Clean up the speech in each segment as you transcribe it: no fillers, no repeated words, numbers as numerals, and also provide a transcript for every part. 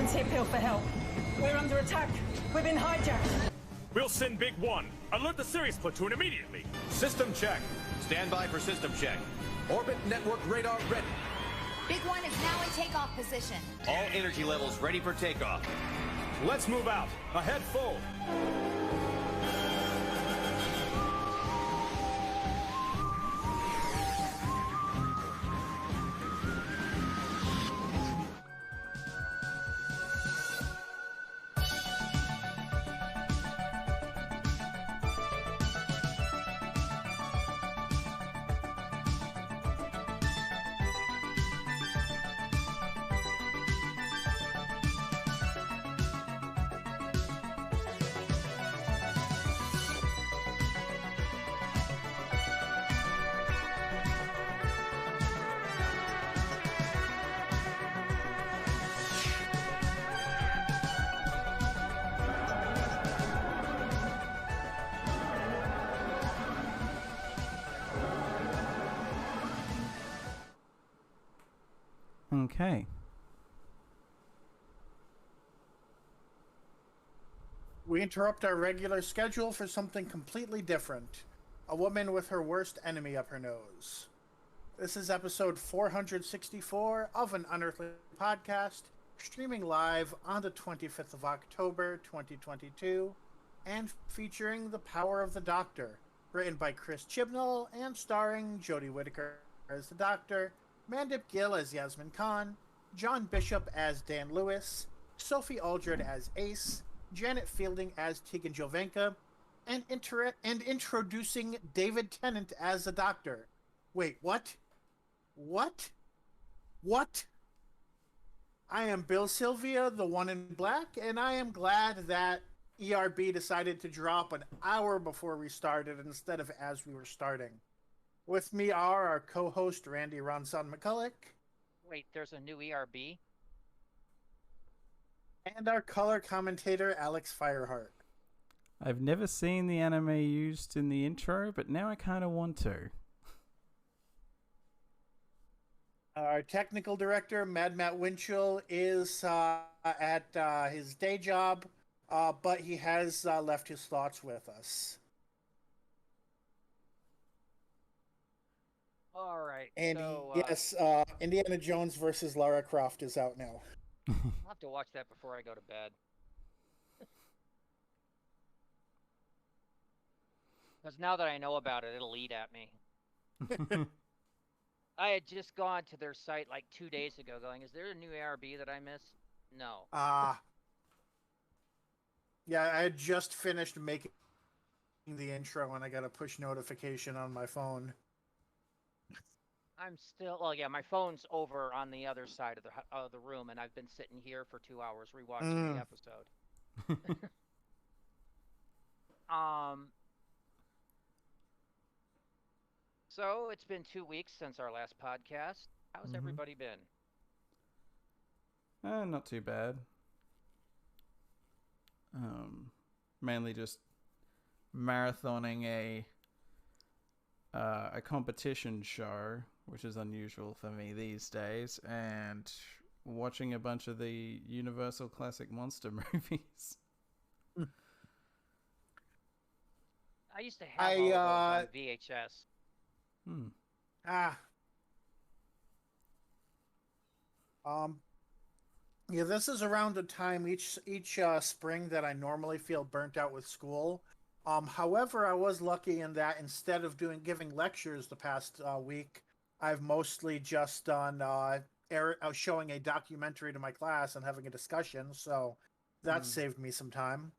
volunteer appeal for help. We're under attack. We've been hijacked. We'll send Big One. Alert the Sirius platoon immediately. System check. Stand by for system check. Orbit network radar ready. Big One is now in takeoff position. All energy levels ready for takeoff. Let's move out. Ahead full. Okay. We interrupt our regular schedule for something completely different. A woman with her worst enemy up her nose. This is episode 464 of an Unearthly podcast, streaming live on the 25th of October, 2022, and featuring The Power of the Doctor, written by Chris Chibnall and starring Jodie Whittaker as the Doctor, Mandip Gill as Yasmin Khan, John Bishop as Dan Lewis, Sophie Aldred as Ace, Janet Fielding as Tegan Jovenka, and introducing David Tennant as the Doctor. Wait, what? What? What? I am Bill Sylvia, the one in black, and I am glad that ERB decided to drop an hour before we started instead of as we were starting. With me are our co-host, Randy Ronson McCulloch. Wait, there's a new ERB? And our color commentator, Alex Fireheart. I've never seen the anime used in the intro, but now I kind of want to. Our technical director, Mad Matt Winchell, is at his day job, but he has left his thoughts with us. All right. And so, yes, Indiana Jones versus Lara Croft is out now. I'll have to watch that before I go to bed. Because now that I know about it, it'll eat at me. I had just gone to their site like 2 days ago going, is there a new ARB that I missed? No. Yeah, I had just finished making the intro and I got a push notification on my phone. I'm still, well, yeah, my phone's over on the other side of the room, and I've been sitting here for 2 hours rewatching the episode. So it's been 2 weeks since our last podcast. How's everybody been? Not too bad. Mainly just marathoning a competition show, which is unusual for me these days, and watching a bunch of the Universal Classic Monster movies. I used to have all of those on VHS. Yeah, this is around the time each spring that I normally feel burnt out with school. However, I was lucky in that instead of giving lectures the past week, I've mostly just done showing a documentary to my class and having a discussion, so that saved me some time.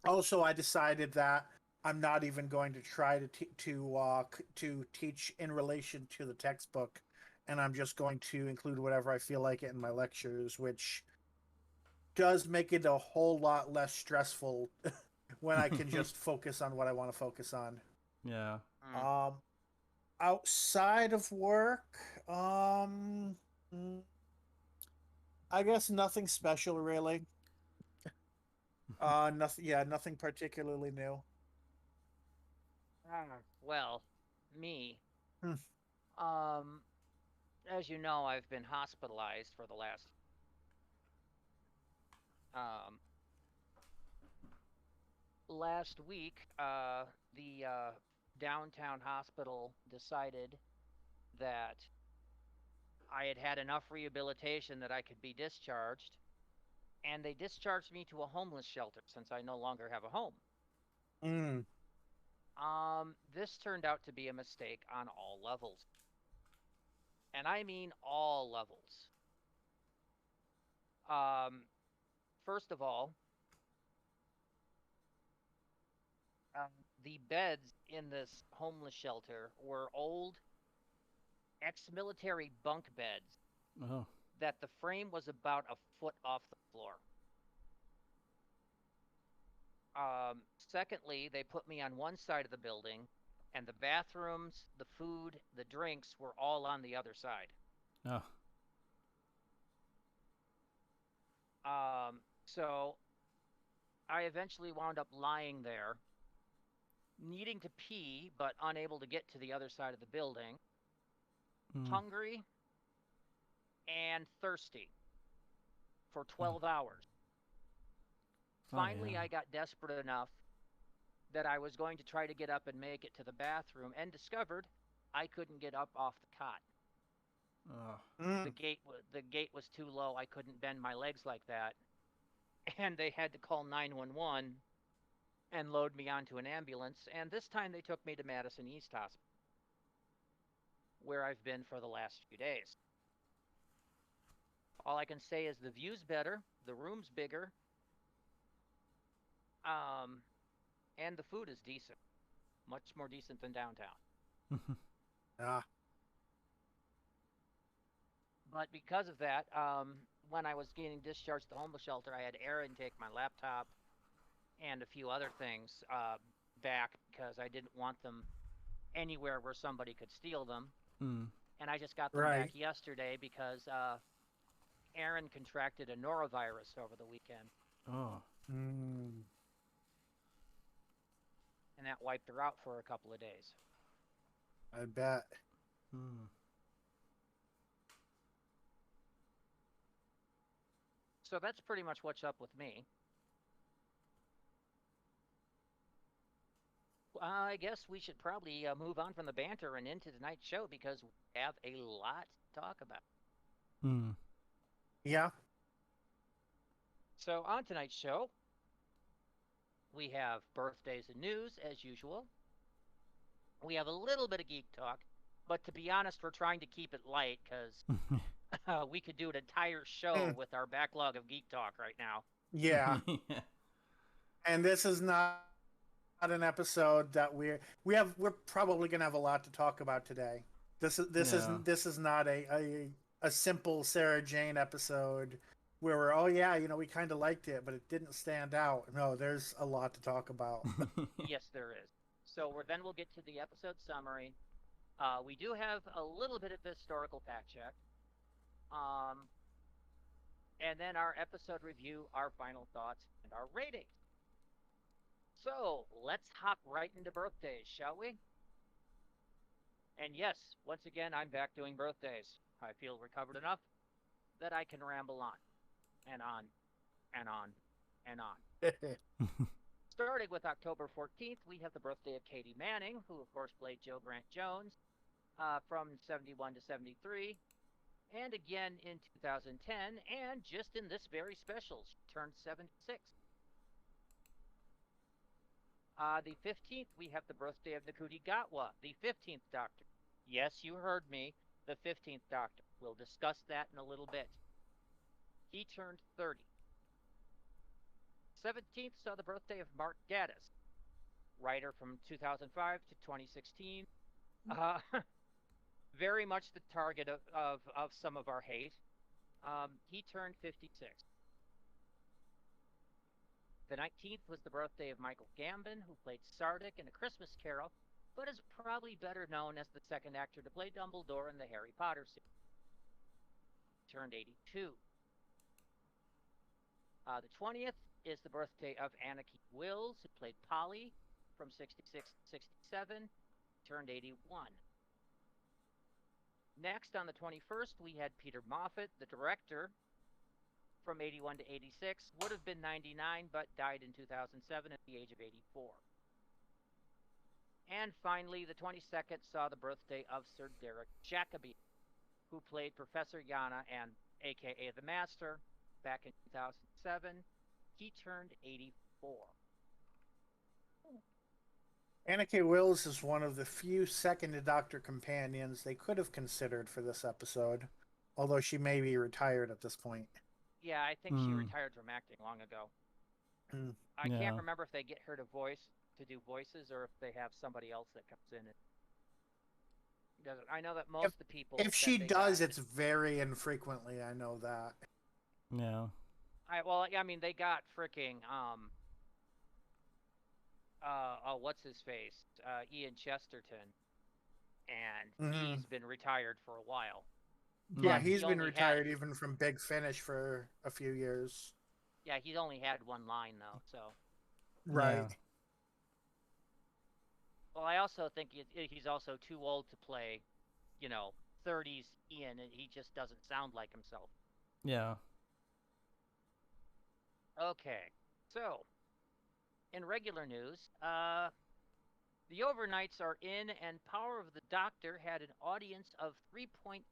Also, I decided that I'm not even going to try to teach in relation to the textbook, and I'm just going to include whatever I feel like it in my lectures, which does make it a whole lot less stressful when I can just focus on what I want to focus on. Yeah. Outside of work, I guess nothing special really. Nothing particularly new. Well, me. As you know, I've been hospitalized for the last Um, Last week, the downtown hospital decided that I had had enough rehabilitation that I could be discharged, and they discharged me to a homeless shelter since I no longer have a home. Mm. This turned out to be a mistake on all levels. And I mean all levels. First of all, the beds in this homeless shelter were old ex-military bunk beds Oh. that the frame was about a foot off the floor. Secondly, they put me on one side of the building, and the bathrooms, the food, the drinks were all on the other side. Oh. So I eventually wound up lying there, needing to pee, but unable to get to the other side of the building, hungry and thirsty for 12 hours. Finally, I got desperate enough that I was going to try to get up and make it to the bathroom, and discovered I couldn't get up off the cot. The gate was too low. I couldn't bend my legs like that, and they had to call 911 and load me onto an ambulance. And this time they took me to Madison East Hospital, where I've been for the last few days. All I can say is the view's better, the room's bigger, and the food is decent. Much more decent than downtown. Ah. But because of that, when I was getting discharged to the homeless shelter, I had Aaron take my laptop and a few other things back because I didn't want them anywhere where somebody could steal them. And I just got them back yesterday because Aaron contracted a norovirus over the weekend. Oh. And that wiped her out for a couple of days. I bet. So that's pretty much what's up with me. I guess we should probably move on from the banter and into tonight's show because we have a lot to talk about. Yeah. So on tonight's show, we have birthdays and news as usual. We have a little bit of geek talk, but to be honest, we're trying to keep it light because we could do an entire show with our backlog of geek talk right now. Yeah. And this is not an episode that we're probably gonna have a lot to talk about today. This is not a simple Sarah Jane episode where we're we kind of liked it, but it didn't stand out. No, there's a lot to talk about. Yes, there is. So we'll get to the episode summary. We do have a little bit of historical fact check. And then our episode review, our final thoughts, and our rating. So let's hop right into birthdays, shall we? And yes, once again, I'm back doing birthdays. I feel recovered enough that I can ramble on and on and on and on. Starting with October 14th, we have the birthday of Katie Manning, who of course played Jo Grant Jones from 71 to 73, and again in 2010, and just in this very special, she turned 76. The 15th, we have the birthday of Nakuti Gatwa, the 15th Doctor. Yes, you heard me, the 15th Doctor. We'll discuss that in a little bit. He turned 30. 17th saw the birthday of Mark Gatiss, writer from 2005 to 2016. Very much the target of some of our hate. He turned 56. The 19th was the birthday of Michael Gambon, who played Sardic in A Christmas Carol, but is probably better known as the second actor to play Dumbledore in the Harry Potter series. He turned 82. The 20th is the birthday of Anna Keith Wills, who played Polly from 66 to 67, turned 81. Next, on the 21st, we had Peter Moffat, the director, from 81 to 86, would have been 99, but died in 2007 at the age of 84. And finally, the 22nd saw the birthday of Sir Derek Jacobi, who played Professor Yana and aka the Master back in 2007. He turned 84. Anna K. Wills is one of the few second Doctor companions they could have considered for this episode, although she may be retired at this point. Yeah, I think she retired from acting long ago. I can't remember if they get her to do voices or if they have somebody else that comes in and does it. I know that most of the people. If she does, it's very infrequently. I know that. Yeah. I mean, they got freaking what's his face, Ian Chesterton, and he's been retired for a while. Yeah, he's been retired even from Big Finish for a few years. Yeah, he's only had one line though, so. Right. Yeah. Well, I also think he's also too old to play, 30s Ian, and he just doesn't sound like himself. Yeah. Okay, so in regular news, the overnights are in, and Power of the Doctor had an audience of 3.71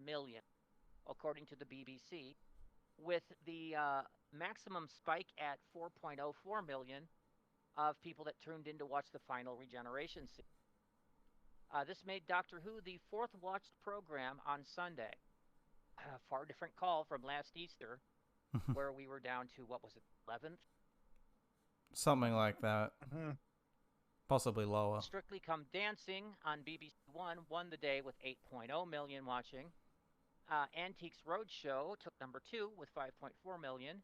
million, according to the BBC, with the maximum spike at 4.04 million of people that tuned in to watch the final regeneration scene. This made Doctor Who the fourth watched program on Sunday. A far different call from last Easter, where we were down to, 11th? Something like that. Possibly lower. Strictly Come Dancing on BBC One won the day with 8.0 million watching. Antiques Roadshow took number 2 with 5.4 million.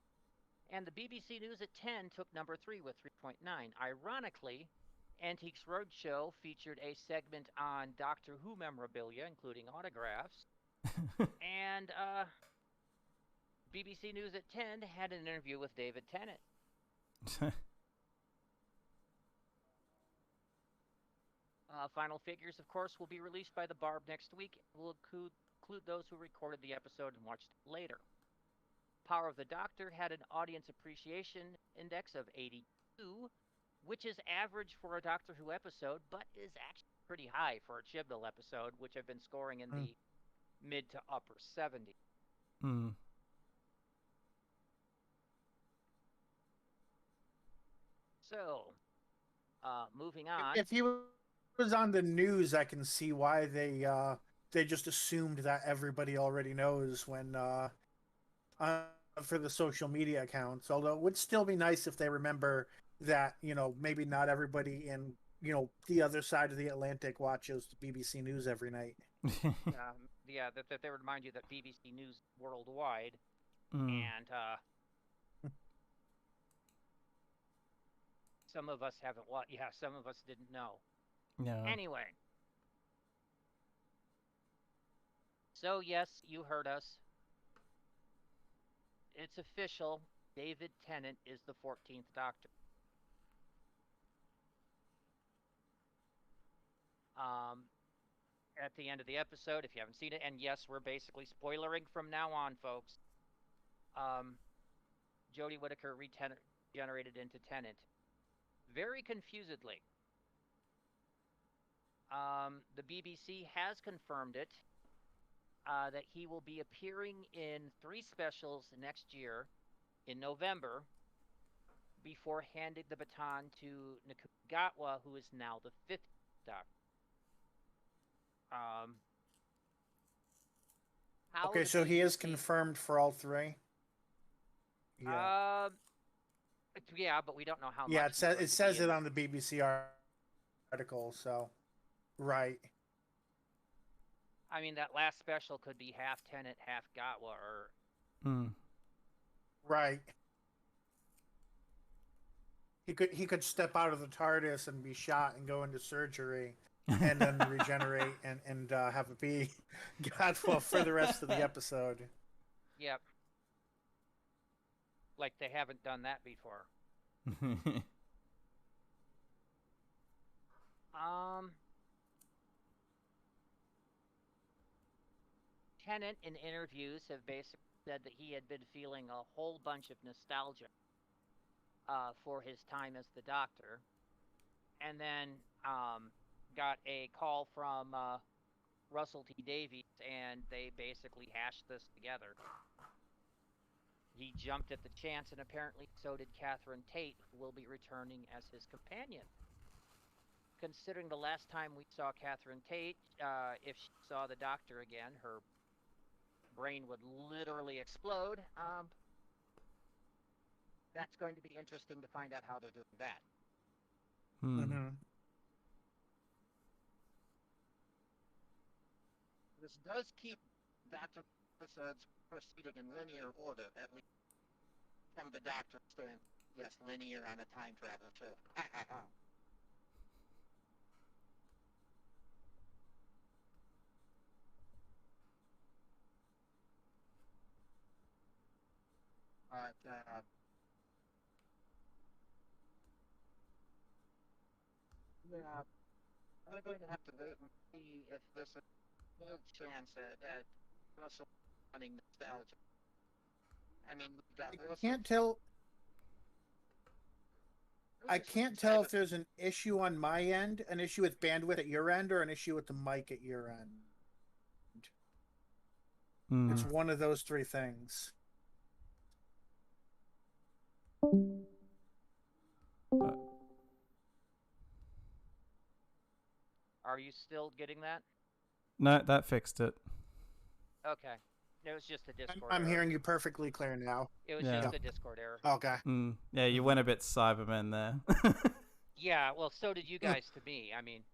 And the BBC News at 10 took number 3 with 3.9. Ironically, Antiques Roadshow featured a segment on Doctor Who memorabilia, including autographs. And BBC News at 10 had an interview with David Tennant. Final figures, of course, will be released by the Barb next week. Will include those who recorded the episode and watched it later. Power of the Doctor had an audience appreciation index of 82, which is average for a Doctor Who episode, but is actually pretty high for a Chibnall episode, which have been scoring in the mid to upper 70s. So, moving on. If he was on the news, I can see why they just assumed that everybody already knows when for the social media accounts. Although it would still be nice if they remember that, maybe not everybody in, the other side of the Atlantic watches the BBC News every night. That they remind you that BBC News worldwide, and some of us haven't watched. Yeah, some of us didn't know. Yeah. Anyway, so yes, you heard us. It's official. David Tennant is the 14th Doctor. At the end of the episode, if you haven't seen it, and yes, we're basically spoilering from now on, folks. Jodie Whittaker regenerated into Tennant very confusedly. The BBC has confirmed it, that he will be appearing in 3 specials next year in November before handing the baton to Nakagawa, who is now the 5th Doctor. Okay, so he is confirmed for all 3? Yeah. Yeah, but we don't know how much. Yeah, it says it on the BBC article, so... Right. I mean, that last special could be half Tennant, half Gatwa, or... Right. He could step out of the TARDIS and be shot and go into surgery, and then regenerate and have it be Gatwa for the rest of the episode. Yep. Like they haven't done that before. Tennant in interviews have basically said that he had been feeling a whole bunch of nostalgia for his time as the Doctor, and then got a call from Russell T Davies, and they basically hashed this together. He jumped at the chance, and apparently so did Catherine Tate, who will be returning as his companion. Considering the last time we saw Catherine Tate, if she saw the Doctor again, her brain would literally explode. That's going to be interesting to find out how they're doing that. This does keep Banter episodes proceeding in linear order, at least from the Doctor staying, yes, linear and a time travel too. But, yeah, I'm going to have to wait and see if there's a good chance that Russell running nostalgia. I mean, I can't tell if there's an issue on my end, an issue with bandwidth at your end, or an issue with the mic at your end. It's one of those three things. Are you still getting that? No, that fixed it. Okay. It was just a Discord I'm error. hearing you perfectly clear now. It was just a Discord error. Okay. Yeah, you went a bit Cyberman there. Yeah, well, so did you guys to me. I mean,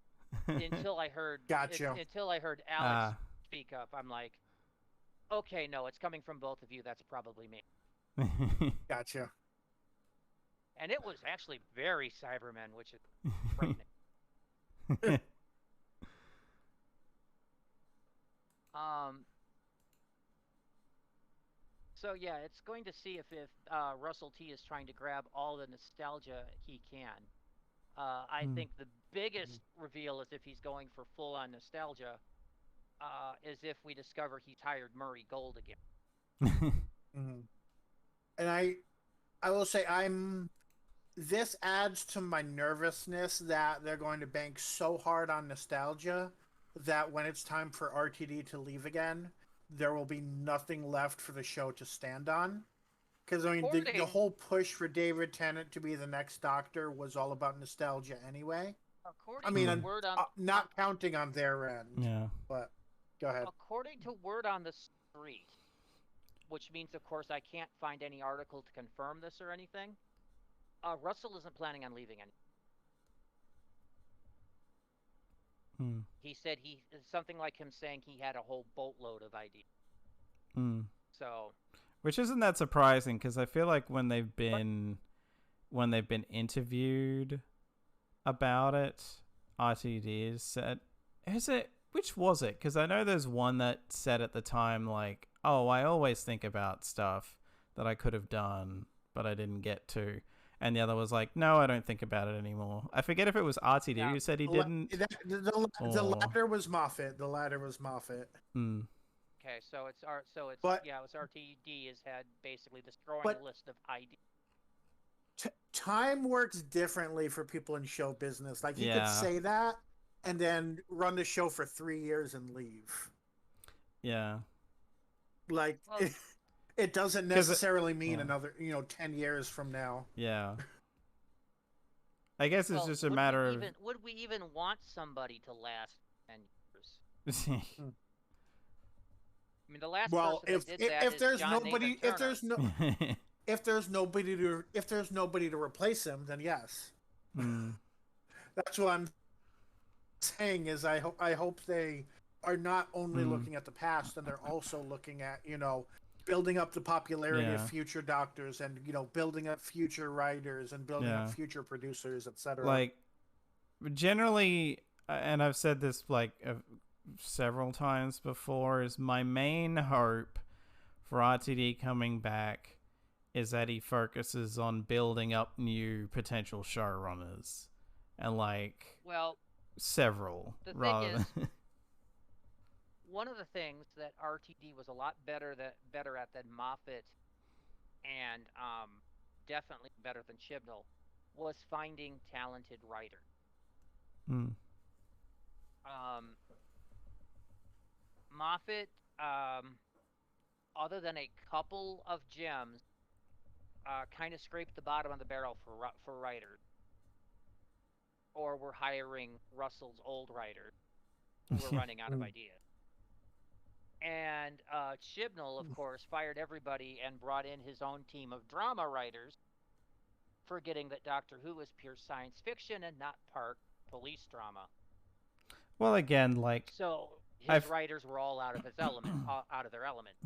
until I heard until I heard Alex speak up, I'm like, okay, no, it's coming from both of you. That's probably me. Gotcha. And it was actually very Cyberman, which is frightening. So yeah, it's going to see if Russell T is trying to grab all the nostalgia he can. I think the biggest reveal is if he's going for full-on nostalgia, is if we discover he's hired Murray Gold again. And I will say this adds to my nervousness that they're going to bank so hard on nostalgia that when it's time for RTD to leave again, there will be nothing left for the show to stand on. Because, I mean, the whole push for David Tennant to be the next Doctor was all about nostalgia anyway. Not counting on their end. Yeah. But, go ahead. According to word on the street, which means, of course, I can't find any article to confirm this or anything, Russell isn't planning on leaving any. He said something like him saying he had a whole boatload of ideas. So, which isn't that surprising, because I feel like when they've been interviewed about it, RTD has said, which was it? Because I know there's one that said at the time, like, oh, I always think about stuff that I could have done, but I didn't get to. And the other was like, no, I don't think about it anymore. I forget if it was RTD who said he didn't. The latter was Moffat. Okay, so it's RTD has had basically this growing list of ideas. Time works differently for people in show business. Like, you could say that and then run the show for 3 years and leave. Yeah. Like, it doesn't necessarily mean another, 10 years from now. Yeah. I guess it's just a matter of... Would we even want somebody to last 10 years? I mean, the last person that did that is John Nathan Turner. if there's nobody to replace him, then yes. That's what I'm saying. Is I hope they are not only looking at the past, and they're also looking at building up the popularity of future Doctors, and building up future writers, and building up future producers, etc. Like, generally, and I've said this like several times before, is my main hope for RTD coming back is that he focuses on building up new potential showrunners, and several. The thing is, one of the things that RTD was a lot better at than Moffat, and definitely better than Chibnall, was finding talented writers. Mm. Moffat, other than a couple of gems, kind of scraped the bottom of the barrel for writers, or were hiring Russell's old writers who were running out of ideas. And Chibnall, of course, fired everybody and brought in his own team of drama writers, forgetting that Doctor Who is pure science fiction and not part police drama. Well, again, like, so his writers were all out of his element, out of their element.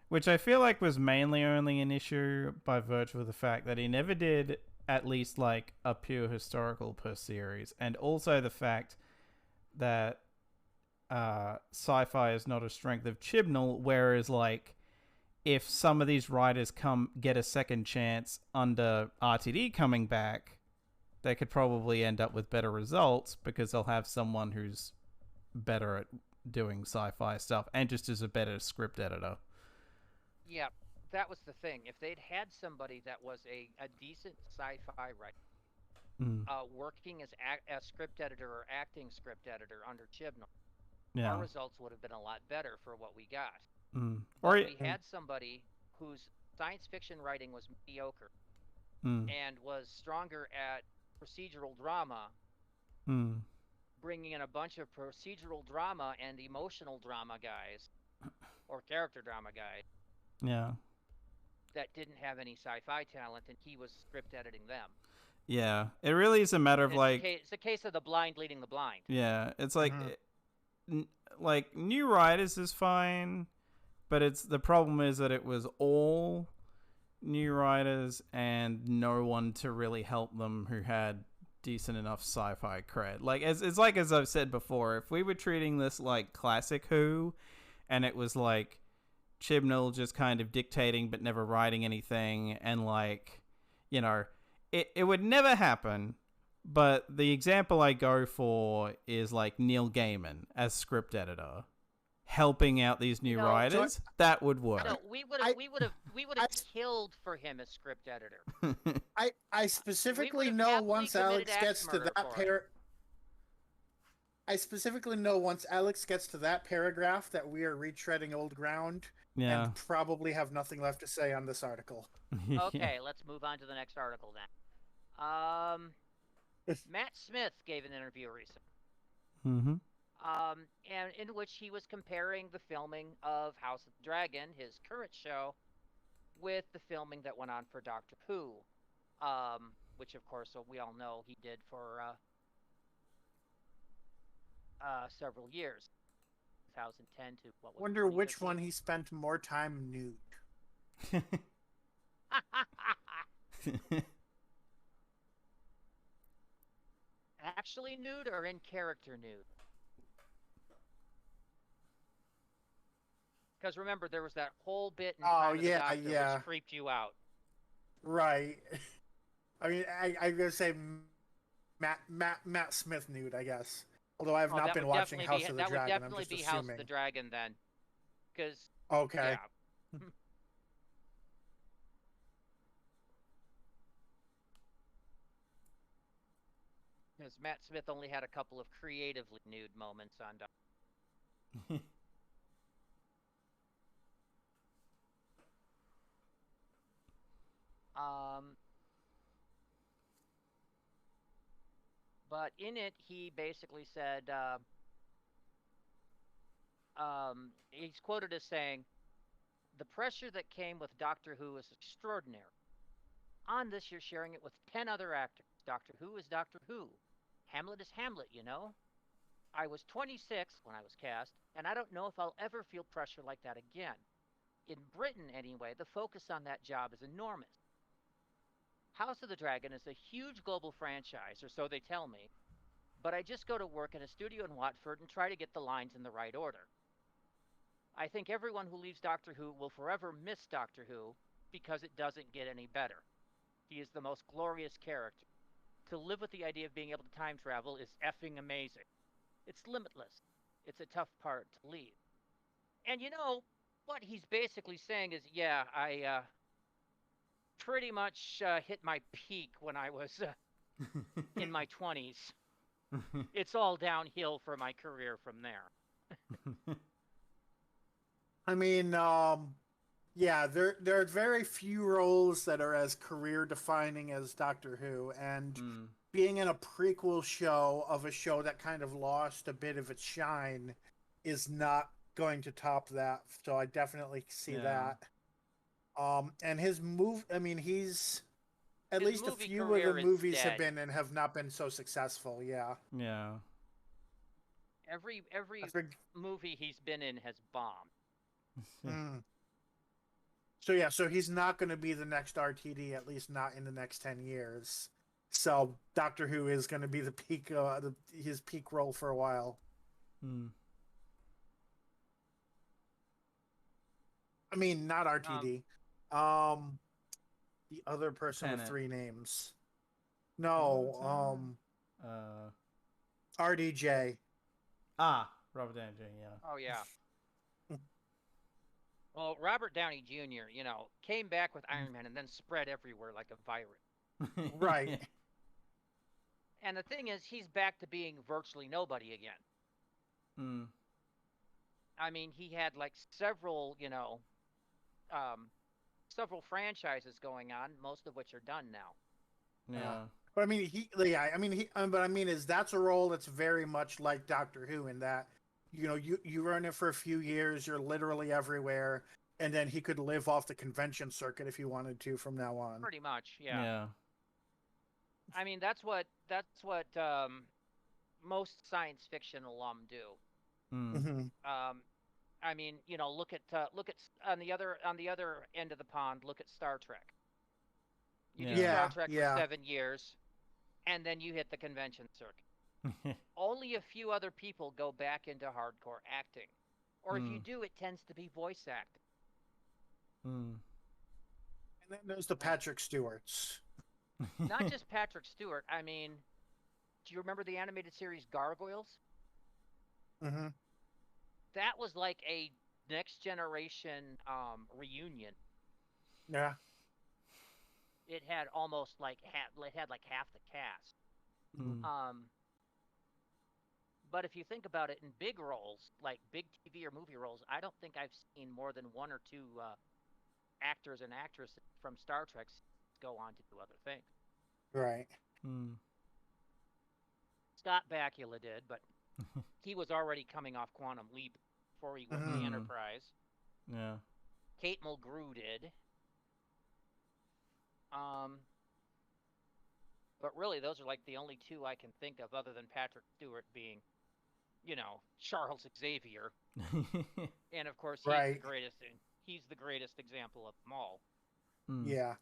Which I feel like was mainly only an issue by virtue of the fact that he never did at least like a pure historical per series, and also the fact that sci-fi is not a strength of Chibnall, whereas like if some of these writers get a second chance under RTD coming back, they could probably end up with better results because they'll have someone who's better at doing sci-fi stuff and just is a better script editor. Yeah, that was the thing. If they'd had somebody that was a decent sci-fi writer, working as script editor or acting script editor under Chibnall, our results would have been a lot better for what we got. Or we had somebody whose science fiction writing was mediocre and was stronger at procedural drama, bringing in a bunch of procedural drama and emotional drama guys, or character drama guys, that didn't have any sci-fi talent, and he was script editing them. Yeah, it really is a matter of like... It's a case of the blind leading the blind. Yeah, it's like... like, new writers is fine, but the problem is that it was all new writers and no one to really help them who had decent enough sci-fi cred. Like, it's like, as I've said before, if we were treating this like classic Who, and it was like Chibnall just kind of dictating but never writing anything, and like, you know, it would never happen. But the example I go for is like Neil Gaiman as script editor, helping out these new writers. That would work. No, we would have killed for him as script editor. I specifically know once Alex gets to that I specifically know once Alex gets to that paragraph that we are retreading old ground and probably have nothing left to say on this article. Okay, let's move on to the next article then. Matt Smith gave an interview recently, and in which he was comparing the filming of House of the Dragon, his current show, with the filming that went on for Doctor Who, which of course we all know he did for several years, 2010 to what was Wonder which one he spent more time nude. Actually nude or in character nude? Because remember, there was that whole bit in Time of the Doctor which freaked you out. Right. I mean, I'm gonna say Matt Smith nude, I guess. Although I have not been watching House of the Dragon, that would definitely I'm just be assuming. House of the Dragon then, because okay. Yeah. Because Matt Smith only had a couple of creatively nude moments on Doctor. But in it, he basically said, he's quoted as saying, "The pressure that came with Doctor Who is extraordinary. On this, you're sharing it with 10 other actors. Doctor Who is Doctor Who. Hamlet is Hamlet, you know? I was 26 when I was cast, and I don't know if I'll ever feel pressure like that again. In Britain, anyway, the focus on that job is enormous. House of the Dragon is a huge global franchise, or so they tell me, but I just go to work in a studio in Watford and try to get the lines in the right order. I think everyone who leaves Doctor Who will forever miss Doctor Who because it doesn't get any better. He is the most glorious character. To live with the idea of being able to time travel is effing amazing. It's limitless. It's a tough part to leave. And you know what he's basically saying is, yeah, I pretty much hit my peak when I was in my 20s. It's all downhill for my career from there. I mean, yeah, there are very few roles that are as career defining as Doctor Who, and being in a prequel show of a show that kind of lost a bit of its shine is not going to top that. So I definitely see that. And his move, I mean, he's at His least a movie few of career the is movies have dead. been and have not been so successful. Yeah. Yeah. Every After- movie he's been in has bombed. Mm. So yeah, so he's not going to be the next RTD, at least not in the next 10 years. So Doctor Who is going to be the peak, his peak role for a while. I mean, not RTD. The other person with Tennant. 3 names. No, RDJ. Robert Downey Jr., yeah. Oh yeah. Well, Robert Downey Jr., you know, came back with Iron Man and then spread everywhere like a virus. Right. And the thing is, he's back to being virtually nobody again. I mean, he had like several, you know, several franchises going on, most of which are done now. Yeah. But I mean, that's a role that's very much like Doctor Who in that, you know, you run it for a few years, you're literally everywhere, and then he could live off the convention circuit if he wanted to from now on. Pretty much, yeah. Yeah. I mean, that's what most science fiction alum do. I mean, you know, look at on the other end of the pond. Look at Star Trek. You do Star Trek for 7 years, and then you hit the convention circuit. Only a few other people go back into hardcore acting, or if you do, it tends to be voice acting. And then there's the Patrick Stewarts. Not just Patrick Stewart. I mean, do you remember the animated series Gargoyles? That was like a next generation reunion. Yeah. It had almost like half the cast. But if you think about it, in big roles, like big TV or movie roles, I don't think I've seen more than 1 or 2 actors and actresses from Star Trek go on to do other things. Right. Scott Bakula did, but he was already coming off Quantum Leap before he went to the Enterprise. Yeah. Kate Mulgrew did. But really, those are like the only 2 I can think of, other than Patrick Stewart being, you know, Charles Xavier. And of course, he's the greatest. He's the greatest example of them all. Yeah.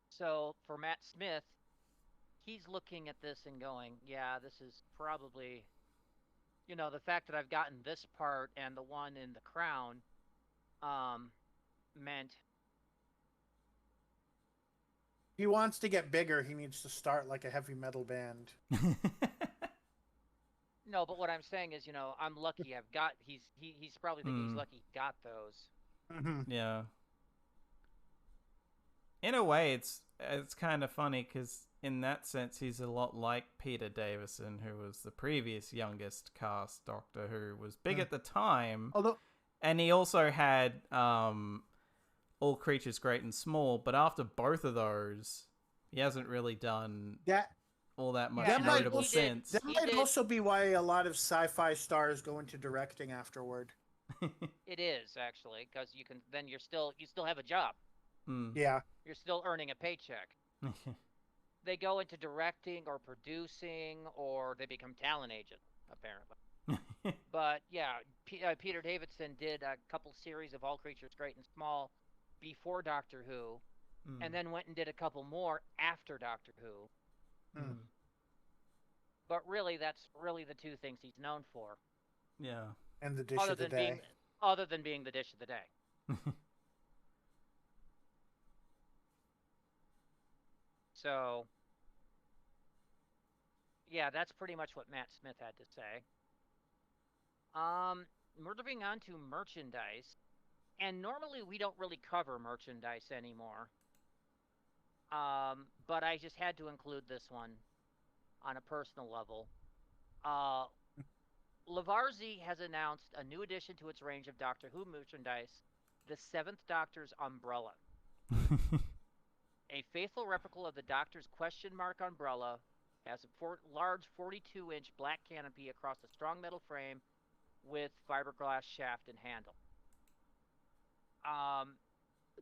So for Matt Smith, he's looking at this and going, yeah, this is probably, you know, the fact that I've gotten this part and the one in The Crown meant... He wants to get bigger, he needs to start like a heavy metal band. No, but what I'm saying is, you know, I'm lucky I've got... He's probably thinking he's lucky he got those. Yeah. In a way, it's kind of funny because in that sense, he's a lot like Peter Davison, who was the previous youngest cast Doctor, who was big at the time. And he also had All Creatures Great and Small, but after both of those, he hasn't really done all that much notable since. That might also be why a lot of sci-fi stars go into directing afterward. It is, actually, because you still have a job. Yeah. You're still earning a paycheck. They go into directing or producing, or they become talent agents, apparently. But yeah, Peter Davison did a couple series of All Creatures Great and Small before Doctor Who, and then went and did a couple more after Doctor Who. But really, that's really the 2 things he's known for. Yeah. And the dish of the day. Other than being the dish of the day. So, yeah, that's pretty much what Matt Smith had to say. We're moving on to merchandise. And normally we don't really cover merchandise anymore. But I just had to include this one on a personal level. Lovarzi has announced a new addition to its range of Doctor Who merchandise, the Seventh Doctor's umbrella. A faithful replica of the Doctor's question mark umbrella has a large 42-inch black canopy across a strong metal frame with fiberglass shaft and handle.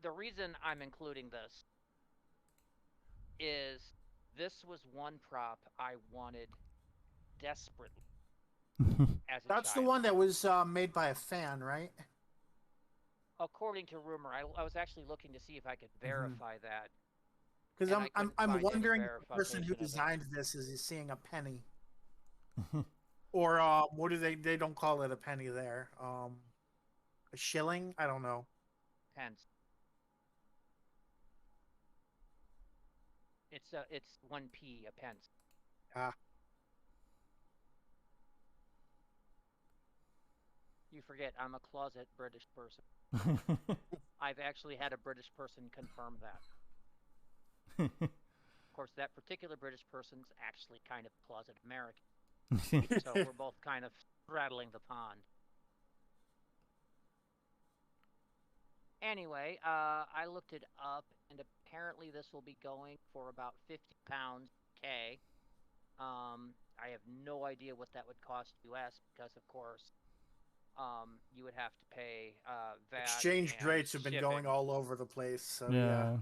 The reason I'm including this is this was one prop I wanted desperately as a That's child. the one that was made by a fan, right? According to rumor, I was actually looking to see if I could verify that. Because And I couldn't I'm find any wondering if the person who verification of it. designed this is seeing a penny, or what do they don't call it a penny there? A shilling? I don't know. Pence. It's 1p a pence. Ah. You forget I'm a closet British person. I've actually had a British person confirm that. Of course, that particular British person's actually kind of closet American. So we're both kind of straddling the pond. Anyway, I looked it up, and apparently this will be going for about £50 K. I have no idea what that would cost US because, of course, you would have to pay VAT. Exchange and rates have been shipping. going all over the place. So Yeah.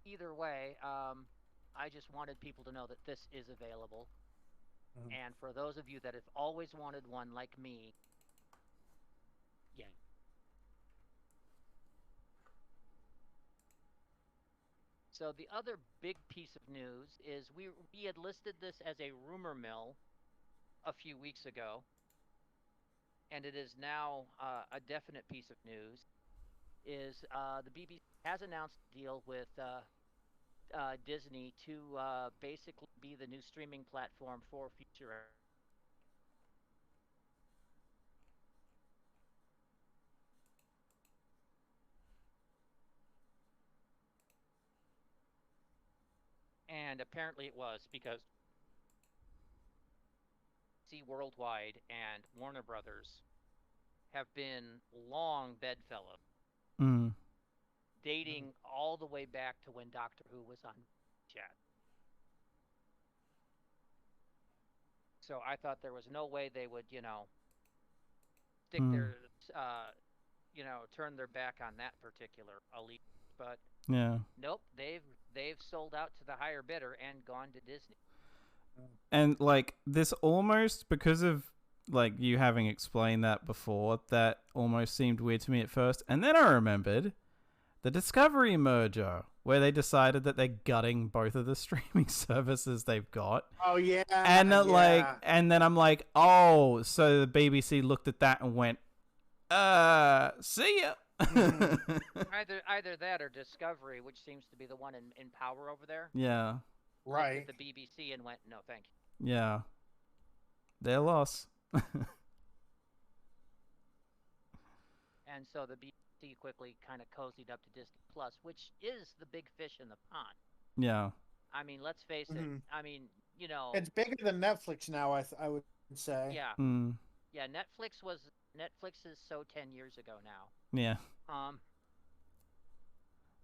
Either way, I just wanted people to know that this is available. And for those of you that have always wanted one like me, yeah. So the other big piece of news is we had listed this as a rumor mill a few weeks ago, and it is now a definite piece of news. Is the BBC has announced a deal with Disney to basically be the new streaming platform for future. And apparently it was because DC Worldwide and Warner Brothers have been long bedfellows. Dating all the way back to when Doctor Who was on chat. So I thought there was no way they would, stick their, turn their back on that particular elite. But Yeah. nope, they've sold out to the higher bidder and gone to Disney. And like this almost, because of like you having explained that before, that almost seemed weird to me at first. And then I remembered the Discovery merger, where they decided that they're gutting both of the streaming services they've got. Oh yeah. And and then I'm like, oh, so the BBC looked at that and went, see ya. Either that or Discovery, which seems to be the one in power over there. Yeah. Right. Looked at the BBC and went, no, thank you. Yeah. Their loss. And so the BBC quickly kind of cozied up to Disney Plus, which is the big fish in the pond. Yeah. I mean, let's face it. I mean, it's bigger than Netflix now. I would say. Yeah. Mm. Yeah. Netflix is so 10 years ago now. Yeah.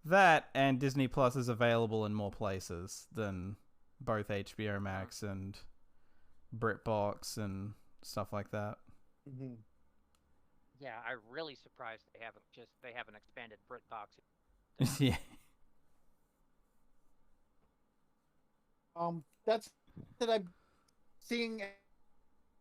That and Disney Plus is available in more places than both HBO Max and BritBox and stuff like that. Yeah, I'm really surprised they haven't expanded BritBox. Yeah. That's that I'm seeing,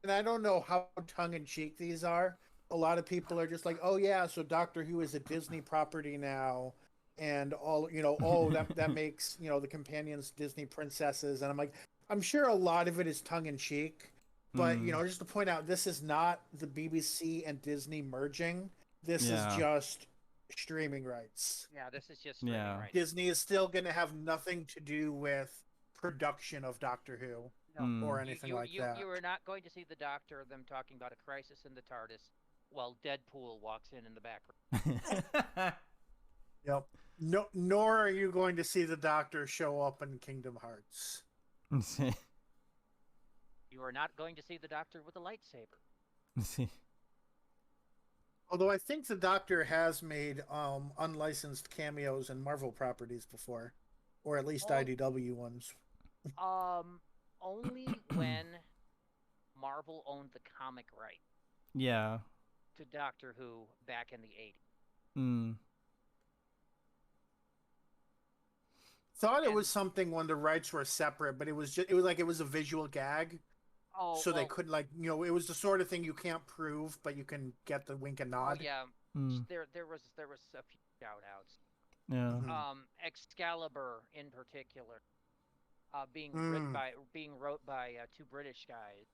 and I don't know how tongue-in-cheek these are. A lot of people are just like, "Oh yeah, so Doctor Who is a Disney property now," and all that makes the companions Disney princesses, and I'm like, I'm sure a lot of it is tongue-in-cheek. But, just to point out, this is not the BBC and Disney merging. This is Yeah. just streaming rights. Yeah, this is just streaming Yeah. rights. Disney is still going to have nothing to do with production of Doctor Who No. or Mm. anything you, like you, that. You are not going to see the Doctor of them talking about a crisis in the TARDIS while Deadpool walks in the background. Yep. No, nor are you going to see the Doctor show up in Kingdom Hearts. You are not going to see the Doctor with a lightsaber. Although I think the Doctor has made unlicensed cameos in Marvel properties before, or at least Oh. IDW ones. Only when Marvel owned the comic right Yeah. to Doctor Who back in the 80s. Mm. Thought it was something when the rights were separate, but it was a visual gag. Oh, So they well, couldn't, like, you know, it was the sort of thing you can't prove, but you can get the wink and nod. Oh yeah, Mm. there was a few shout outs. Yeah. Mhm. Excalibur in particular, being wrote by two British guys,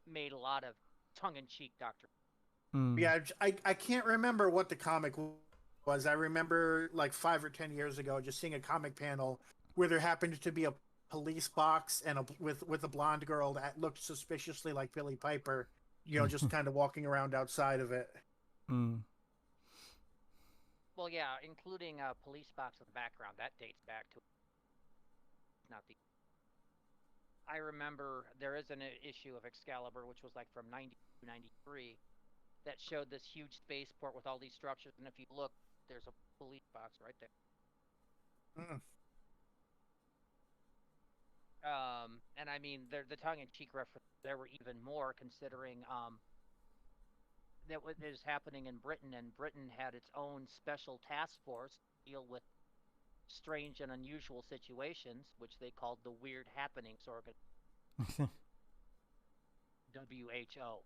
made a lot of tongue-in-cheek Doctor. Mm. Yeah, I can't remember what the comic was. I remember like 5 or 10 years ago just seeing a comic panel where there happened to be a police box and with a blonde girl that looked suspiciously like Billie Piper, you know, just kind of walking around outside of it. Mm. Well, yeah, including a police box in the background. That dates back to not the. I remember there is an issue of Excalibur, which was like from 92, 93, that showed this huge spaceport with all these structures, and if you look, there's a police box right there. Mm. And I mean, the tongue-in-cheek reference, there were even more, considering that what is happening in Britain, and Britain had its own special task force to deal with strange and unusual situations, which they called the Weird Happenings Organization, WHO.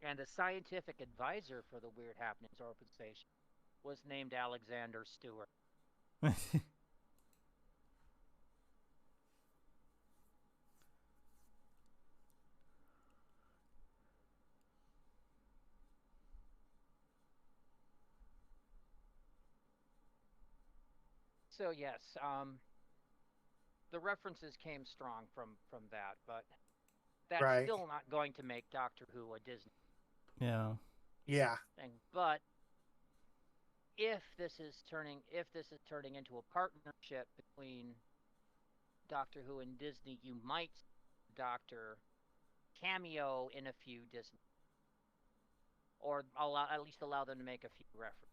And the scientific advisor for the Weird Happenings Organization was named Alexander Stewart. So yes, the references came strong from that, but that's Right. still not going to make Doctor Who a Disney Yeah. Yeah. thing. But if this is turning into a partnership between Doctor Who and Disney, you might see Doctor cameo in a few Disney, or at least allow them to make a few references,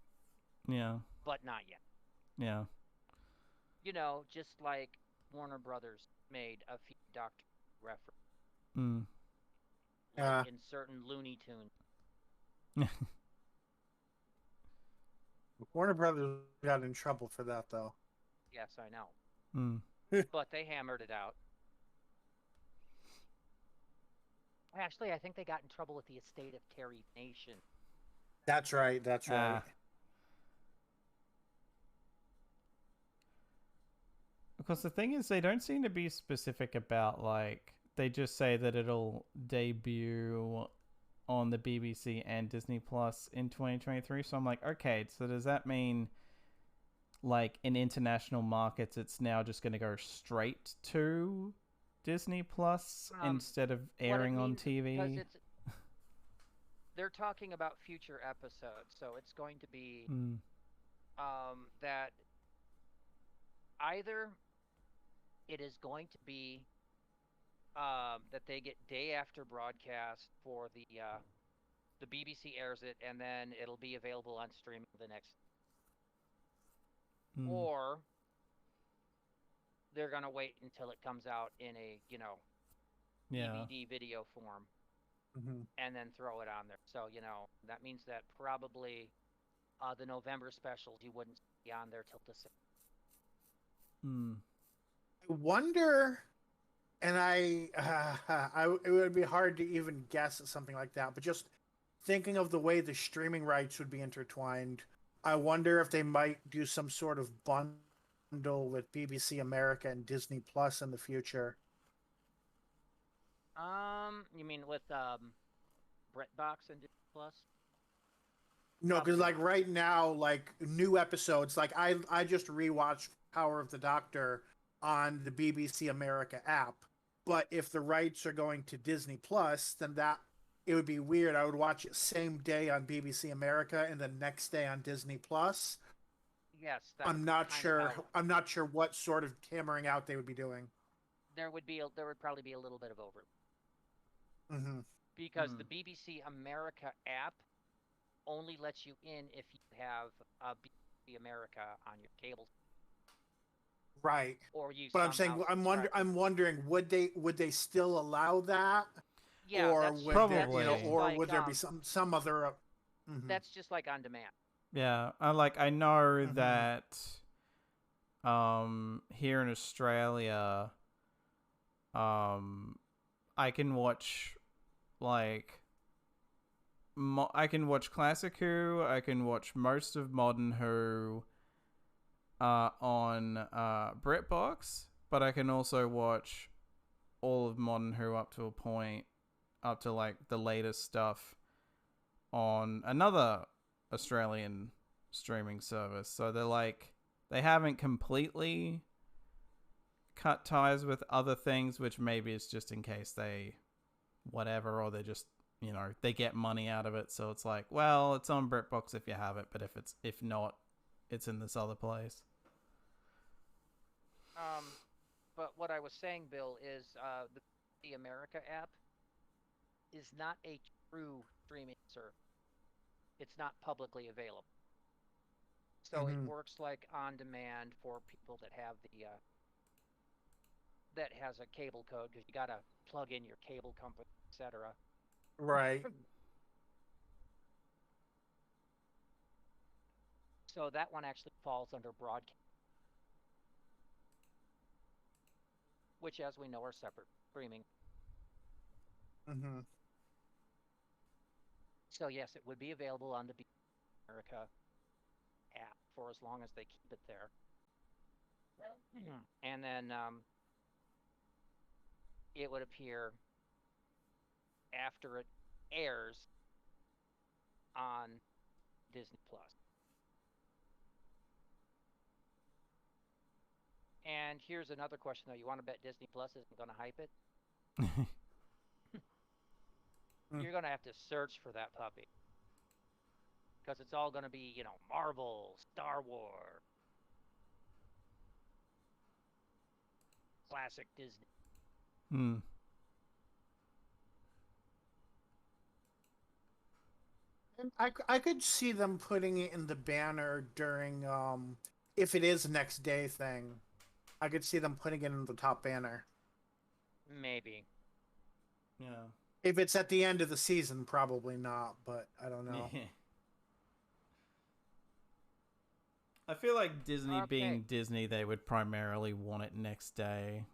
Yeah. but not yet. Yeah. You know, just like Warner Brothers made a few Doctor Who references. Mm. Like in certain Looney Tunes. Warner Brothers got in trouble for that, though. Yes, I know. Mm. But they hammered it out. Actually, I think they got in trouble with the estate of Terry Nation. That's right. That's right. Because the thing is, they don't seem to be specific about, like, they just say that it'll debut on the BBC and Disney Plus in 2023. So I'm like, okay, so does that mean, like, in international markets, it's now just going to go straight to Disney Plus instead of airing on TV? Because they're talking about future episodes, so it's going to be that either it is going to be that they get day after broadcast for the BBC airs it, and then it'll be available on streaming the next, or they're gonna wait until it comes out in a DVD video form, and then throw it on there. So that means that probably the November specials you wouldn't be on there till December. I wonder, and it would be hard to even guess at something like that, but just thinking of the way the streaming rights would be intertwined, I wonder if they might do some sort of bundle with BBC America and Disney Plus in the future. You mean with BritBox and Disney Plus? No, because like right now, like new episodes, like I just rewatched Power of the Doctor on the BBC America app. But if the rights are going to Disney Plus, then it would be weird. I would watch it same day on BBC America and the next day on Disney Plus. Yes, I'm not sure. I'm not sure what sort of hammering out they would be doing. There would probably be a little bit of overlap. Mm-hmm. Because the BBC America app only lets you in if you have BBC America on your cable. Right. Or you. But I'm saying I'm wondering would they still allow that? Yeah. Or that's would probably. would there be some other? That's just like on demand. Yeah, I know that here in Australia I can watch I can watch Classic Who, I can watch most of Modern Who on BritBox, but I can also watch all of Modern Who up to a point, up to like the latest stuff on another Australian streaming service. So they haven't completely cut ties with other things, which maybe it's just in case they whatever, or they just, they get money out of it. So it's like, well, it's on BritBox if you have it, but if not, it's in this other place. But what I was saying, Bill, is the America app is not a true streaming service. It's not publicly available. So it works like on demand for people that have that has a cable code, because you got to plug in your cable company, etc. Right. So that one actually falls under broadcast, which, as we know, are separate streaming. So yes, it would be available on the America app for as long as they keep it there. And then it would appear after it airs on Disney Plus. And here's another question, though. You want to bet Disney Plus isn't going to hype it? You're going to have to search for that puppy. Because it's all going to be, Marvel, Star Wars, classic Disney. I could see them putting it in the banner during, if it is next day thing, I could see them putting it in the top banner. Maybe. Yeah. If it's at the end of the season, probably not, but I don't know. I feel like Disney being Disney, they would primarily want it next day.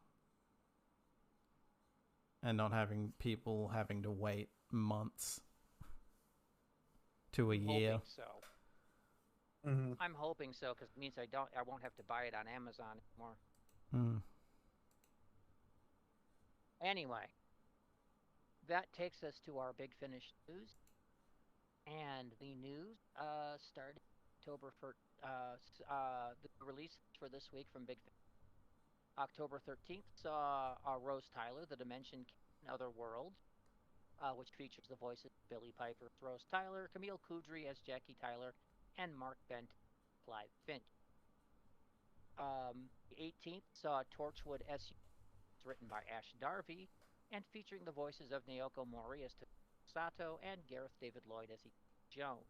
And not having people having to wait months to a year. Hoping so. I'm hoping so, because it means I won't have to buy it on Amazon anymore. Anyway, that takes us to our Big Finish news. And the news started October 1st. The release for this week from Big Finish. October 13th saw Rose Tyler, The Dimension Otherworld, which features the voices of Billy Piper as Rose Tyler, Camille Coudry as Jackie Tyler, and Mark Bent as Clive Finch. The 18th saw Torchwood SU, written by Ash Darby, and featuring the voices of Naoko Mori as Sato and Gareth David Lloyd as Joan.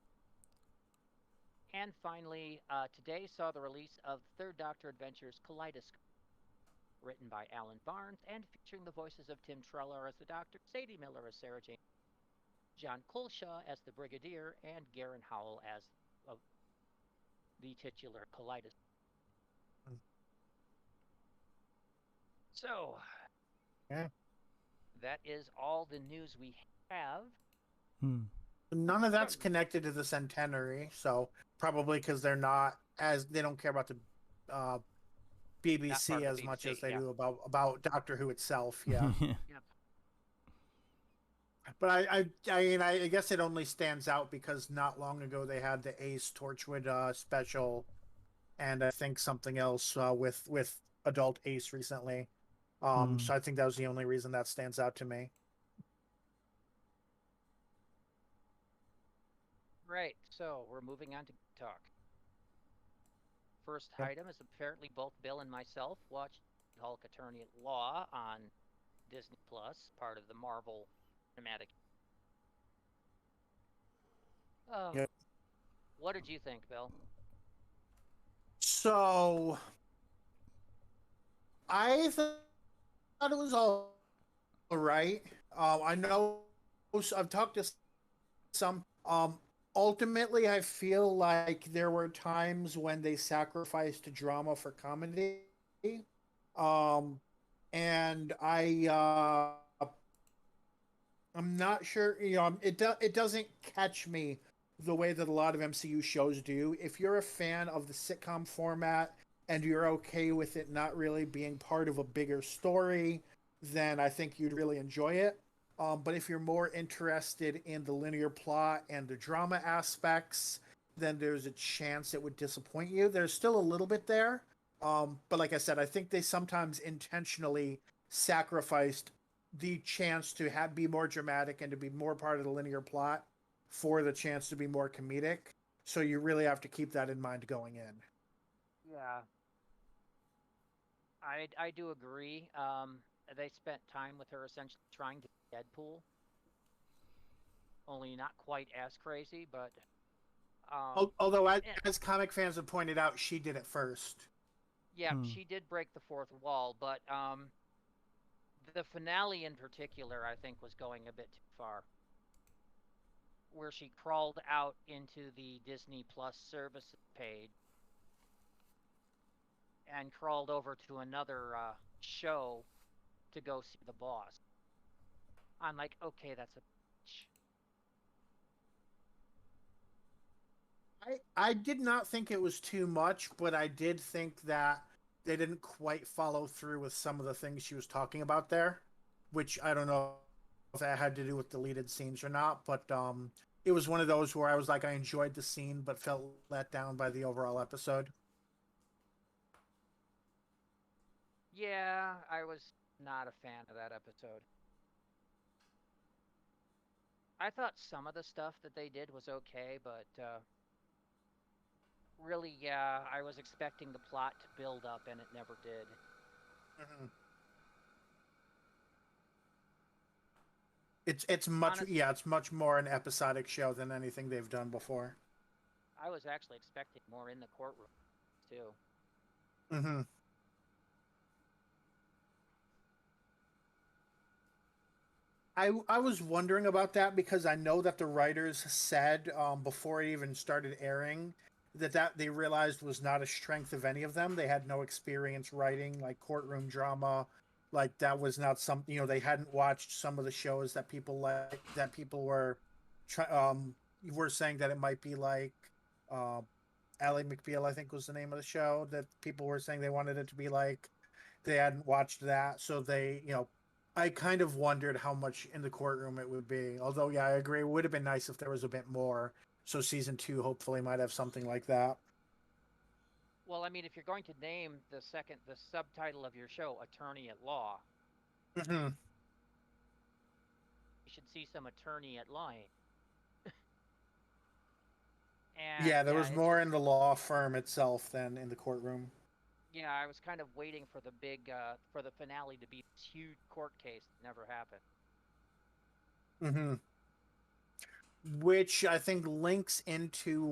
And finally, today saw the release of Third Doctor Adventures Kaleidoscope, written by Alan Barnes and featuring the voices of Tim Treller as the Doctor, Sadie Miller as Sarah Jane, John Colshaw as the Brigadier, and Garen Howell as the titular Kaleidoscope. So, that is all the news we have. None of that's connected to the centenary, so probably because they don't care about the BBC as much as they do about Doctor Who itself. Yeah. But I guess it only stands out because not long ago they had the Ace Torchwood special, and I think something else with Adult Ace recently. So I think that was the only reason that stands out to me. Right, so we're moving on to talk. First Yep. item is apparently both Bill and myself watched Hulk Attorney at Law on Disney Plus, part of the Marvel cinematic. Oh, Yep. what did you think, Bill? So I thought it was all right. I know I've talked to some. Ultimately, I feel like there were times when they sacrificed drama for comedy. Um, and I'm not sure. It doesn't catch me the way that a lot of MCU shows do. If you're a fan of the sitcom format and you're okay with it not really being part of a bigger story, then I think you'd really enjoy it. But if you're more interested in the linear plot and the drama aspects, then there's a chance it would disappoint you. There's still a little bit there. But like I said, I think they sometimes intentionally sacrificed the chance to be more dramatic and to be more part of the linear plot for the chance to be more comedic. So you really have to keep that in mind going in. Yeah, I do agree. They spent time with her essentially trying to be Deadpool, only not quite as crazy, but Although, eh, as comic fans have pointed out, she did it first. yeah, she did break the fourth wall, but the finale in particular, I think, was going a bit too far. Where she crawled out into the Disney Plus services page and crawled over to another show to go see the boss. I'm like, okay, that's a bitch. I did not think it was too much, but I did think that they didn't quite follow through with some of the things she was talking about there, which I don't know if that had to do with deleted scenes or not, but it was one of those where I was like, I enjoyed the scene, but felt let down by the overall episode. Yeah, I was not a fan of that episode. I thought some of the stuff that they did was okay, but really, yeah, I was expecting the plot to build up and it never did. Mhm. It's much Honest, yeah, it's much more an episodic show than anything they've done before. I was actually expecting more in the courtroom too. Hmm. I was wondering about that because I know that the writers said before it even started airing that they realized was not a strength of any of them. They had no experience writing like courtroom drama, like that was not something they hadn't watched some of the shows that people were saying that it might be like uh, Ally McBeal, I think was the name of the show that people were saying they wanted it to be like. They hadn't watched that, so I kind of wondered how much in the courtroom it would be. Although, yeah, I agree, it would have been nice if there was a bit more. So season two hopefully might have something like that. Well, I mean, if you're going to name the subtitle of your show, Attorney at Law, Hmm. you should see some attorney at lying. And Yeah, there yeah, was it more just in the law firm itself than in the courtroom. yeah, I was kind of waiting for the big for the finale to be this huge court case that never happened. Hmm. Which I think links into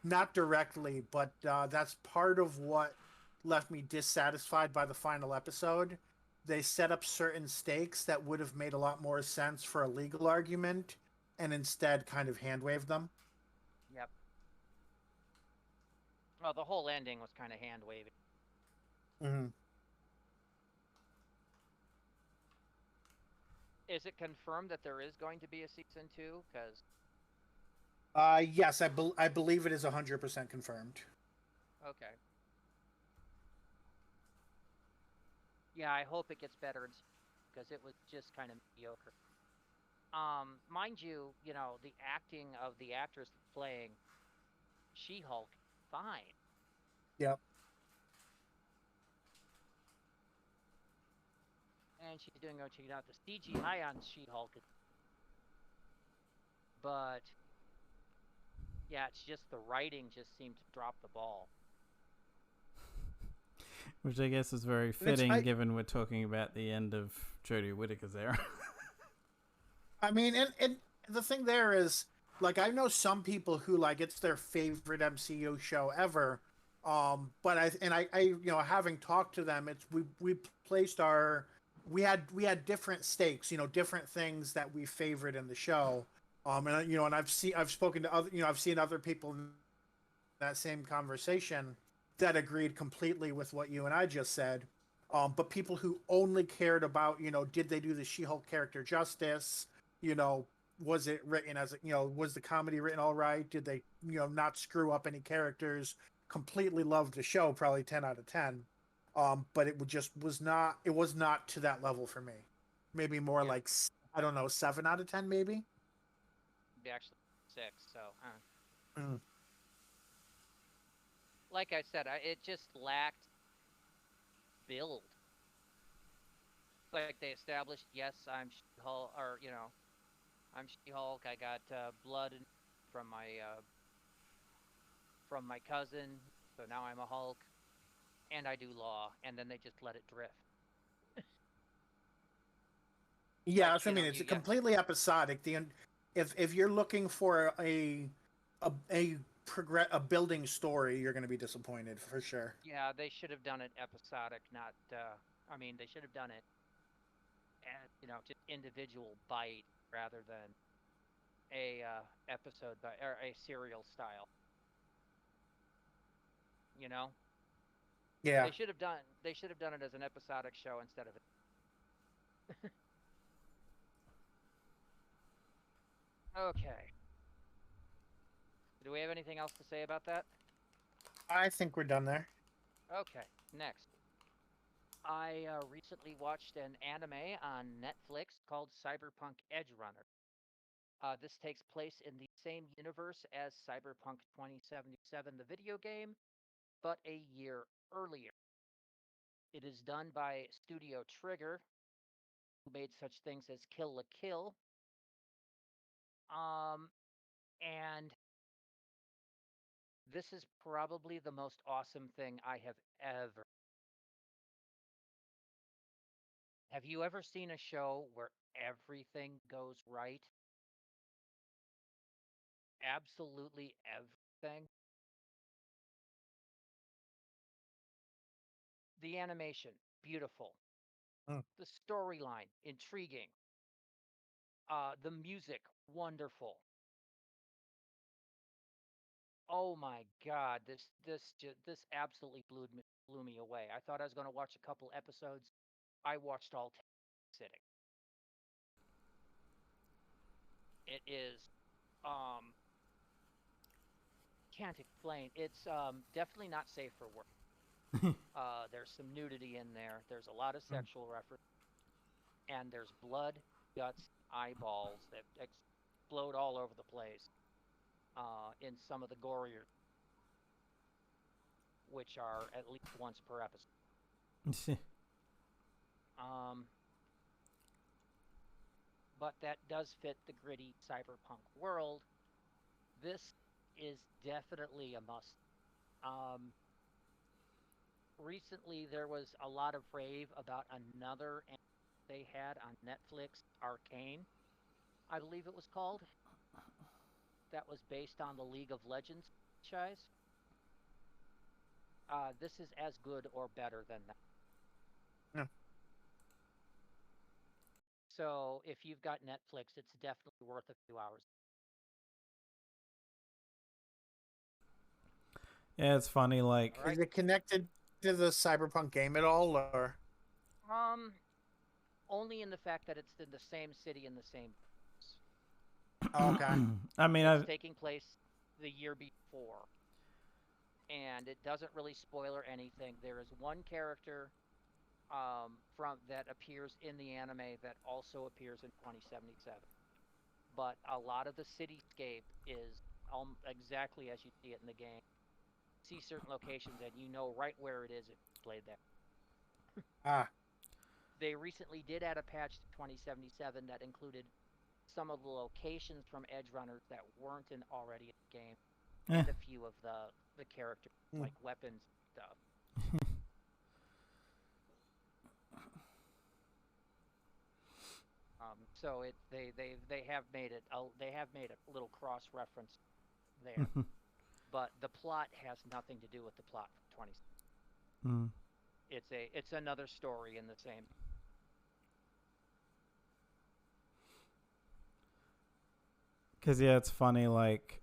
not directly, but that's part of what left me dissatisfied by the final episode. They set up certain stakes that would have made a lot more sense for a legal argument, and instead kind of hand waved them. Yep. Well, the whole ending was kind of hand waving. Hmm. Is it confirmed that there is going to be a season two? Because Yes, I believe it is 100% confirmed. okay, yeah, I hope it gets better because it was just kind of mediocre. Mind you, the acting of the actress playing She-Hulk, fine. Yep. And she's doing okay. The CGI on She-Hulk, but yeah, it's just the writing just seemed to drop the ball. Which I guess is very fitting, given we're talking about the end of Jodie Whittaker's era. I mean, and the thing there is, like, I know some people who, like, it's their favorite MCU show ever. But I having talked to them, we placed we had different stakes, different things that we favored in the show. And I've spoken to other, I've seen other people in that same conversation that agreed completely with what you and I just said. But people who only cared about, did they do the She-Hulk character justice? Was it written as, was the comedy written all right? Did they, not screw up any characters? Completely loved the show, probably 10 out of 10. But it was not to that level for me. Maybe more like, I don't know, 7 out of 10, maybe? Be actually 6, so. Like I said, it just lacked build. Like they established, yes, I'm She-Hulk, or I'm She-Hulk. I got blood from my cousin, so now I'm a Hulk, and I do law, and then they just let it drift. Yeah, that's what I mean. It's completely episodic. If you're looking for a building story, you're going to be disappointed for sure. Yeah, they should have done it episodic, not. They should have done it, just individual bite rather than a episode or a serial style. Yeah. They should have done it as an episodic show instead of it. Okay. Do we have anything else to say about that? I think we're done there. Okay, next. I recently watched an anime on Netflix called Cyberpunk Edgerunners. This takes place in the same universe as Cyberpunk 2077, the video game, but a year earlier. It is done by Studio Trigger, who made such things as Kill la Kill. And this is probably the most awesome thing I have ever. Have you ever seen a show where everything goes right? Absolutely everything. The animation, beautiful. The storyline, intriguing. The music, wonderful. Oh my God, this absolutely blew me away. I thought I was going to watch a couple episodes. I watched all 10 sitting. It is can't explain. It's definitely not safe for work. There's some nudity in there. There's a lot of sexual reference, and there's blood, guts, eyeballs that explode all over the place. In some of the gorier, which are at least once per episode. But that does fit the gritty cyberpunk world. This is definitely a must. Recently, there was a lot of rave about another they had on Netflix, Arcane, I believe it was called. That was based on the League of Legends franchise. This is as good or better than that. Yeah. So if you've got Netflix, it's definitely worth a few hours. Yeah, it's funny. Like, Is it connected to the Cyberpunk game at all, or? Only in the fact that it's in the same city in the same. Okay. I mean, it's taking place the year before, and it doesn't really spoil or anything. There is one character from that appears in the anime that also appears in 2077. but a lot of the cityscape is exactly as you see it in the game. See certain locations and you know right where it is if you played there. Ah, They recently did add a patch to 2077 that included some of the locations from Edgerunners that weren't already in the game, and a few of the characters, like weapons and stuff. So they have made it a little cross reference there, but the plot has nothing to do with the plot from 20. It's another story in the same. Because, yeah, it's funny, like,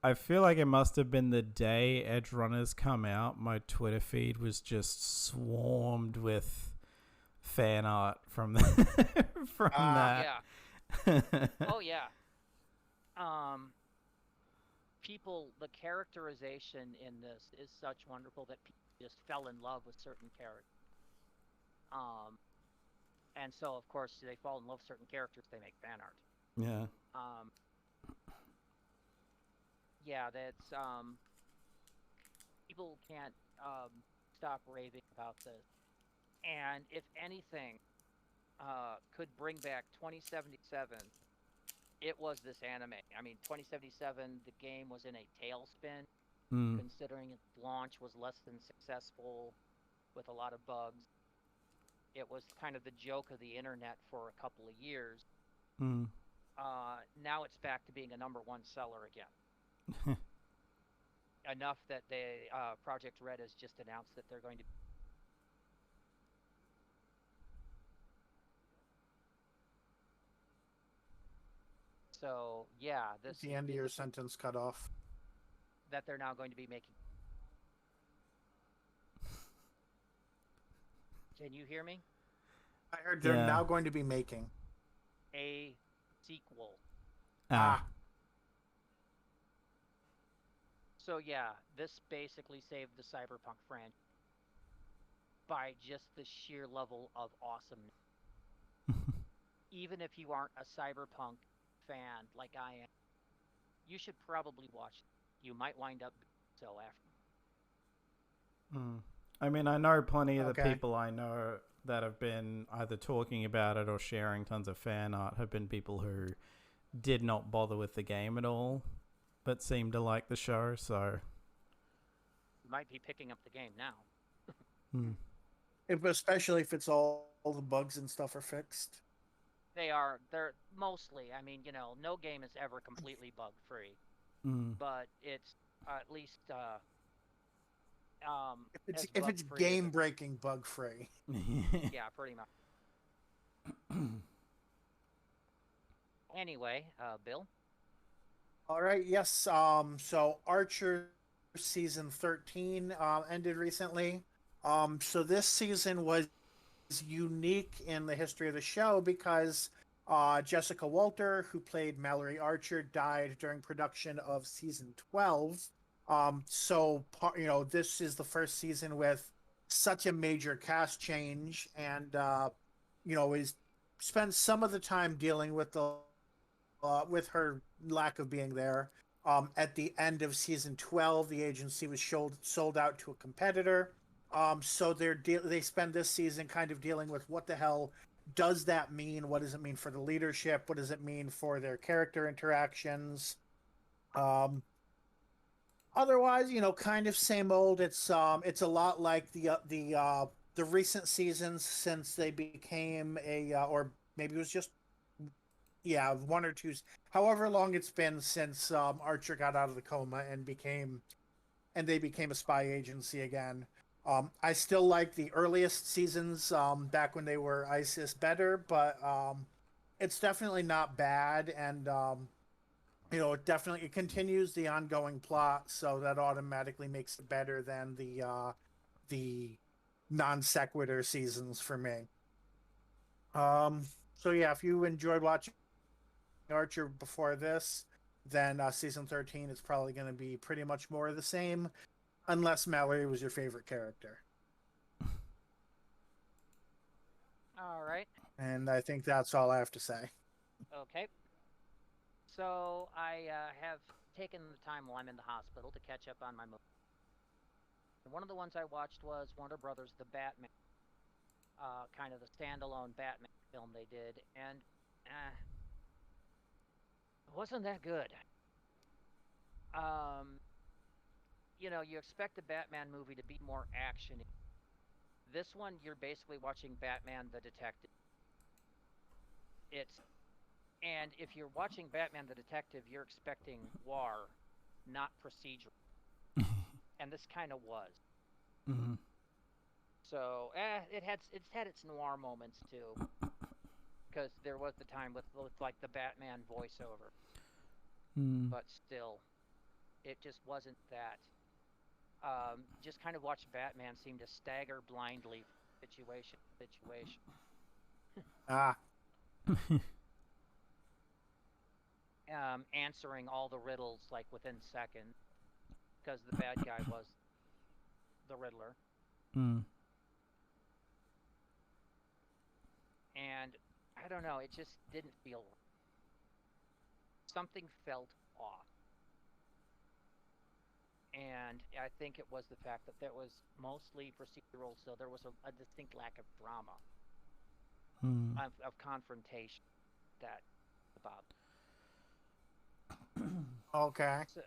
I feel like it must have been the day Edgerunners come out, my Twitter feed was just swarmed with fan art from that. Yeah. Oh, yeah. The characterization in this is such wonderful that people just fell in love with certain characters. And so, of course, they fall in love with certain characters, they make fan art. Yeah. Yeah, that's people can't stop raving about this. And if anything could bring back 2077, it was this anime. I mean, 2077, the game was in a tailspin, considering its launch was less than successful with a lot of bugs. It was kind of the joke of the internet for a couple of years. Now it's back to being a #1 seller again. Enough that Project Red has just announced that they're going to. So yeah, this the end of your sentence cut off. That they're now going to be making. Can you hear me? I heard they're now going to be making a sequel. So yeah, this basically saved the Cyberpunk franchise by just the sheer level of awesomeness. Even if you aren't a Cyberpunk fan like I am, you should probably watch it. You might wind up so after. I mean, I know plenty of the people I know that have been either talking about it or sharing tons of fan art have been people who did not bother with the game at all, but seem to like the show, so... You might be picking up the game now. Especially if it's all the bugs and stuff are fixed. They're mostly, I mean, no game is ever completely bug-free. But it's at least... if it's game-breaking bug-free. Yeah, pretty much. Anyway, Bill? All right, yes. So Archer season 13 ended recently. So this season was unique in the history of the show because Jessica Walter, who played Mallory Archer, died during production of season 12. So this is the first season with such a major cast change, and is spends some of the time dealing with with her lack of being there. At the end of season 12, the agency was sold out to a competitor. So they spend this season kind of dealing with what the hell does that mean? What does it mean for the leadership? What does it mean for their character interactions? Otherwise, kind of same old. It's a lot like the recent seasons since they became or maybe it was just one or two, however long it's been since Archer got out of the coma and they became a spy agency again. I still like the earliest seasons back when they were ISIS better, but it's definitely not bad, and it continues the ongoing plot, so that automatically makes it better than the non sequitur seasons for me. So yeah, if you enjoyed watching Archer before this, then season 13 is probably going to be pretty much more of the same, unless Mallory was your favorite character. All right. And I think that's all I have to say. Okay. So I have taken the time while I'm in the hospital to catch up on my movie. And one of the ones I watched was Warner Brothers' The Batman, kind of the standalone Batman film they did, and it wasn't that good. You expect a Batman movie to be more action. This one, you're basically watching Batman the Detective. And if you're watching Batman the Detective, you're expecting war, not procedural. And this kind of was. Mm-hmm. So, it's had its noir moments too, because there was the time with like the Batman voiceover. But still, it just wasn't that. Just kind of watch Batman seem to stagger blindly from situation to situation. Ah. Answering all the riddles like within seconds, because the bad guy was the Riddler. And I don't know, it just didn't feel right. Something felt off. And I think it was the fact that that was mostly procedural, so there was a distinct lack of drama, of confrontation that about. Okay. So,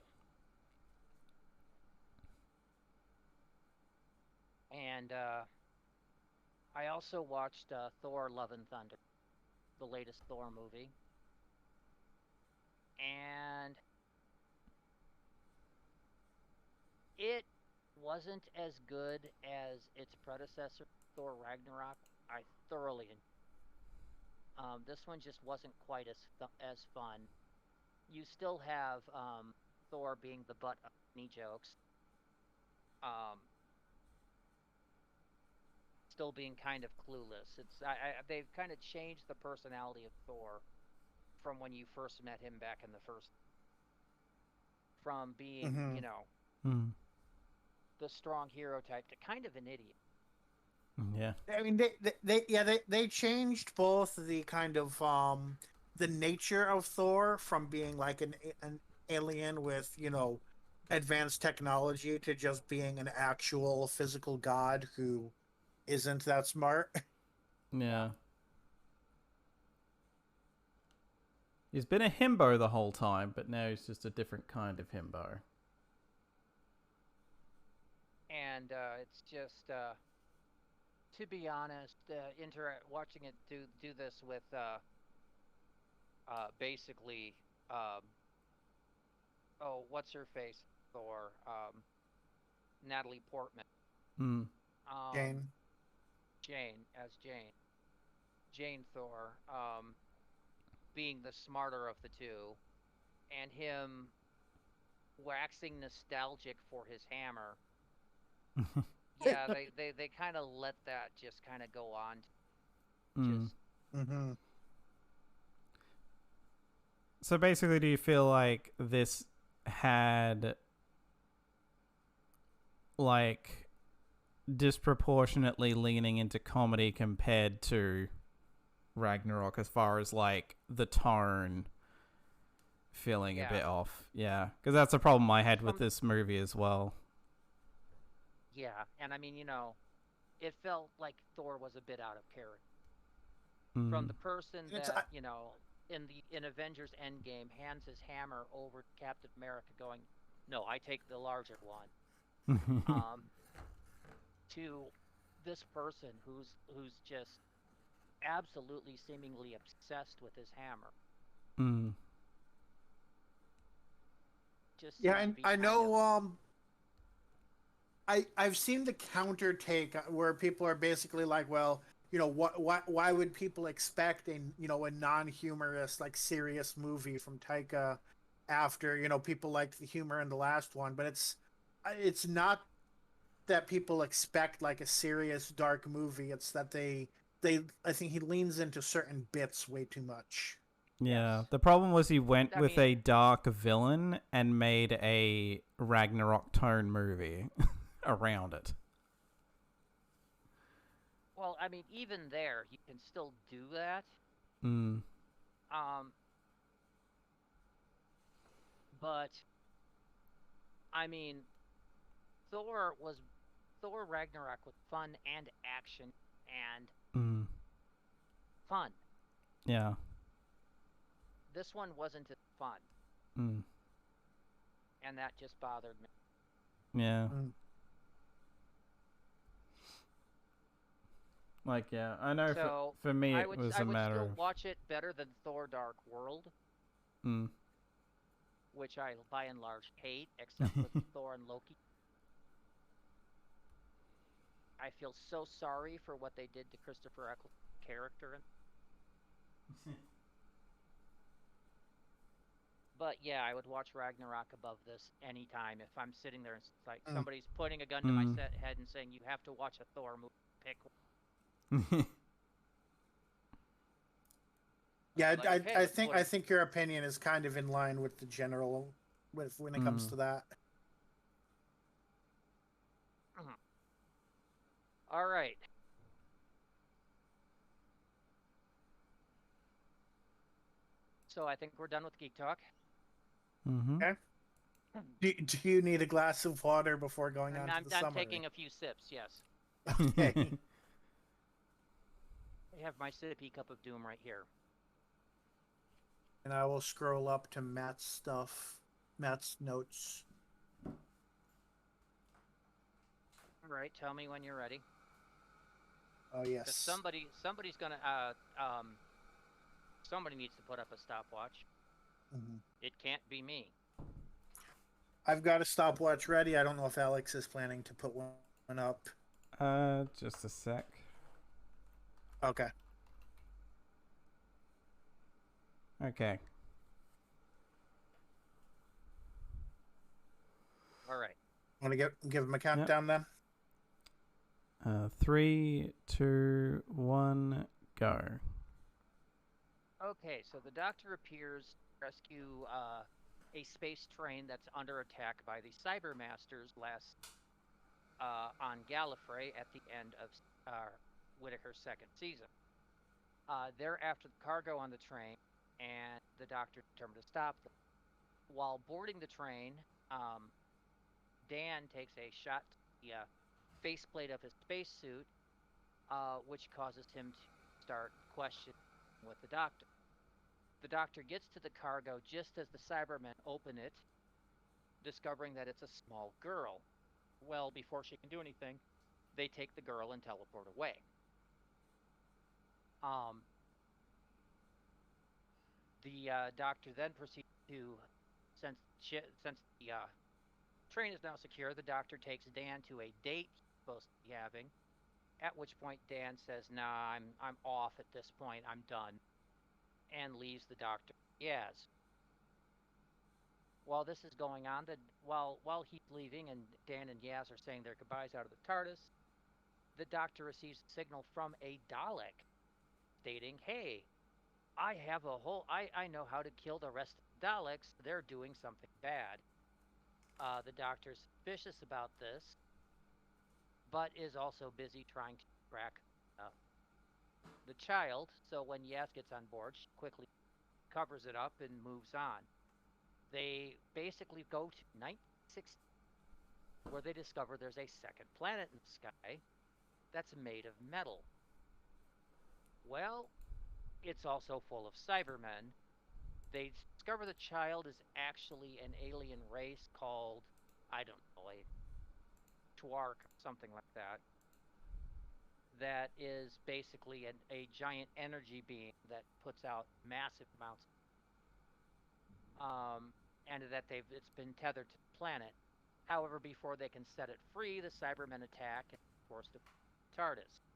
and I also watched Thor: Love and Thunder, the latest Thor movie, and it wasn't as good as its predecessor, Thor: Ragnarok. I thoroughly enjoyed. This one just wasn't quite as fun. You still have Thor being the butt of many jokes. Still being kind of clueless. They've kind of changed the personality of Thor from when you first met him back in the first. From being, the strong hero type to kind of an idiot. Yeah. I mean, they changed both the kind of the nature of Thor from being like an alien with advanced technology to just being an actual physical god who isn't that smart. Yeah. He's been a himbo the whole time, but now he's just a different kind of himbo. And it's just, to be honest, watching it do this with basically, what's her face, Thor, Natalie Portman. Jane. Jane Thor, being the smarter of the two, and him waxing nostalgic for his hammer. Yeah, they kind of let that just kind of go on. So basically, do you feel like this had like disproportionately leaning into comedy compared to Ragnarok as far as like the tone feeling a bit off? Yeah, because that's a problem I had with this movie as well. Yeah, and I mean, it felt like Thor was a bit out of character. From the person that, in Avengers Endgame hands his hammer over to Captain America going, "No, I take the larger one." To this person who's just absolutely seemingly obsessed with his hammer. Just and I know I've seen the counter take where people are basically like, well, why would people expect a non-humorous, like, serious movie from Taika after people liked the humor in the last one? But it's not that people expect like a serious dark movie. It's that they I think he leans into certain bits way too much. Yeah, the problem was he went with a dark villain and made a Ragnarok tone movie around it. Well, I mean, even there, you can still do that. But I mean, Thor Ragnarok was fun and action and fun. Yeah. This one wasn't as fun, and that just bothered me. Yeah. Like, yeah, I know. So for me, I it would was I a would matter still of. watch it better than Thor Dark World, which I by and large hate, except with Thor and Loki. I feel so sorry for what they did to Christopher Eccleston's character. But yeah, I would watch Ragnarok above this anytime if I'm sitting there and it's like somebody's putting a gun to my head and saying you have to watch a Thor movie. Pick. Yeah, like, okay, I think your opinion is kind of in line with the general when it comes to that. All right. So I think we're done with Geek Talk. Okay. Do you need a glass of water before going on to the summary? I'm taking a few sips, yes. Okay. I have my sippy cup of doom right here. And I will scroll up to Matt's notes. All right, tell me when you're ready. Oh, yes. Somebody's gonna somebody needs to put up a stopwatch. It can't be me. I've got a stopwatch ready. I don't know if Alex is planning to put one up. Just a sec. Okay. Okay. All right. Want to give him a countdown then? 3, 2, 1, go. Okay, so the Doctor appears to rescue a space train that's under attack by the Cybermasters on Gallifrey at the end of Whittaker's second season. They're after the cargo on the train, and the Doctor is determined to stop them. While boarding the train, Dan takes a shot to the faceplate of his spacesuit, which causes him to start questioning with the Doctor. The Doctor gets to the cargo just as the Cybermen open it, discovering that it's a small girl. Well, before she can do anything, they take the girl and teleport away. The Doctor then proceeds to, since the train is now secure, the Doctor takes Dan to a date he's supposed to be having, at which point Dan says, nah, I'm off at this point, I'm done, and leaves the Doctor. Yes. While this is going on, while he's leaving and Dan and Yaz are saying their goodbyes out of the TARDIS, the Doctor receives a signal from a Dalek stating, hey, I know how to kill the rest of the Daleks. They're doing something bad. The Doctor's suspicious about this, but is also busy trying to track the child. So when Yaz gets on board, she quickly covers it up and moves on. They basically go to 1960, where they discover there's a second planet in the sky that's made of metal. Well, it's also full of Cybermen. They discover the child is actually an alien race called, I don't know, a Twark, something like that. That is basically a giant energy being that puts out massive amounts and that it's been tethered to the planet. However, before they can set it free, the Cybermen attack and force the TARDIS.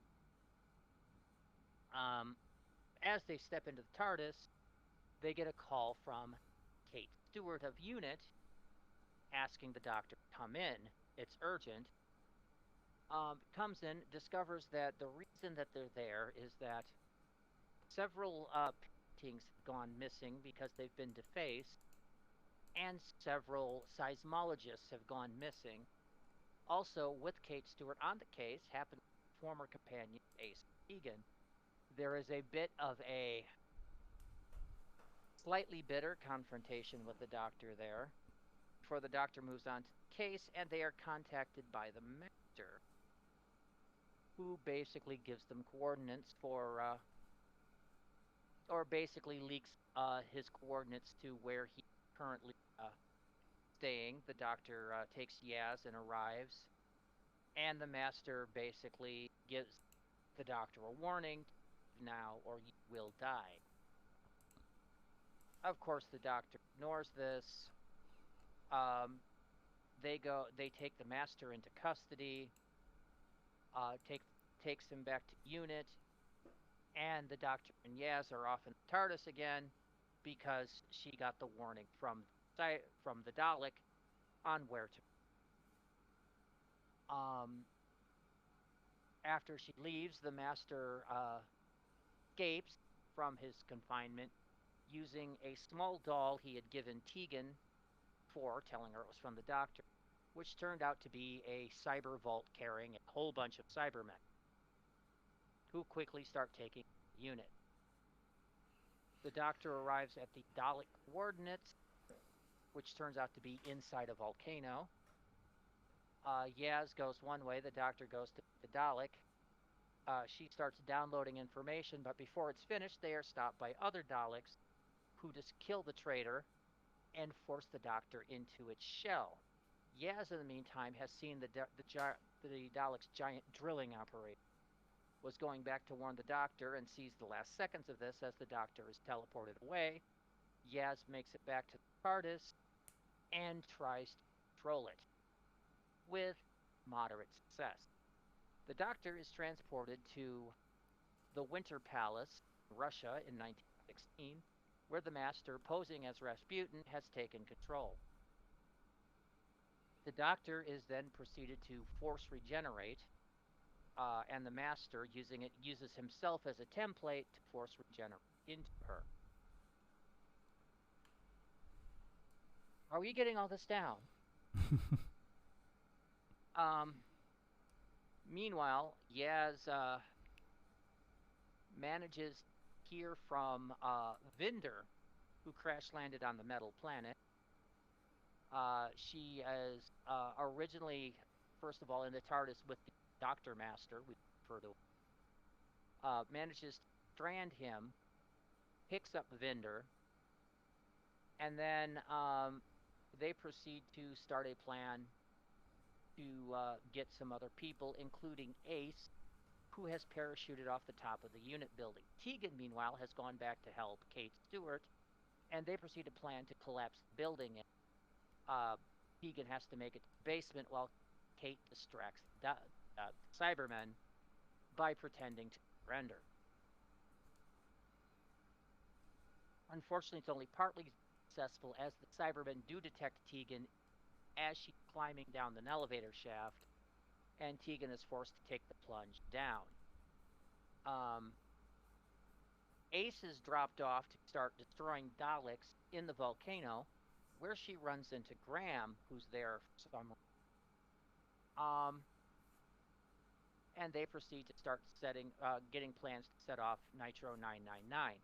As they step into the TARDIS, they get a call from Kate Stewart of UNIT asking the Doctor to come in. It's urgent. Comes in, discovers that the reason that they're there is that several paintings have gone missing because they've been defaced, and several seismologists have gone missing. Also, with Kate Stewart on the case, happened former companion Ace Egan. There is a bit of a slightly bitter confrontation with the Doctor there, before the Doctor moves on to the case, and they are contacted by the Master, who basically gives them coordinates for, or basically leaks his coordinates to where he's currently staying. The Doctor takes Yaz and arrives, and the Master basically gives the Doctor a warning: now or you will die. Of course, the Doctor ignores this. They take the Master into custody, takes him back to unit, and the Doctor and Yaz are off in the TARDIS again because she got the warning from the Dalek on where to. After she leaves, the Master escapes from his confinement using a small doll he had given Tegan for, telling her it was from the Doctor, which turned out to be a cyber vault carrying a whole bunch of Cybermen, who quickly start taking the unit. The Doctor arrives at the Dalek coordinates, which turns out to be inside a volcano. Yaz goes one way, the Doctor goes to the Dalek. She starts downloading information, but before it's finished, they are stopped by other Daleks who just kill the traitor and force the Doctor into its shell. Yaz, in the meantime, has seen the Dalek's giant drilling operation, was going back to warn the Doctor, and sees the last seconds of this as the Doctor is teleported away. Yaz makes it back to the TARDIS and tries to control it, with moderate success. The Doctor is transported to the Winter Palace, Russia, in 1916, where the Master, posing as Rasputin, has taken control. The Doctor is then proceeded to force regenerate, and the Master, uses himself as a template to force regenerate into her. Are we getting all this down? Meanwhile, Yaz manages to hear from Vinder, who crash-landed on the metal planet. She is originally, first of all, in the TARDIS with the Doctor Master, we refer to, manages to strand him, picks up Vinder, and then they proceed to start a plan to get some other people, including Ace, who has parachuted off the top of the unit building. Tegan, meanwhile, has gone back to help Kate Stewart, and they proceed to plan to collapse the building. Tegan has to make it to the basement while Kate distracts the Cybermen by pretending to surrender. Unfortunately, it's only partly successful, as the Cybermen do detect Tegan as she's climbing down an elevator shaft, and Tegan is forced to take the plunge down. Ace is dropped off to start destroying Daleks in the volcano, where she runs into Graham, who's there for some reason. And they proceed to start getting plans to set off Nitro 999.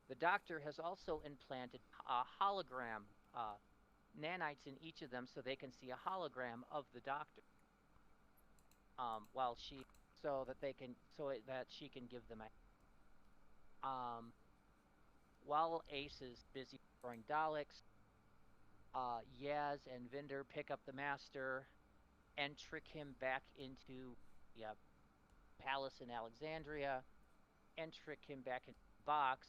The Doctor has also implanted a hologram nanites in each of them, so they can see a hologram of the Doctor, so that she can give them a. While Ace is busy destroying Daleks, Yaz and Vinder pick up the Master and trick him back into the palace in Alexandria, and trick him back into the box,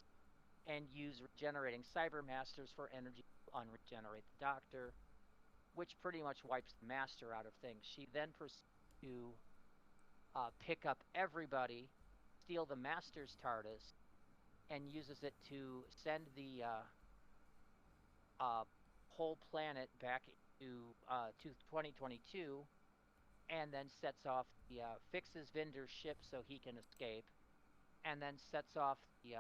and use regenerating Cybermasters for energy to unregenerate the Doctor, which pretty much wipes the Master out of things. She then proceeds to pick up everybody, steal the Master's TARDIS, and uses it to send the whole planet back to 2022, and then fixes Vinder's ship so he can escape, and then sets off the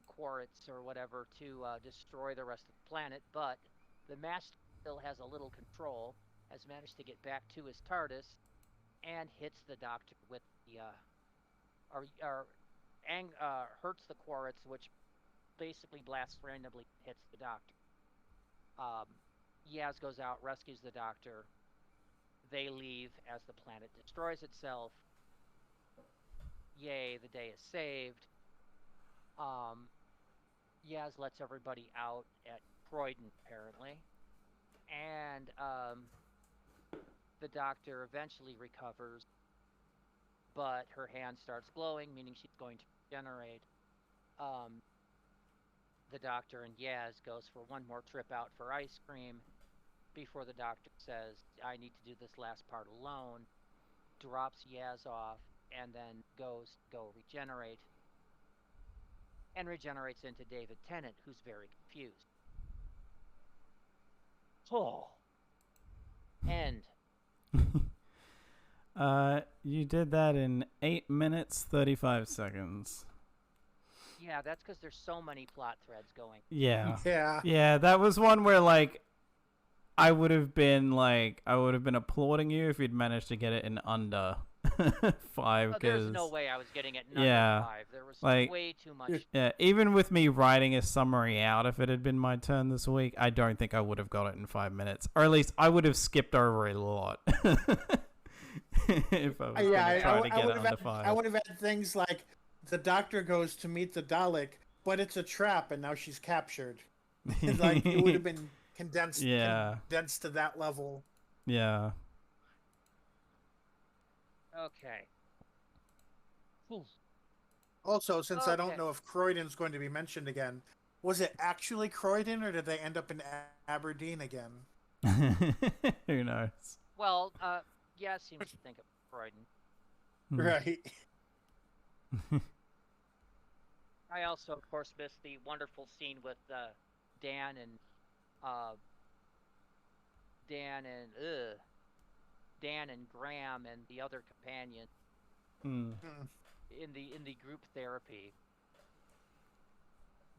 quartz or whatever to destroy the rest of the planet. But the Master still has a little control, has managed to get back to his TARDIS, and hits the Doctor with the hurts the quartz, which basically blasts randomly, hits the Doctor. Yaz goes out, rescues the Doctor. They leave as the planet destroys itself. Yay, the day is saved. Yaz lets everybody out at Croydon, apparently. And the Doctor eventually recovers, but her hand starts glowing, meaning she's going to regenerate. The Doctor and Yaz goes for one more trip out for ice cream before the Doctor says, I need to do this last part alone, drops Yaz off, and then goes to go regenerate, and regenerates into David Tennant, who's very confused. Oh. End. You did that in 8 minutes 35 seconds. Yeah, that's because there's so many plot threads going. Yeah. Yeah. Yeah, that was one where like I would have been applauding you if you'd managed to get it in under 5. There's no way I was getting it in yeah, under 5. There was like, way too much. Yeah, even with me writing a summary out, if it had been my turn this week, I don't think I would have got it in 5 minutes. Or at least I would have skipped over a lot. If I was going to try to get it under 5. I would have had things like the Doctor goes to meet the Dalek, but it's a trap, and now she's captured. Like it would have been condensed to that level. Yeah. Okay. Also, since I don't know if Croydon's going to be mentioned again, was it actually Croydon, or did they end up in Aberdeen again? Who knows? Well, yeah, it seems to think of Croydon. Right. I also, of course, missed the wonderful scene with Dan and Graham and the other companion in the group therapy.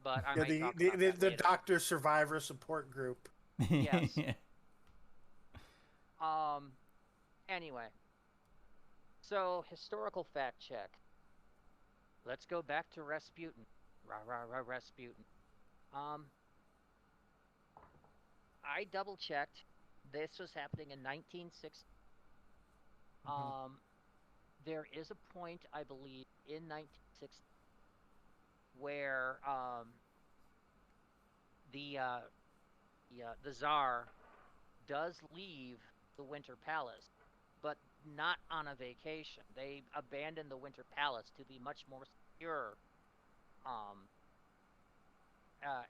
But I might talk about that the later. Doctor Survivor Support Group. Yes. Anyway. So, historical fact check. Let's go back to Rasputin. Rasputin. I double checked. This was happening in 1960. There is a point, I believe, in 1960 where the Tsar does leave the Winter Palace, but not on a vacation. They abandoned the Winter Palace to the much more secure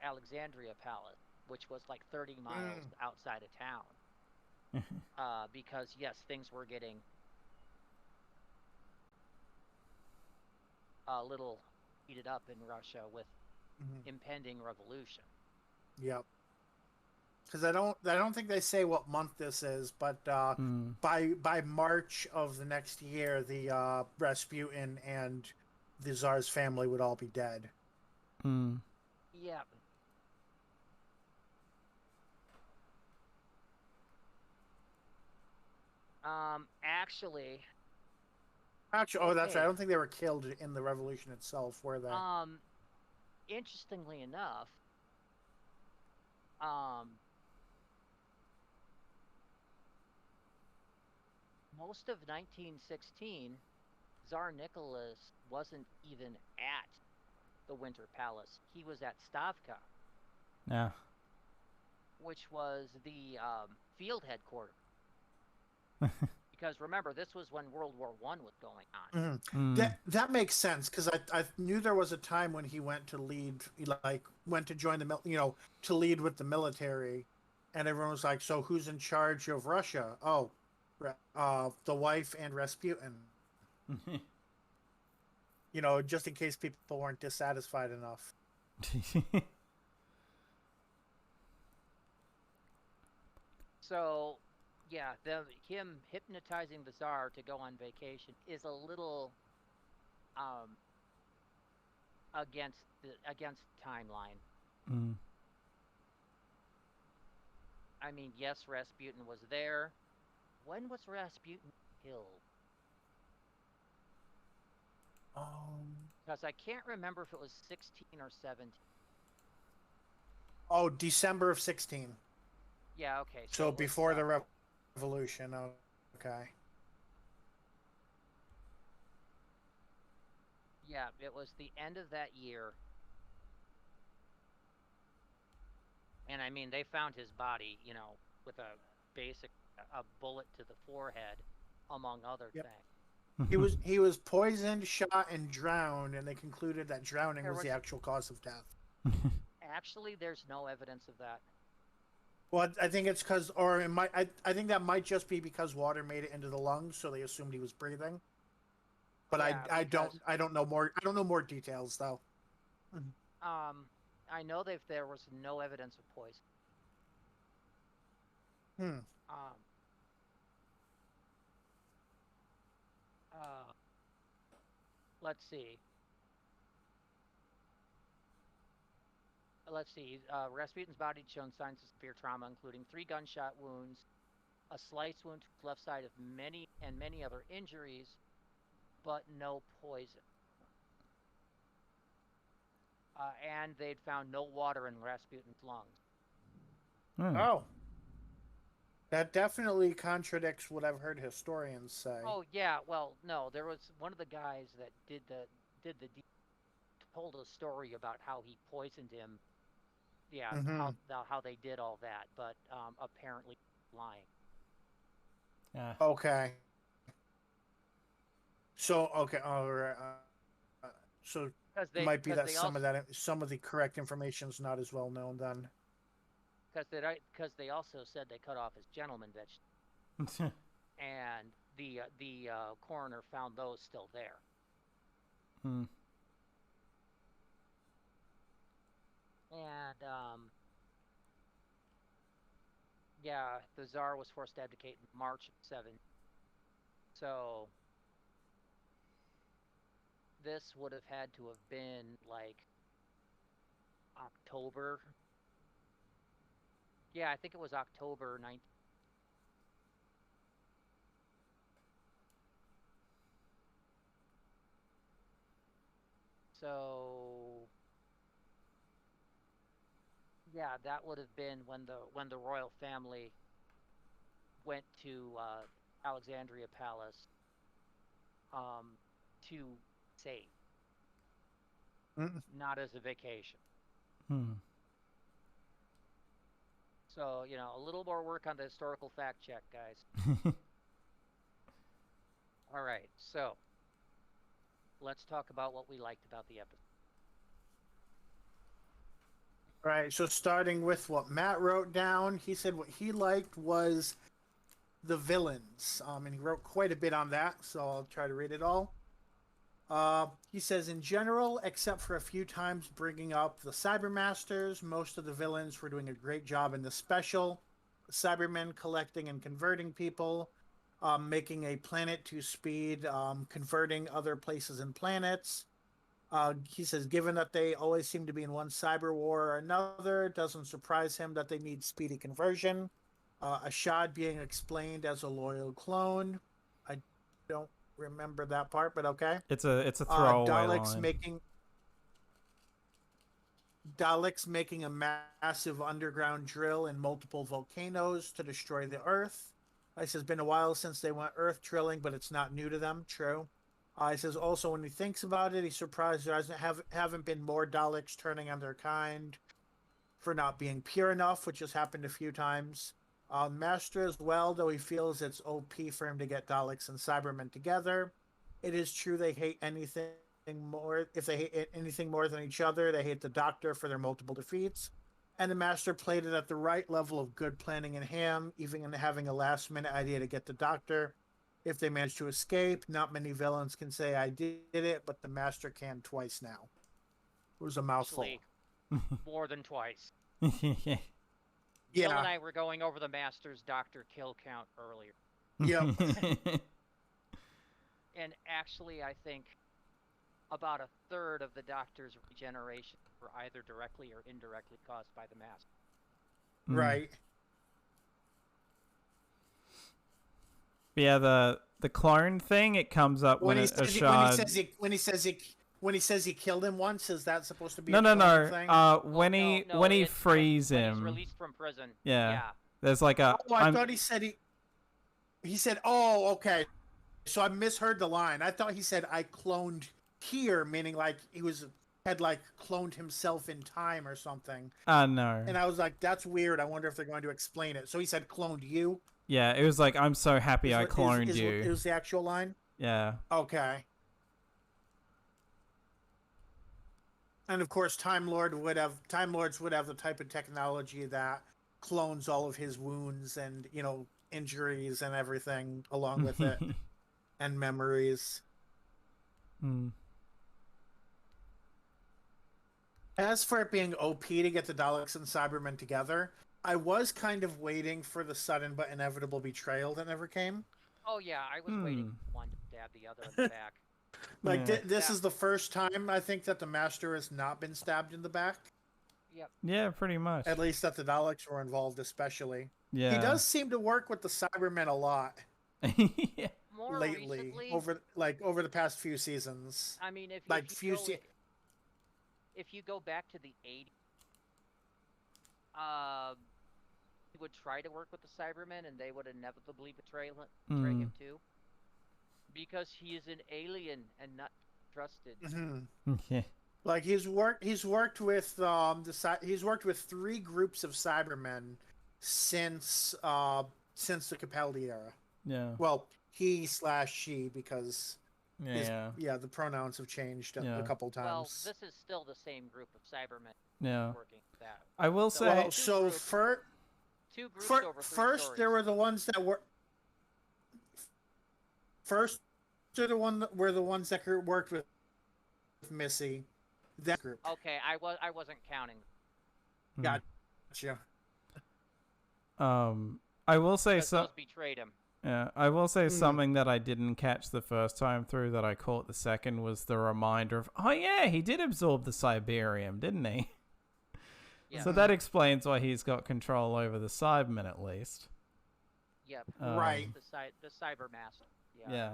Alexandria Palace, which was like 30 miles outside of town. Because, yes, things were getting a little heated up in Russia with impending revolution. Yep. Because I don't think they say what month this is, but by March of the next year, the Rasputin and the Tsar's family would all be dead. Yeah. Actually, oh, that's right. I don't think they were killed in the revolution itself, were they? Interestingly enough, most of 1916, Tsar Nicholas wasn't even at the Winter Palace. He was at Stavka. Yeah. Which was the field headquarters. Because remember, this was when World War I was going on. That makes sense, because I knew there was a time when he went to lead, went to join the, to lead with the military, and everyone was like, so who's in charge of Russia? Oh, the wife and Rasputin. Just in case people weren't dissatisfied enough. So, yeah, him hypnotizing the Tsar to go on vacation is a little against timeline. I mean, yes, Rasputin was there. When was Rasputin killed? Because I can't remember if it was 16 or 17. Oh, December of 16. Yeah, okay. So let's, before the revolution. Oh, okay. Yeah, it was the end of that year. And I mean, they found his body, you know, with a bullet to the forehead, among other Yep. things. He was poisoned, shot, and drowned, and they concluded that drowning There was the was- actual cause of death. Actually, there's no evidence of that. Well, I think it's because, or it might. I think that might just be because water made it into the lungs, so they assumed he was breathing. But Yeah, I because- don't know more. I don't know more details though. I know that there was no evidence of poison. Um, let's see. Rasputin's body had shown signs of severe trauma, including 3 gunshot wounds, a slice wound to the left side of many other injuries, but no poison. And they'd found no water in Rasputin's lungs. Oh, that definitely contradicts what I've heard historians say. Oh yeah, well no, there was one of the guys that told a story about how he poisoned him. Yeah, how they did all that, but apparently lying. Yeah. Okay. So okay, all right. So it might be that some of the correct information is not as well known then. Because they also said they cut off his gentleman vegetables, and the coroner found those still there. And yeah, the Tsar was forced to abdicate in March of 7. So this would have had to have been like October. Yeah, I think it was October 19th. So yeah, that would have been when the royal family went to Alexandria Palace to save, not as a vacation. So, you know, a little more work on the historical fact check, guys. All right, so let's talk about what we liked about the episode. Right, so starting with what Matt wrote down, he said what he liked was the villains. And he wrote quite a bit on that, so I'll try to read it all. He says, in general, except for a few times bringing up the Cybermasters, most of the villains were doing a great job in the special. Cybermen collecting and converting people, making a planet to speed, converting other places and planets. He says, given that they always seem to be in one cyber war or another, it doesn't surprise him that they need speedy conversion. Ashad being explained as a loyal clone. I don't remember that part, but okay. It's a throwaway Daleks line. making a massive underground drill in multiple volcanoes to destroy the Earth. He says, been a while since they went Earth drilling, but it's not new to them. True. He says also when he thinks about it, he's surprised there haven't been more Daleks turning on their kind for not being pure enough, which has happened a few times. Master as well, though he feels it's OP for him to get Daleks and Cybermen together. It is true they hate anything more. If they hate anything more than each other, they hate the Doctor for their multiple defeats. And the Master played it at the right level of good planning and ham, even in having a last-minute idea to get the Doctor. If they manage to escape, not many villains can say I did it, but the Master can twice now. It was a mouthful. Actually, more than twice. Yeah. Bill and I were going over the Master's Doctor kill count earlier. Yep. And actually, I think about a third of the Doctor's regeneration were either directly or indirectly caused by the Master. Right. Yeah, the clone thing, it comes up when he says when he says he killed him once, is that supposed to be No, a no, clone no. thing? When he frees when him, he's released from prison. yeah. There's like a. Oh, I thought he said he said, "Oh, okay." So I misheard the line. I thought he said, "I cloned here," meaning like had like cloned himself in time or something. No. And I was like, "That's weird. I wonder if they're going to explain it." So he said, "Cloned you." Yeah, it was like, I'm so happy I cloned you. It was the actual line. Yeah. Okay. And of course, Time Lords would have the type of technology that clones all of his wounds and injuries and everything along with it, and memories. As for it being OP to get the Daleks and Cybermen together, I was kind of waiting for the sudden but inevitable betrayal that never came. Oh yeah, I was waiting for one to stab the other in the back. Like, this is the first time, I think, that the Master has not been stabbed in the back. Yep. Yeah, pretty much. At least that the Daleks were involved, especially. Yeah. He does seem to work with the Cybermen a lot. Yeah. More lately, recently, over the past few seasons. I mean, if you go back to the 80s, he would try to work with the Cybermen, and they would inevitably betray him too, because he is an alien and not trusted. Yeah. Like he's worked with he's worked with 3 groups of Cybermen since the Capaldi era. Yeah. Well, he/she, because Yeah. the pronouns have changed a couple times. Well, this is still the same group of Cybermen working with that. I will say. Well, so two groups over 3 first stories. there were the ones that were they're the ones that worked with Missy. That group. Okay, I wasn't counting. Gotcha. I will say Those betrayed him. Yeah, I will say something that I didn't catch the first time through that I caught the second was the reminder of, oh yeah, he did absorb the Cyberium, didn't he? Yeah. So that explains why he's got control over the Cybermen at least. Yep. Right. The Cybermaster. Yeah. Yeah.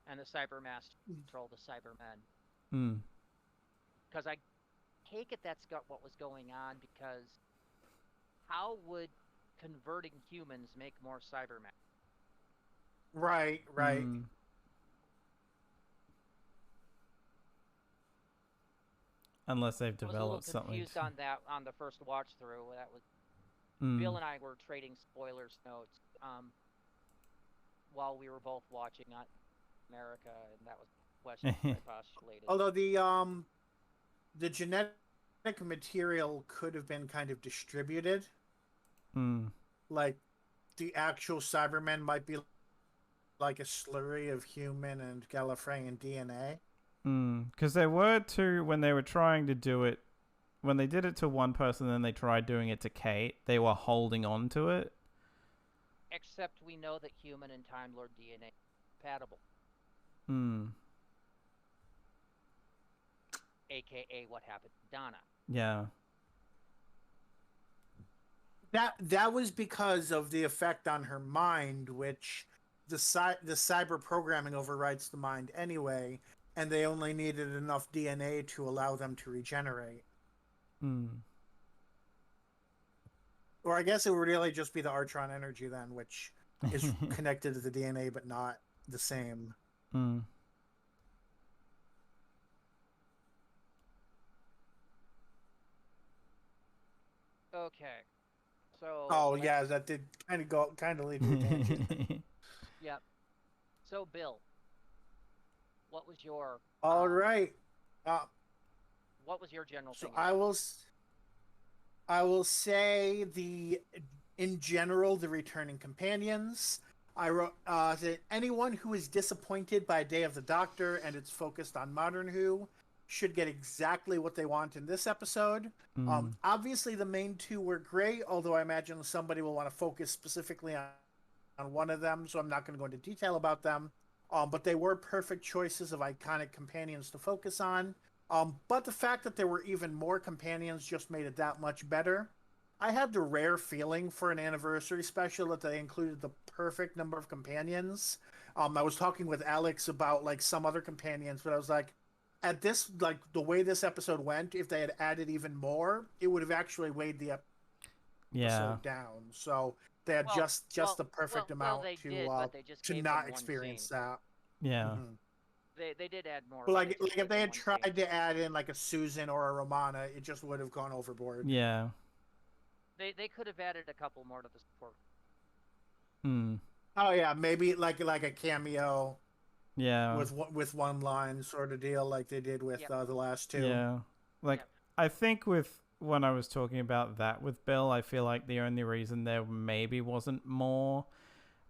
And the Cybermaster control the Cybermen. Because I take it that's what was going on, because how would converting humans make more Cybermen? Right. Unless they've developed something. I was a little confused on that on the first watch through. That was Bill and I were trading spoilers notes while we were both watching on America, and that was the question I postulated. Although the genetic material could have been kind of distributed. Like, the actual Cybermen might be like a slurry of human and Gallifreyan DNA. Because there were 2 when they were trying to do it. When they did it to one person, then they tried doing it to Kate. They were holding on to it. Except we know that human and Time Lord DNA are compatible. AKA what happened to Donna. Yeah. That was because of the effect on her mind, which the cyber programming overrides the mind anyway, and they only needed enough DNA to allow them to regenerate. Or I guess it would really just be the Artron energy then, which is connected to the DNA but not the same. Okay. So. Oh yeah, that did kind of lead to a tangent. Yep. So Bill, what was your? All right. What was your general thing? I will say in general, the returning companions. I wrote that anyone who is disappointed by Day of the Doctor and it's focused on Modern Who should get exactly what they want in this episode. Obviously, the main 2 were great, although I imagine somebody will want to focus specifically on one of them, so I'm not going to go into detail about them. But they were perfect choices of iconic companions to focus on. But the fact that there were even more companions just made it that much better. I had the rare feeling for an anniversary special that they included the perfect number of companions. I was talking with Alex about like some other companions, but I was like, at this, like the way this episode went, if they had added even more, it would have actually weighed the episode down. So they had just the perfect amount they to did, but they just to gave not them one experience scene. that. Yeah. Mhm. They did add more. But but like just if gave they them had one tried scene. to add in like a Susan or a Romana, it just would have gone overboard. Yeah. They could have added a couple more to the support. Hmm. Oh yeah, maybe like a cameo. Yeah. With one line sort of deal, like they did with the last two. Yeah. Like I think with when I was talking about that with Bill, I feel like the only reason there maybe wasn't more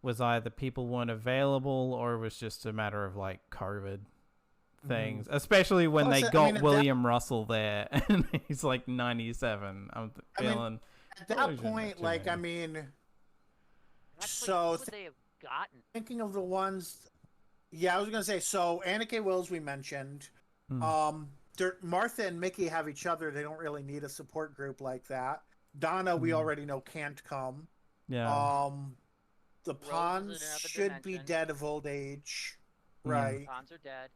was either people weren't available or it was just a matter of like COVID things, especially when they got William Russell there and he's like 97. I'm feeling at that point, like I mean, actually, so who would they have gotten? Thinking of the ones, I was gonna say, so Anna K. Wills we mentioned. Martha and Mickey have each other. They don't really need a support group like that. Donna, we already know can't come. Yeah. The Pawns should be dead of old age, right? Pawns are dead.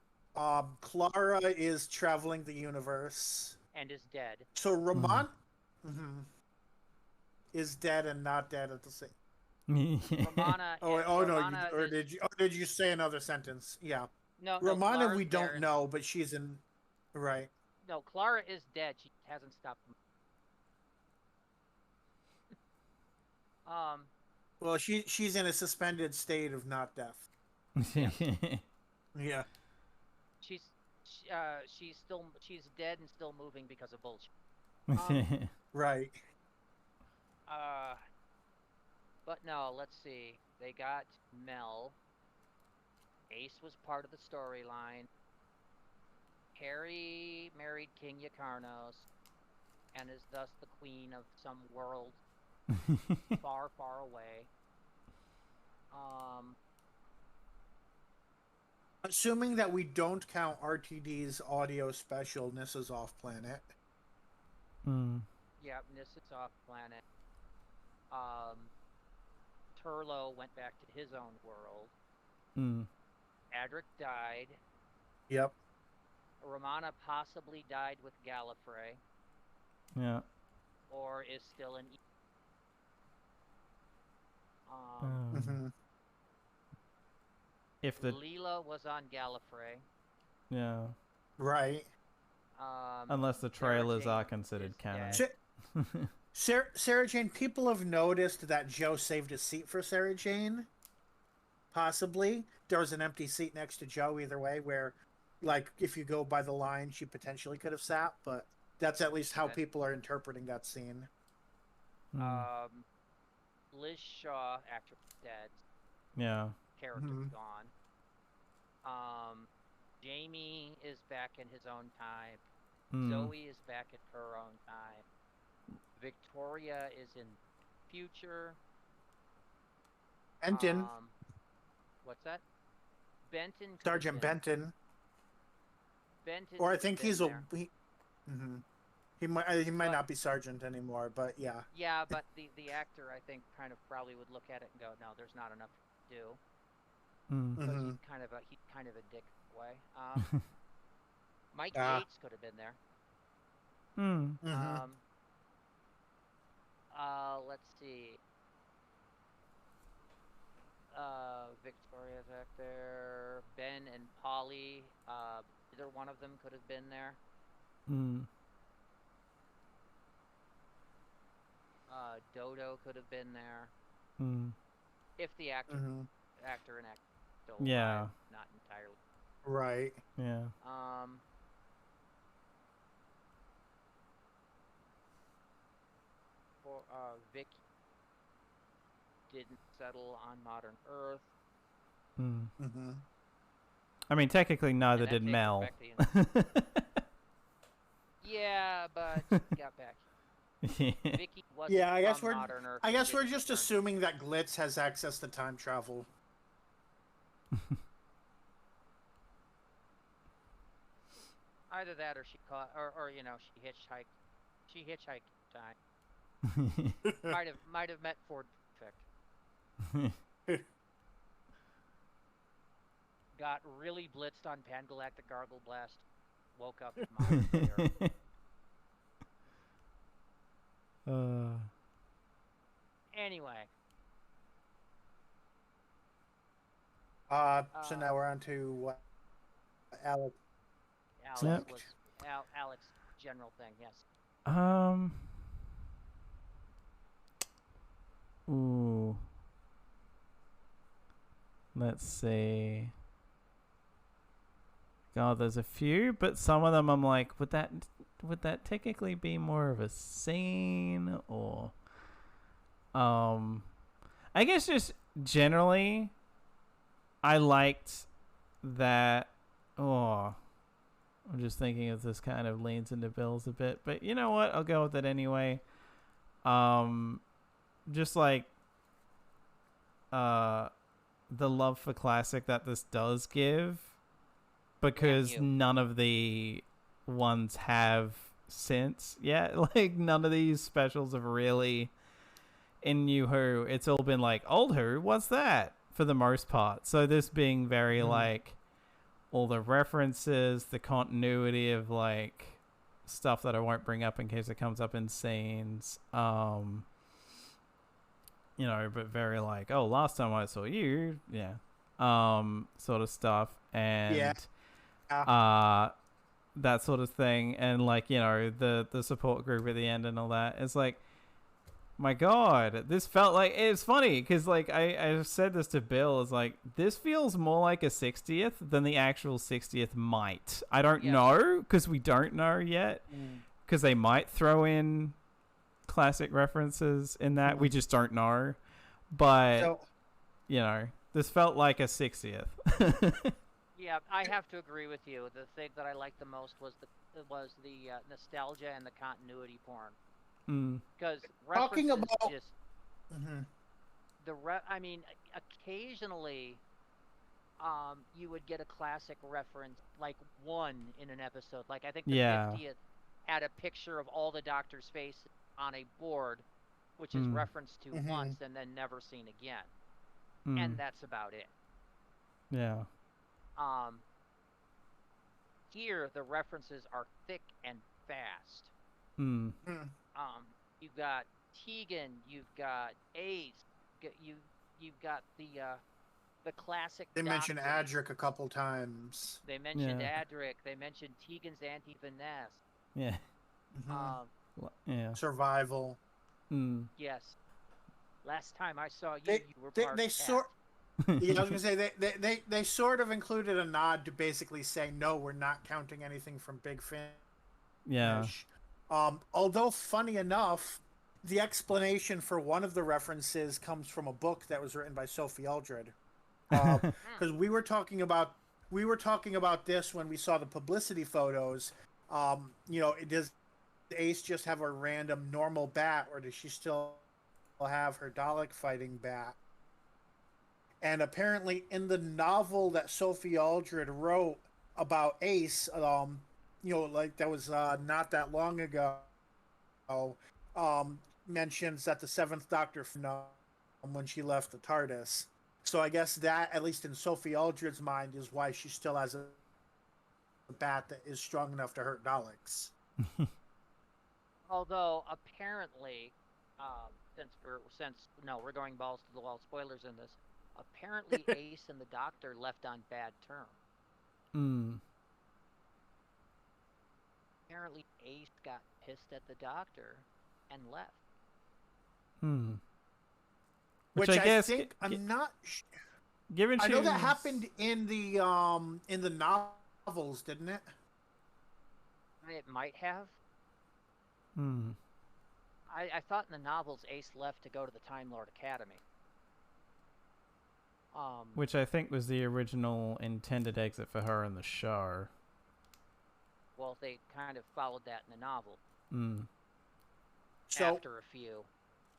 Clara is traveling the universe and is dead. So Ramon is dead and not dead at the same. Romana. No! Or did you say another sentence? Yeah. No. Romana, we don't know, but she's in. Right. No, Clara is dead. She hasn't stopped. Well, she's in a suspended state of not death. Yeah. She's dead and still moving because of bullshit. Right. But no, let's see. They got Mel. Ace was part of the storyline. Carrie married King Yakarnos and is thus the queen of some world far, far away. Assuming that we don't count RTD's audio special, Nissa's off planet. Yeah, Nissa's off planet. Turlo went back to his own world. Adric died. Yep. Romana possibly died with Gallifrey. Yeah. Or is still in. If the Leela was on Gallifrey. Yeah. Right. Unless the trailers are considered canon. Sarah Jane, people have noticed that Joe saved a seat for Sarah Jane. Possibly. There was an empty seat next to Joe either way where, like, if you go by the line, she potentially could have sat, but that's at least how people are interpreting that scene. Liz Shaw, actress, dead. Yeah. Character's gone. Jamie is back in his own time. Zoe is back in her own time. Victoria is in future. Benton. What's that? Benton. Sergeant Benton. Benton. Or I think he's a. He might not be sergeant anymore, but yeah. Yeah, but the actor I think kind of probably would look at it and go, no, there's not enough to do. Because he's kind of a dick way. Mike Yates could have been there. Let's see. Victoria's back there. Ben and Polly. Either one of them could have been there. Dodo could have been there. If the actor and actor still alive, not entirely. Right. Yeah. Vicky didn't settle on modern Earth. I mean, technically, neither did Mel. Yeah, but she got back. Vicky wasn't I guess from modern Earth. I guess we're just assuming that Glitz has access to time travel. Either that, or she caught, or she hitchhiked. She hitchhiked time. might have met Ford Perfect. Got really blitzed on Pangalactic Gargle Blast. woke up in modern day. Anyway. So now we're on to what? Alex. Alex was Alex general thing, yes. Ooh. Let's see. God, there's a few, but some of them I'm like, would that technically be more of a scene or I guess just generally I liked that. I'm just thinking if this kind of leans into Bill's a bit, but you know what? I'll go with it anyway. Just like the love for classic that this does give, because none of the ones have since yet. Like none of these specials have really in New Who. It's all been like old Who. What's that? For the most part. So this being very like all the references, the continuity of like stuff that I won't bring up in case it comes up in scenes. You know, but very like, oh, last time I saw you, sort of stuff, and that sort of thing, and like, you know, the support group at the end and all that. It's like, my God, this felt like, it's funny because like I said this to Bill, is like, this feels more like a 60th than the actual 60th might. I don't know, because we don't know yet, because they might throw in classic references in that. We just don't know, but you know, this felt like a 60th. Yeah, I have to agree with you. The thing that I liked the most was the nostalgia and the continuity porn. Because talking about just I mean, occasionally you would get a classic reference, like one in an episode. Like I think the 50th had a picture of all the Doctor's faces on a board, which is referenced to once and then never seen again. And that's about it. Yeah. Here the references are thick and fast. You've got Tegan, you've got Ace, you've got the classic. They Doctor. mentioned Adric a couple times. They mentioned Adric. They mentioned Tegan's Auntie Vanessa. Yeah. Survival. Yes. Last time I saw you, you were part they sort. You know, I was gonna say they sort of included a nod to basically say, no, we're not counting anything from Big Finish. Yeah. Although funny enough, the explanation for one of the references comes from a book that was written by Sophie Aldred. Because we were talking about this when we saw the publicity photos. You know, does Ace just have a random normal bat, or does she still have her Dalek fighting bat? And apparently, in the novel that Sophie Aldred wrote about Ace, you know, like that was not that long ago, mentions that the Seventh Doctor when she left the TARDIS. So I guess that, at least in Sophie Aldred's mind, is why she still has a bat that is strong enough to hurt Daleks. Although apparently, we're going balls to the wall. Spoilers in this. Apparently, Ace and the Doctor left on bad terms. Apparently, Ace got pissed at the Doctor and left. Which I guess think I'm not. Given I know that happened in the novels, didn't it? It might have. I thought in the novels Ace left to go to the Time Lord Academy. Which I think was the original intended exit for her in the show. Well, they kind of followed that in the novel. So, after a few.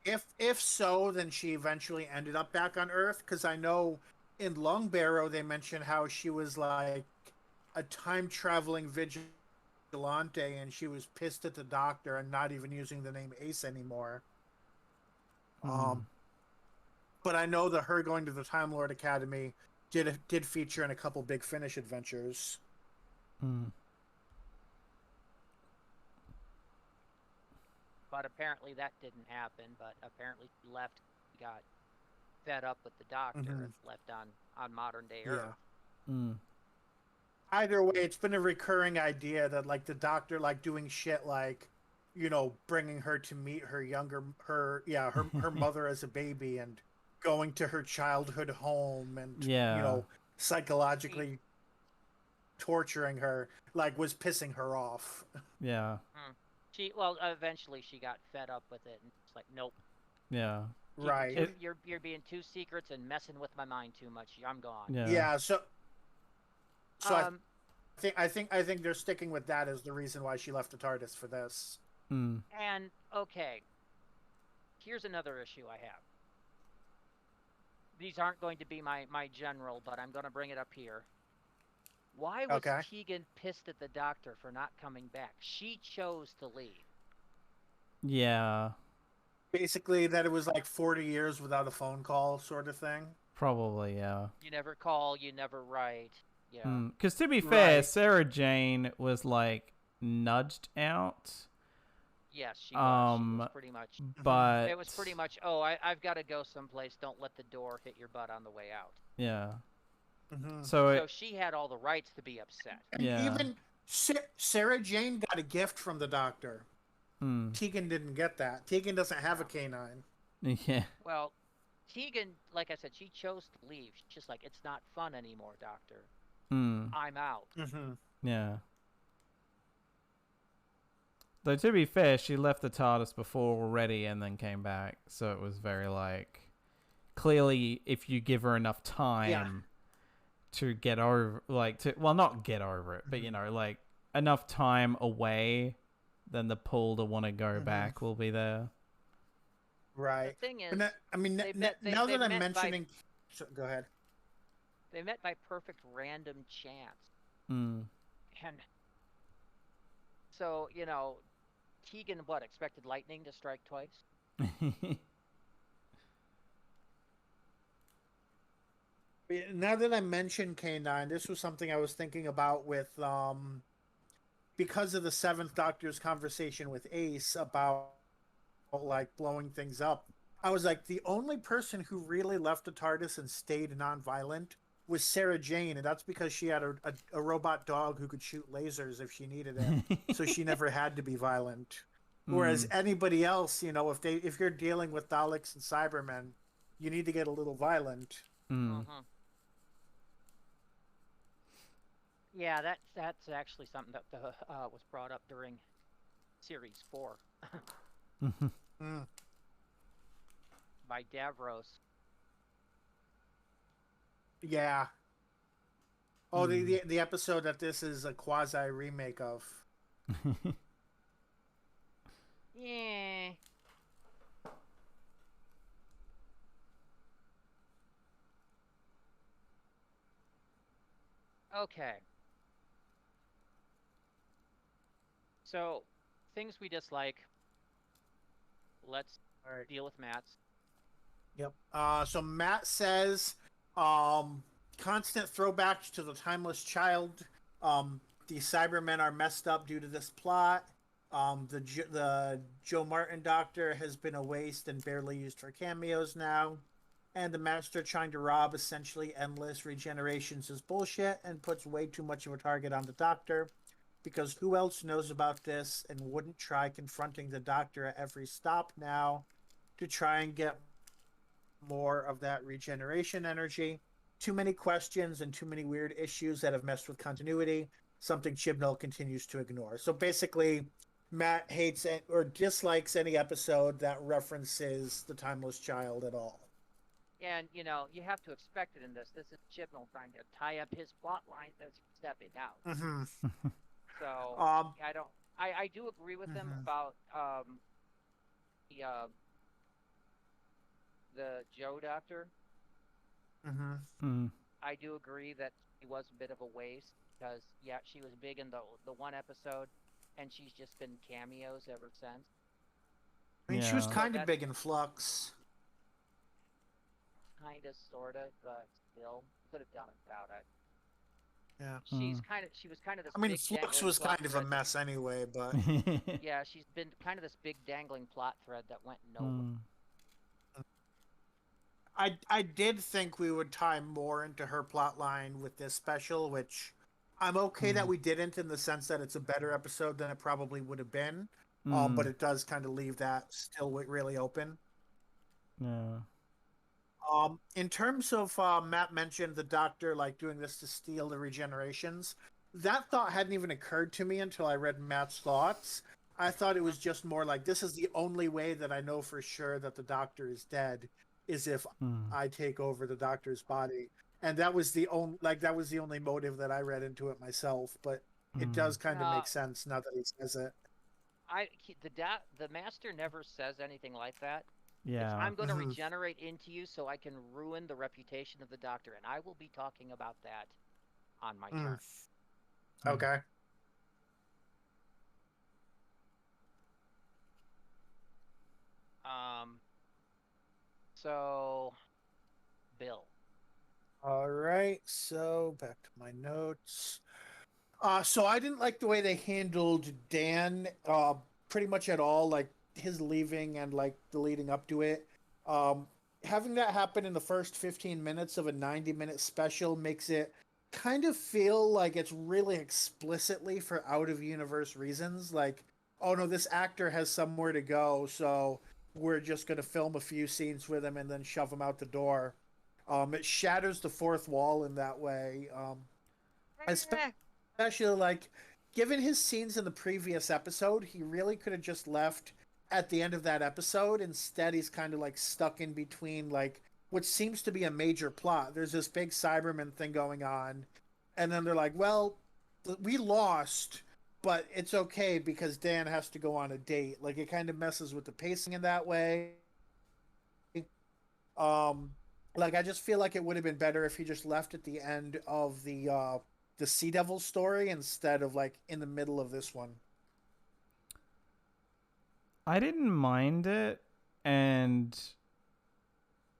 If so, then she eventually ended up back on Earth, because I know in Long Barrow they mentioned how she was like a time-traveling vigilante, and she was pissed at the Doctor and not even using the name Ace anymore. But I know that her going to the Time Lord Academy did feature in a couple Big Finish adventures. but apparently that didn't happen. But apparently she left, got fed up with the Doctor, and left on modern day Earth. Mm. Either way, it's been a recurring idea that like the Doctor like doing shit like, you know, bringing her to meet her mother as a baby and going to her childhood home and you know, psychologically torturing her, like, was pissing her off. Yeah. Eventually she got fed up with it and it's like, nope. Yeah. Right. You're being too secrets and messing with my mind too much. I'm gone. Yeah. So I think they're sticking with that as the reason why she left the TARDIS for this. Mm. And okay, here's another issue I have. These aren't going to be my general, but I'm going to bring it up here. Why was Tegan pissed at the Doctor for not coming back? She chose to leave. Yeah. Basically, that it was like 40 years without a phone call, sort of thing. Probably, yeah. You never call, you never write. Yeah. Because to be fair, Sarah Jane was like nudged out. Yes, she was. She was pretty much. But it was pretty much. Oh, I've got to go someplace. Don't let the door hit your butt on the way out. Yeah. So she had all the rights to be upset. Yeah. Even Sarah Jane got a gift from the Doctor. Tegan didn't get that. Tegan doesn't have a canine. Yeah. Well, Tegan, like I said, she chose to leave. She's just like, it's not fun anymore, Doctor. I'm out. Yeah. Though to be fair, she left the TARDIS before already and then came back, so it was very like clearly if you give her enough time to get over, like not get over it, but you know, like enough time away, then the pull to want to go back will be there. Right. The thing is, now that I'm mentioning, go ahead. They met by perfect random chance. And so, you know, Tegan, expected lightning to strike twice? Now that I mentioned K9, this was something I was thinking about with, because of the 7th Doctor's conversation with Ace about, like, blowing things up. I was like, the only person who really left the TARDIS and stayed non-violent was Sarah Jane, and that's because she had a robot dog who could shoot lasers if she needed it, so she never had to be violent. Whereas anybody else, you know, if you're dealing with Daleks and Cybermen, you need to get a little violent. Yeah, that's actually something that was brought up during Series 4 by Davros. Yeah. Oh, the episode that this is a quasi remake of. Yeah. Okay. So, things we dislike. Let's deal with Matt's. Yep. So Matt says, constant throwbacks to the Timeless Child. The Cybermen are messed up due to this plot. The Joe Martin Doctor has been a waste and barely used for cameos now. And the Master trying to rob essentially endless regenerations is bullshit and puts way too much of a target on the Doctor. Because who else knows about this and wouldn't try confronting the Doctor at every stop now to try and get more of that regeneration energy? Too many questions and too many weird issues that have messed with continuity, something Chibnall continues to ignore. So basically, Matt hates or dislikes any episode that references the Timeless Child at all. And, you know, you have to expect it in this. This is Chibnall trying to tie up his plot lines as he's stepping out. So, I do agree with him about the Joe Doctor. I do agree that she was a bit of a waste because, yeah, she was big in the one episode, and she's just been cameos ever since. I mean, she was kind of big in Flux. Kind of, sort of, but still, could have done without it. Yeah. she was kind of this. I mean, big Flux dangling was plot kind of a thread. mess anyway, but Yeah, she's been kind of this big dangling plot thread that went nowhere. I did think we would tie more into her plot line with this special, which I'm okay that we didn't, in the sense that it's a better episode than it probably would have been. But it does kind of leave that still really open. Yeah. In terms of Matt mentioned the Doctor like doing this to steal the regenerations. That thought hadn't even occurred to me until I read Matt's thoughts. I thought it was just more like, this is the only way that I know for sure that the Doctor is dead, is if I take over the Doctor's body. And that was the only motive that I read into it myself, but it does kind of make sense now that he says it. The Master never says anything like that. Yeah. I'm going to regenerate into you so I can ruin the reputation of the Doctor, and I will be talking about that on my turn. Okay. So, Bill. All right, so back to my notes. So I didn't like the way they handled Dan pretty much at all, like his leaving and like the leading up to it. Having that happen in the first 15 minutes of a 90-minute special makes it kind of feel like it's really explicitly for out-of-universe reasons. Like, oh no, this actor has somewhere to go, so we're just going to film a few scenes with him and then shove him out the door. It shatters the fourth wall in that way. Especially, like, given his scenes in the previous episode, he really could have just left at the end of that episode. Instead, he's kind of, like, stuck in between, like, what seems to be a major plot. There's this big Cyberman thing going on, and then they're like, well, we lost, but it's okay because Dan has to go on a date. Like, it kind of messes with the pacing in that way. Like, I just feel like it would have been better if he just left at the end of the Sea Devil story instead of, like, in the middle of this one. I didn't mind it, and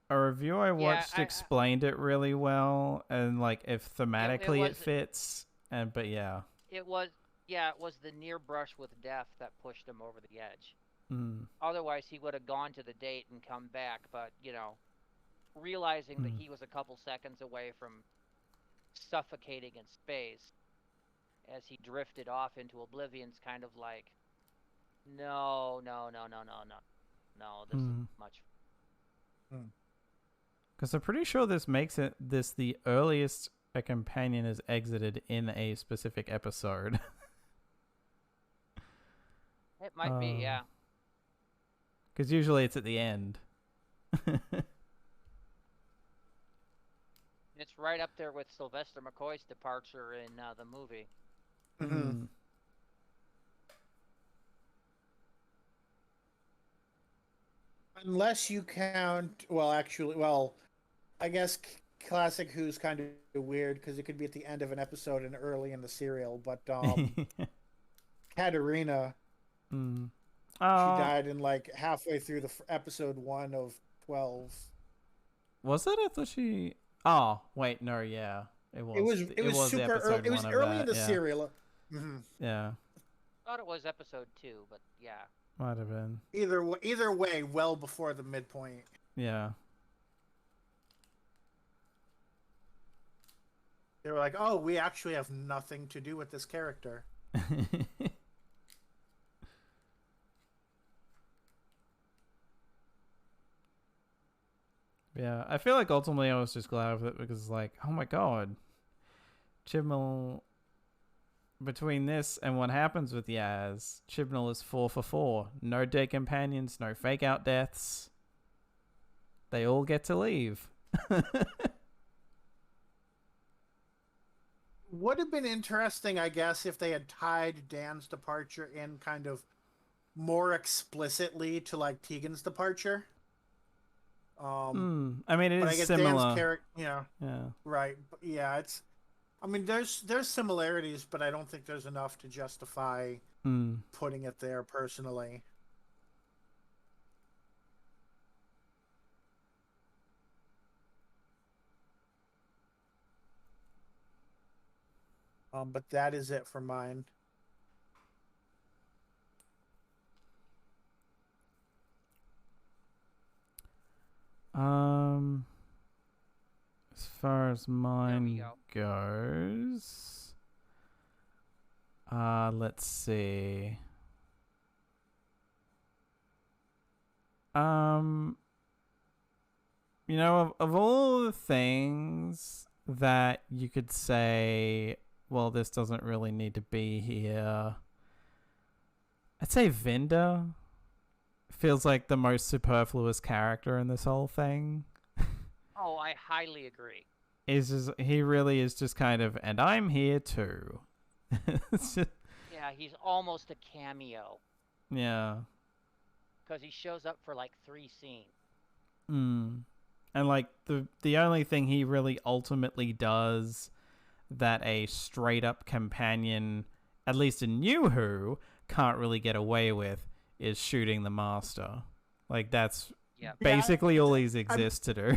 a review I watched explained it really well, and, like, if thematically it fits, but yeah. It was the near brush with death that pushed him over the edge. Otherwise, he would have gone to the date and come back, but, you know, realizing that he was a couple seconds away from suffocating in space as he drifted off into oblivion's kind of like, no, this is much. Because I'm pretty sure this makes this the earliest a companion has exited in a specific episode. It might be, yeah. Because usually it's at the end. It's right up there with Sylvester McCoy's departure in the movie. Unless you count, I guess Classic Who's kind of weird because it could be at the end of an episode and early in the serial, but Katarina, she died in like halfway through the episode 1 of 12. Was it? I thought she... Oh, wait, no, yeah. It was super early. It was early in the serial. Yeah. I thought it was episode 2, but yeah. Might have been. Either way, well before the midpoint. Yeah. They were like, oh, we actually have nothing to do with this character. Yeah, I feel like ultimately I was just glad of it because, like, oh my god. Chibnall, between this and what happens with Yaz, Chibnall is 4 for 4. No dead companions, no fake out deaths. They all get to leave. Would have been interesting, I guess, if they had tied Dan's departure in kind of more explicitly to, like, Tegan's departure. I mean, it is similar. Yeah. Right. Yeah, it's... I mean, there's similarities, but I don't think there's enough to justify putting it there, personally. But that is it for mine. As far as mine goes, let's see. You know, of all the things that you could say, well, this doesn't really need to be here, I'd say Vinder feels like the most superfluous character in this whole thing. Oh, I highly agree. He really is just kind of, and I'm here too. Yeah, he's almost a cameo. Yeah. Because he shows up for like 3 scenes. And like the only thing he really ultimately does that a straight up companion, at least in New Who, can't really get away with is shooting the Master. Like that's basically all he exists to do.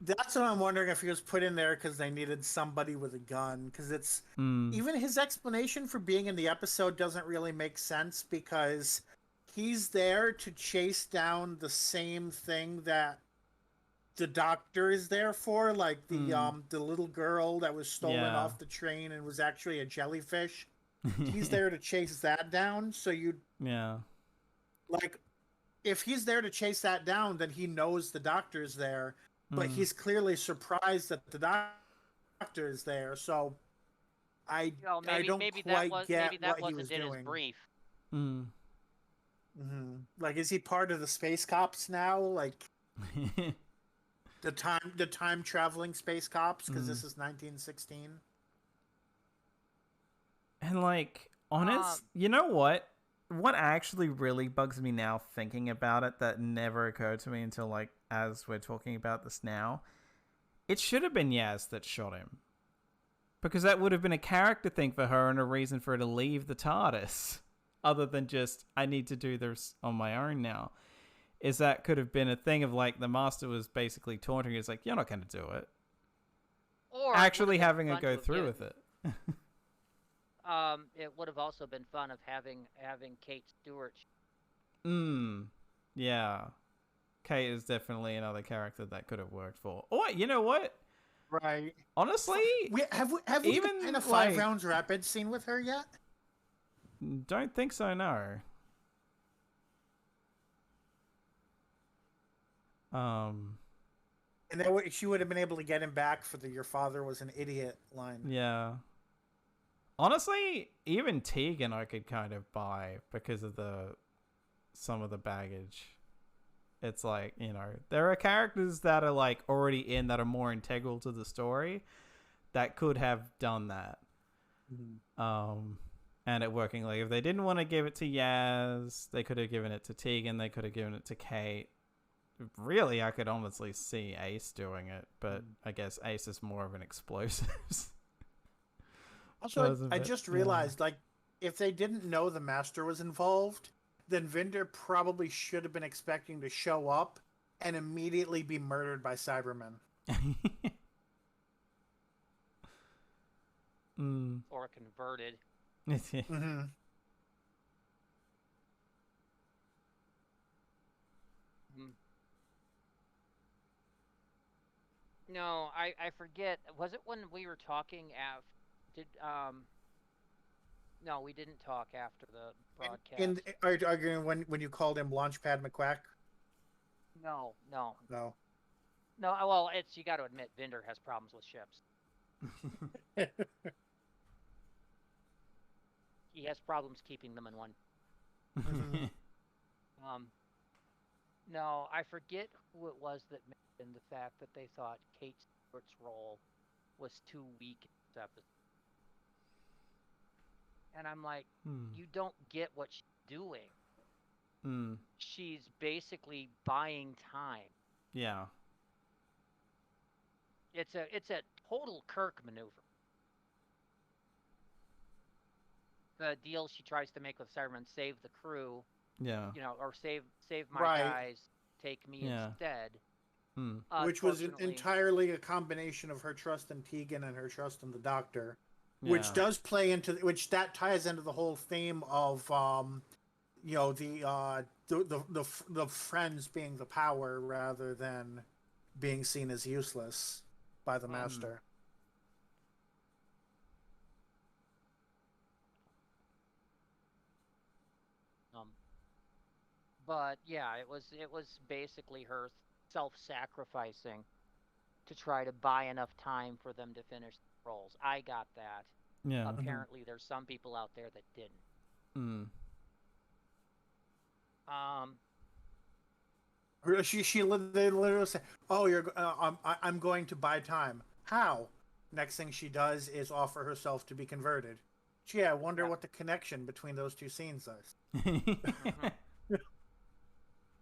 That's what I'm wondering if he was put in there because they needed somebody with a gun. Because it's even his explanation for being in the episode doesn't really make sense because he's there to chase down the same thing that the Doctor is there for, like the little girl that was stolen off the train and was actually a jellyfish. He's there to chase that down. So like, if he's there to chase that down, then he knows the Doctor's there. But he's clearly surprised that the Doctor is there. So I don't quite get what he was doing. Brief. Like, is he part of the space cops now? Like the time traveling space cops? Because this is 1916. And like, you know what? What actually really bugs me now thinking about it that never occurred to me until like as we're talking about this now, it should have been Yaz that shot him. Because that would have been a character thing for her and a reason for her to leave the TARDIS. Other than just, I need to do this on my own now. Is that could have been a thing of like the Master was basically taunting her. It's like, you're not going to do it. Or actually having her go through with it. It would have also been fun of having Kate Stewart. Yeah. Kate is definitely another character that could have worked for. Oh, you know what? Right. Honestly, have we even in a 5 rounds rapid scene with her yet? Don't think so. No. And she would have been able to get him back for the "your father was an idiot" line. Yeah. Honestly, even Tegan I could kind of buy because of some of the baggage. It's like, you know, there are characters that are like already in that are more integral to the story that could have done that. And it working. Like if they didn't want to give it to Yaz, they could have given it to Tegan, they could have given it to Kate. Really, I could honestly see Ace doing it, but I guess Ace is more of an explosives. Also, I just realized, like, if they didn't know the Master was involved, then Vinder probably should have been expecting to show up and immediately be murdered by Cybermen. Or converted. No, I forget. Was it when we were talking no, we didn't talk after the broadcast. Are you arguing when you called him Launchpad McQuack? No. No. Well, you got to admit, Vinder has problems with ships. He has problems keeping them in one. No, I forget who it was that mentioned the fact that they thought Kate Stewart's role was too weak in this episode. And I'm like, you don't get what she's doing. She's basically buying time. Yeah. It's a total Kirk maneuver. The deal she tries to make with Cybermen, save the crew. Yeah. You know, or save my guys, take me instead. Which was entirely a combination of her trust in Tegan and her trust in the Doctor. which Yeah. does play into which that ties into the whole theme of you know the friends being the power rather than being seen as useless by the master. But yeah, it was basically her self-sacrificing to try to buy enough time for them to finish the roles. I got that. Yeah. Apparently, there's some people out there that didn't. Mm. Um, They literally say, "Oh, I'm going to buy time." How? Next thing she does is offer herself to be converted. Gee, I wonder Yeah. what the connection between those two scenes is.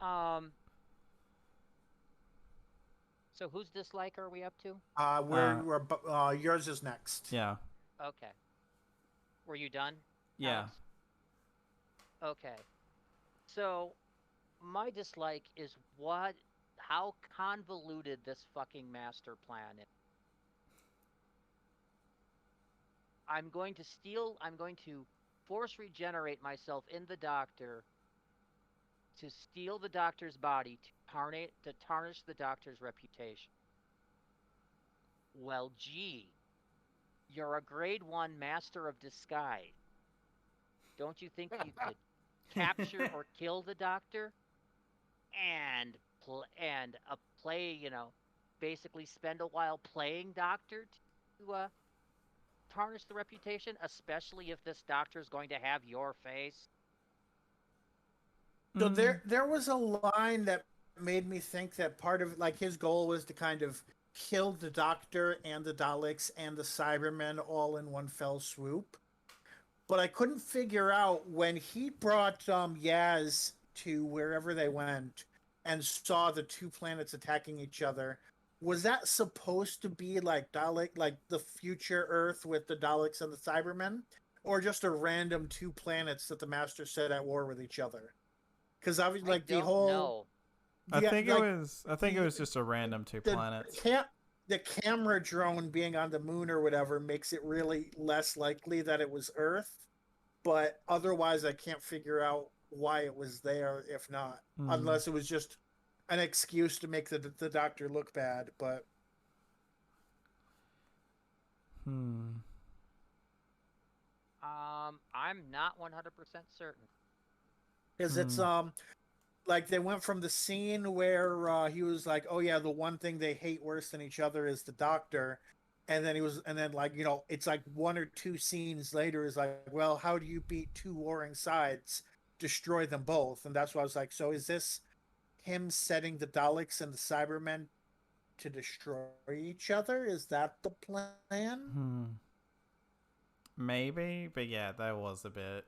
um. So whose dislike are we up to? Yours is next. Yeah. Okay. Were you done? Yeah. Alex? Okay. So my dislike is how convoluted this fucking master plan is. I'm going to force regenerate myself in the doctor to steal the doctor's body to tarnish the doctor's reputation. Well, gee, you're a grade 1 master of disguise. Don't you think you could capture or kill the doctor and play, basically spend a while playing doctor to tarnish the reputation, especially if this doctor is going to have your face? So there was a line that made me think that part of like his goal was to kind of kill the Doctor and the Daleks and the Cybermen all in one fell swoop. But I couldn't figure out when he brought Yaz to wherever they went and saw the two planets attacking each other. Was that supposed to be like the future Earth with the Daleks and the Cybermen, or just a random two planets that the Master set at war with each other? Because obviously, like the whole. No. I think it was just a random two planets. The camera drone being on the moon or whatever makes it really less likely that it was Earth, but otherwise I can't figure out why it was there if not, unless it was just an excuse to make the Doctor look bad. But I'm not 100% certain. because it's like they went from the scene where he was like, "Oh yeah, the one thing they hate worse than each other is the Doctor," and then like it's like one or two scenes later is like, "Well, how do you beat two warring sides? Destroy them both." And that's why I was like, "So is this him setting the Daleks and the Cybermen to destroy each other? Is that the plan?" Maybe, but yeah, that was a bit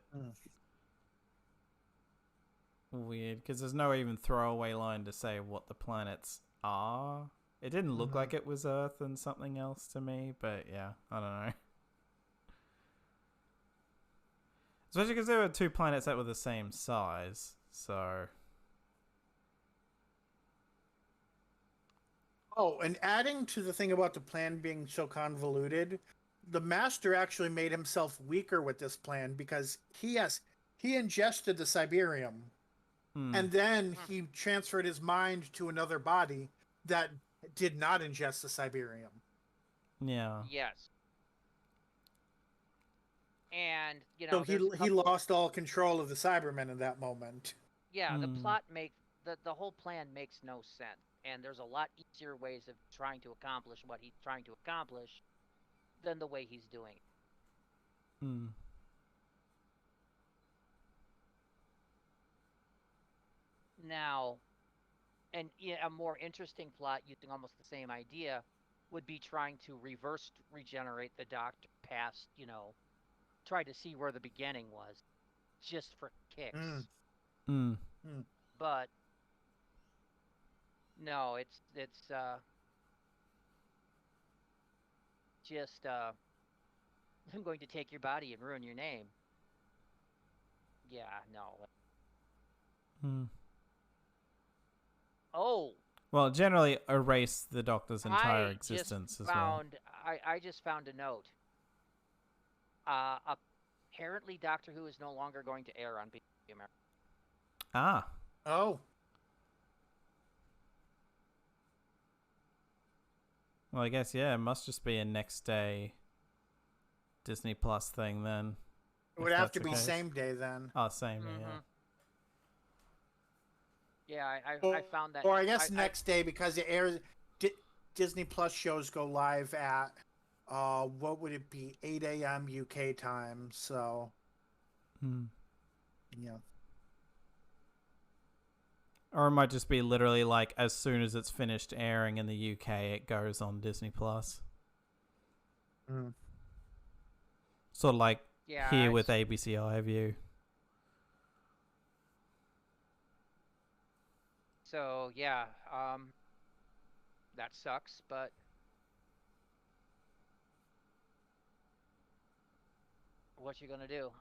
weird because there's no even throwaway line to say what the planets are. It didn't look like it was Earth and something else to me, but yeah, I don't know. Especially because there were two planets that were the same size, so. Oh, and adding to the thing about the plan being so convoluted, the Master actually made himself weaker with this plan because he ingested the Cyberium, and then he transferred his mind to another body that did not ingest the Cyberium. Yeah. Yes. And so he lost all control of the Cybermen in that moment. Yeah, the plot the whole plan makes no sense, and there's a lot easier ways of trying to accomplish what he's trying to accomplish than the way he's doing it. Now, and a more interesting plot using almost the same idea would be trying to reverse regenerate the Doctor past, try to see where the beginning was, just for kicks. But no, it's just I'm going to take your body and ruin your name. Yeah, no. Oh. Well, generally erase the Doctor's entire existence as well. I just found a note. Apparently, Doctor Who is no longer going to air on BBC America. Ah. Oh. Well, I guess, yeah, it must just be a next day Disney Plus thing then. It would have to be same day then. Oh, same day, yeah. Yeah, I found that. Or I guess next day because it airs. Disney Plus shows go live at, what would it be, 8 a.m. UK time. So, yeah. Or it might just be literally like as soon as it's finished airing in the UK, it goes on Disney Plus. Sort of like here with ABC iView. So yeah, that sucks, but what you gonna do?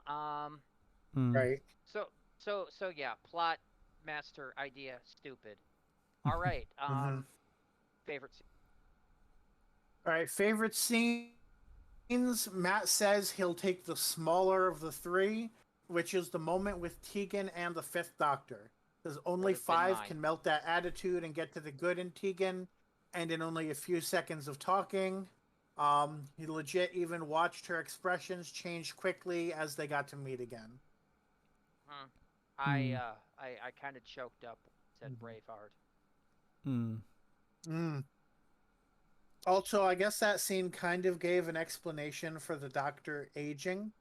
Right. So yeah, plot master idea stupid. All right. Favorite scene. All right, favorite scenes. Matt says he'll take the smaller of the three, which is the moment with Tegan and the Fifth Doctor. Because only 5 can melt that attitude and get to the good in Tegan, and in only a few seconds of talking. He legit even watched her expressions change quickly as they got to meet again. I kind of choked up when it said Braveheart. Also, I guess that scene kind of gave an explanation for the Doctor aging,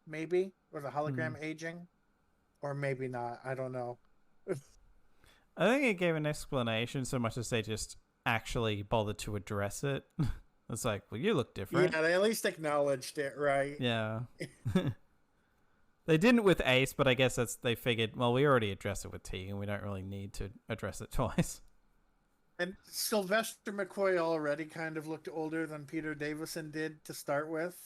maybe, or the hologram aging, or maybe not. I don't know. I think it gave an explanation so much as they just actually bothered to address it. It's like, well, you look different. Yeah, they at least acknowledged it, right? Yeah. They didn't with Ace, but I guess they figured, well, we already addressed it with Tegan. We don't really need to address it twice. And Sylvester McCoy already kind of looked older than Peter Davison did to start with.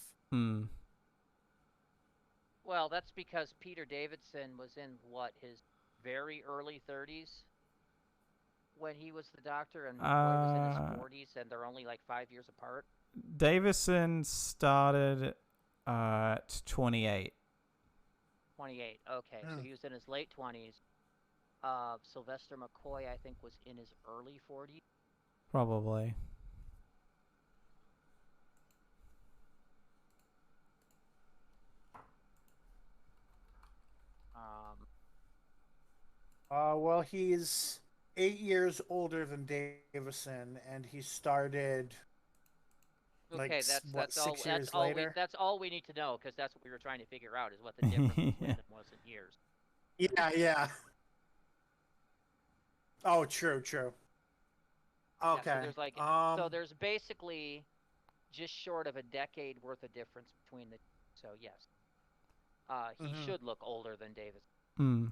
Well, that's because Peter Davidson was in, his very early 30s when he was the Doctor, and McCoy was in his 40s, and they're only like 5 years apart. Davison started at 28. 28, okay. So he was in his late 20s. Sylvester McCoy, I think, was in his early 40s. Probably. Well, he's 8 years older than Davison, and he started. Okay, like, 6 years later. That's all we need to know, because that's what we were trying to figure out, is what the difference between them was in years. Yeah. Oh, true. Okay. Yeah, so there's so there's basically just short of a decade worth of difference between the. So yes, he should look older than Davis. All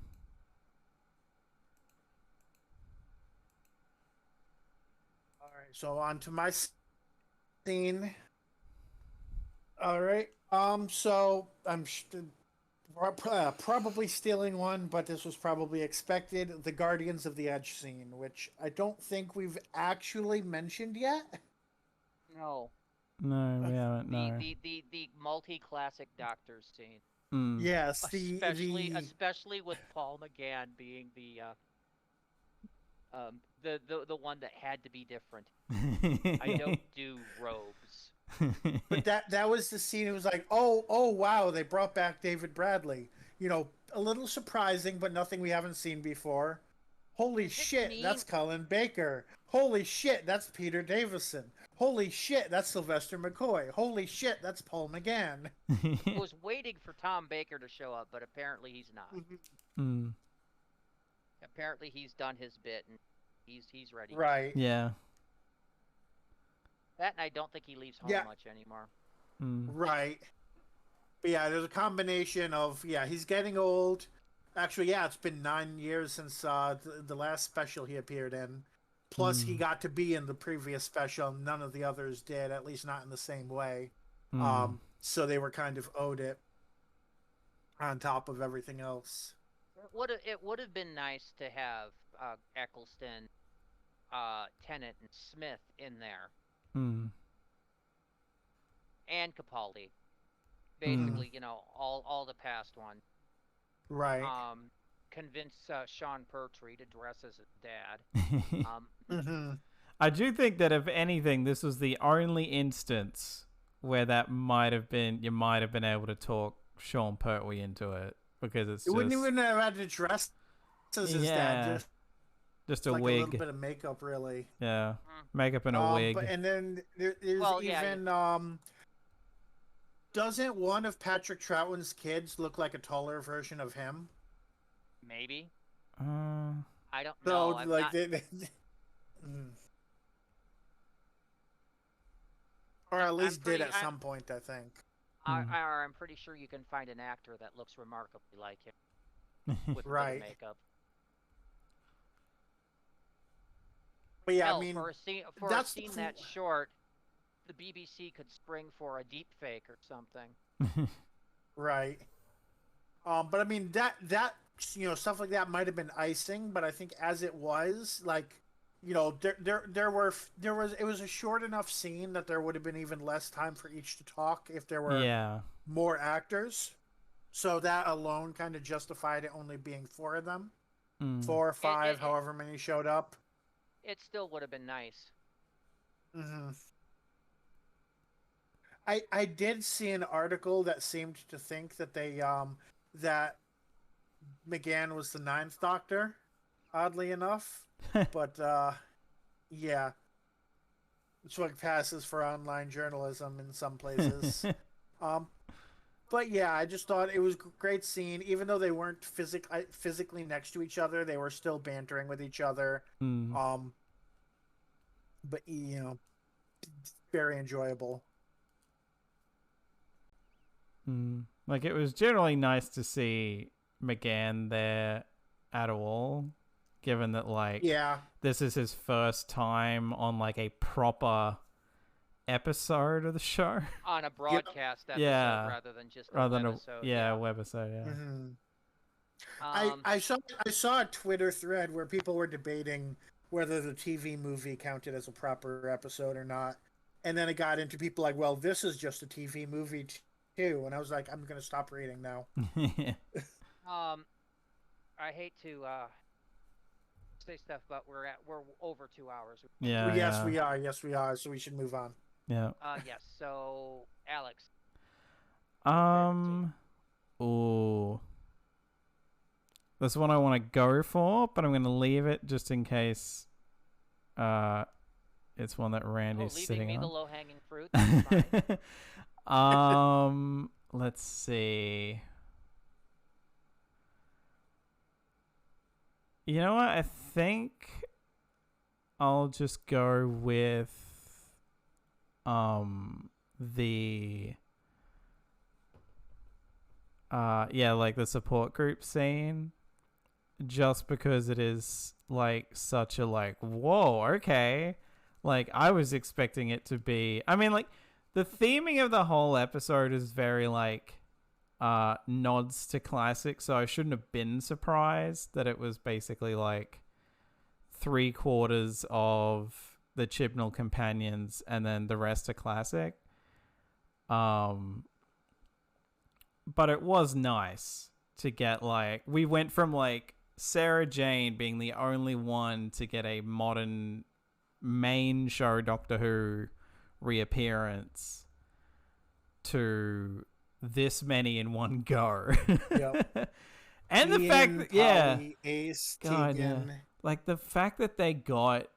right. So on to my scene. All right. So I'm probably stealing one, but this was probably expected. The Guardians of the Edge scene, which I don't think we've actually mentioned yet. No, we haven't. No. The multi-classic Doctors scene. Yes, especially with Paul McGann being the one that had to be different. I don't do robes. But that was the scene. It was like, oh wow, they brought back David Bradley. You know, a little surprising, but nothing we haven't seen before. Holy shit, that's Colin Baker. Holy shit, that's Peter Davison. Holy shit, that's Sylvester McCoy. Holy shit, that's Paul McGann. I was waiting for Tom Baker to show up, but apparently he's not. Apparently he's done his bit and he's ready. Right. Yeah. That, and I don't think he leaves home much anymore. Right. But yeah, there's a combination of, he's getting old. Actually, it's been 9 years since the last special he appeared in. Plus, he got to be in the previous special. None of the others did, at least not in the same way. So they were kind of owed it on top of everything else. It would have been nice to have Eccleston, Tennant, and Smith in there. And Capaldi. basically, you know, all the past ones. Right. Convince Sean Pertwee to dress as his dad. I do think that if anything, this was the only instance where that you might have been able to talk Sean Pertwee into it, because it's wouldn't even have had to dress as his dad. Just a like wig. A little bit of makeup, really. Yeah, makeup and a wig. And then there's doesn't one of Patrick Troughton's kids look like a taller version of him? Maybe. I don't know. So, like, or at least did at some point, I think. I'm pretty sure you can find an actor that looks remarkably like him with right. makeup. But yeah, Hell, I mean, for a scene that short, the BBC could spring for a deep fake or something. Right. But I mean that stuff like that might have been icing, but I think as it was, like, you know, it was a short enough scene that there would have been even less time for each to talk if there were more actors. So that alone kind of justified it only being 4 of them. 4 or 5, however many showed up. It still would have been nice. I did see an article that seemed to think that they that McGann was the 9th Doctor, oddly enough. But yeah, it's what passes for online journalism in some places. But yeah, I just thought it was a great scene. Even though they weren't physically next to each other, they were still bantering with each other. But you know, very enjoyable. Like, it was generally nice to see McGann there at all, given that, like, this is his first time on, like, a proper episode of the show. On a broadcast episode rather than just a webisode. Webisode, I saw a Twitter thread where people were debating whether the TV movie counted as a proper episode or not. And then it got into people like, well, this is just a TV movie too. And I was like, I'm going to stop reading now. I hate to say stuff, but we're over 2 hours. Yes, we are. So we should move on. Yeah. Yes. So, Alex. Ooh. That's one I want to go for, but I'm going to leave it just in case it's one that Randy's sitting leaving me on. the low-hanging fruit. That's fine. Let's see. You know what? I think I'll just go with like the support group scene, just because it is like such a like, whoa, okay. Like, I was expecting it to be, I mean, like, the theming of the whole episode is very like nods to classics, so I shouldn't have been surprised that it was basically like 3/4 of the Chibnall companions and then the rest are classic. But it was nice to get, like, we went from like Sarah Jane being the only one to get a modern main show Doctor Who reappearance to this many in one go. Yep. And Ian, the fact that, Polly, Ace, God, Tegan. like the fact that they got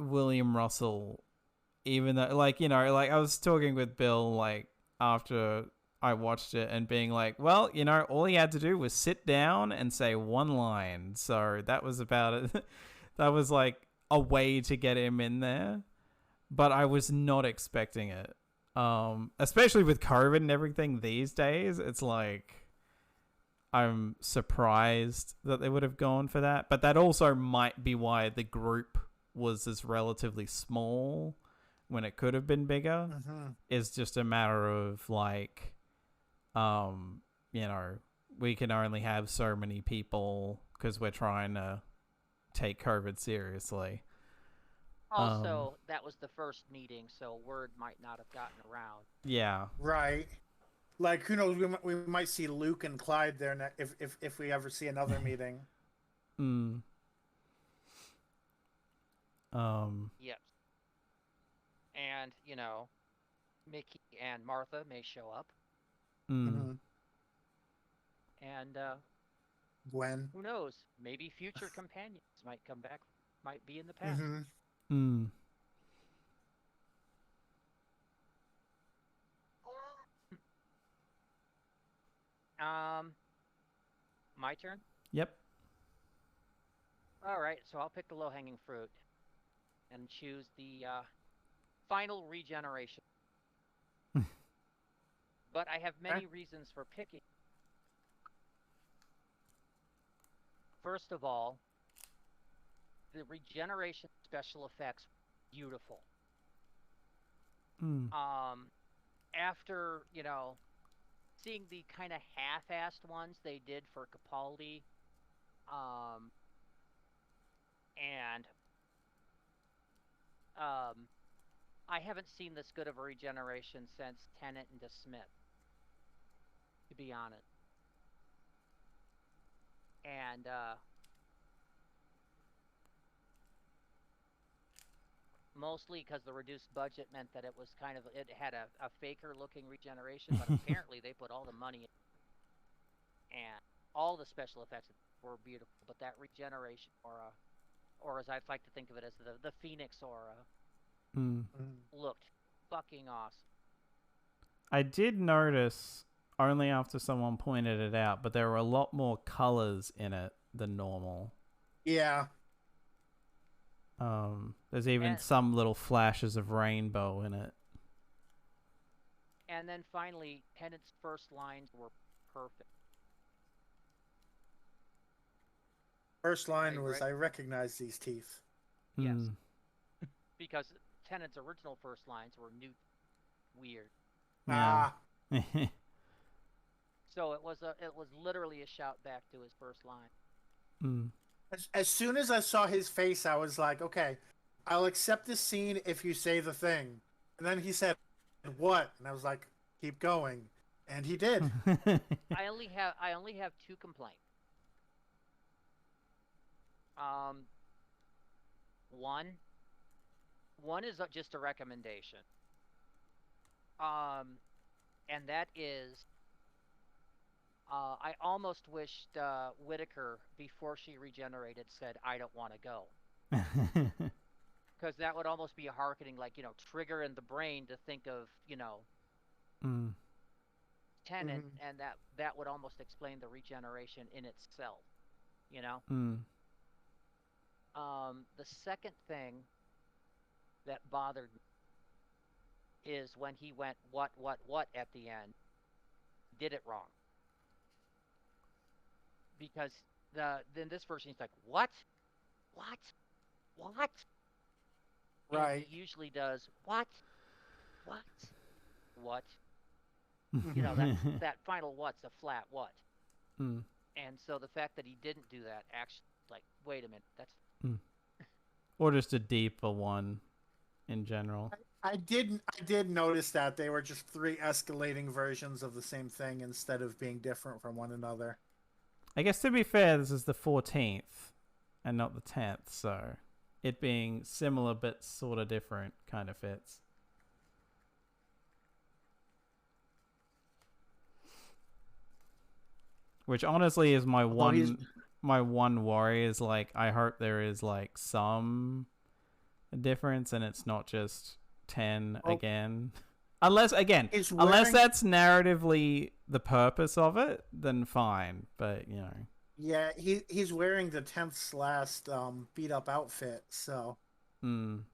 William Russell, even though, like, you know, like I was talking with Bill, like, after I watched it and being like, well, you know, all he had to do was sit down and say one line. So that was about it. That was like a way to get him in there. But I was not expecting it. Especially with COVID and everything these days, it's like, I'm surprised that they would have gone for that. But that also might be why the group was as relatively small when it could have been bigger. Is just a matter of like, you know, we can only have so many people because we're trying to take COVID seriously. Also, that was the first meeting, so word might not have gotten around. Yeah. Right. Like, who knows? We might see Luke and Clyde there if we ever see another meeting. Yes. And, you know, Mickey and Martha may show up. Mhm. And Gwen. who knows? Maybe future companions might come back, might be in the past. My turn? Yep. All right, so I'll pick the low-hanging fruit and choose the final regeneration. But I have many reasons for picking. First of all, the regeneration special effects, beautiful. After, you know, seeing the kind of half-assed ones they did for Capaldi, and I haven't seen this good of a regeneration since Tennant and DeSmith, to be honest. And mostly because the reduced budget meant that it was kind of, it had a faker looking regeneration, but apparently they put all the money in, and all the special effects were beautiful, but that regeneration aura, or as I'd like to think of it as the Phoenix aura, looked fucking awesome. I did notice, only after someone pointed it out, but there were a lot more colors in it than normal. Yeah. There's even some little flashes of rainbow in it. And then finally, Tennant's first lines were perfect. First line was, "I recognize these teeth." Yes. Because Tennant's original first lines were new, weird. Yeah. So it was literally a shout back to his first line. As soon as I saw his face, I was like, okay, I'll accept this scene if you say the thing. And then he said, "What?" And I was like, keep going. And he did. I only have two complaints. One is just a recommendation. And that is, I almost wished Whitaker, before she regenerated, said, "I don't want to go." Because that would almost be a hearkening, like, you know, trigger in the brain to think of, you know, Tennant, and that would almost explain the regeneration in itself, you know? The second thing that bothered me is when he went, what at the end, did it wrong. Because in this version, he's like, what? Right. And he usually does, what? You know, that final what's a flat what. And so the fact that he didn't do that, actually, like, wait a minute, that's... Or just a deeper one in general. I did notice that they were just three escalating versions of the same thing instead of being different from one another. I guess, to be fair, this is the 14th and not the 10th, so it being similar but sort of different kind of fits. Which honestly is my one worry, is like, I hope there is like some difference and it's not just 10 again. Unless that's narratively the purpose of it, then fine. But, you know. Yeah, he's wearing the 10th's last beat up outfit, so. The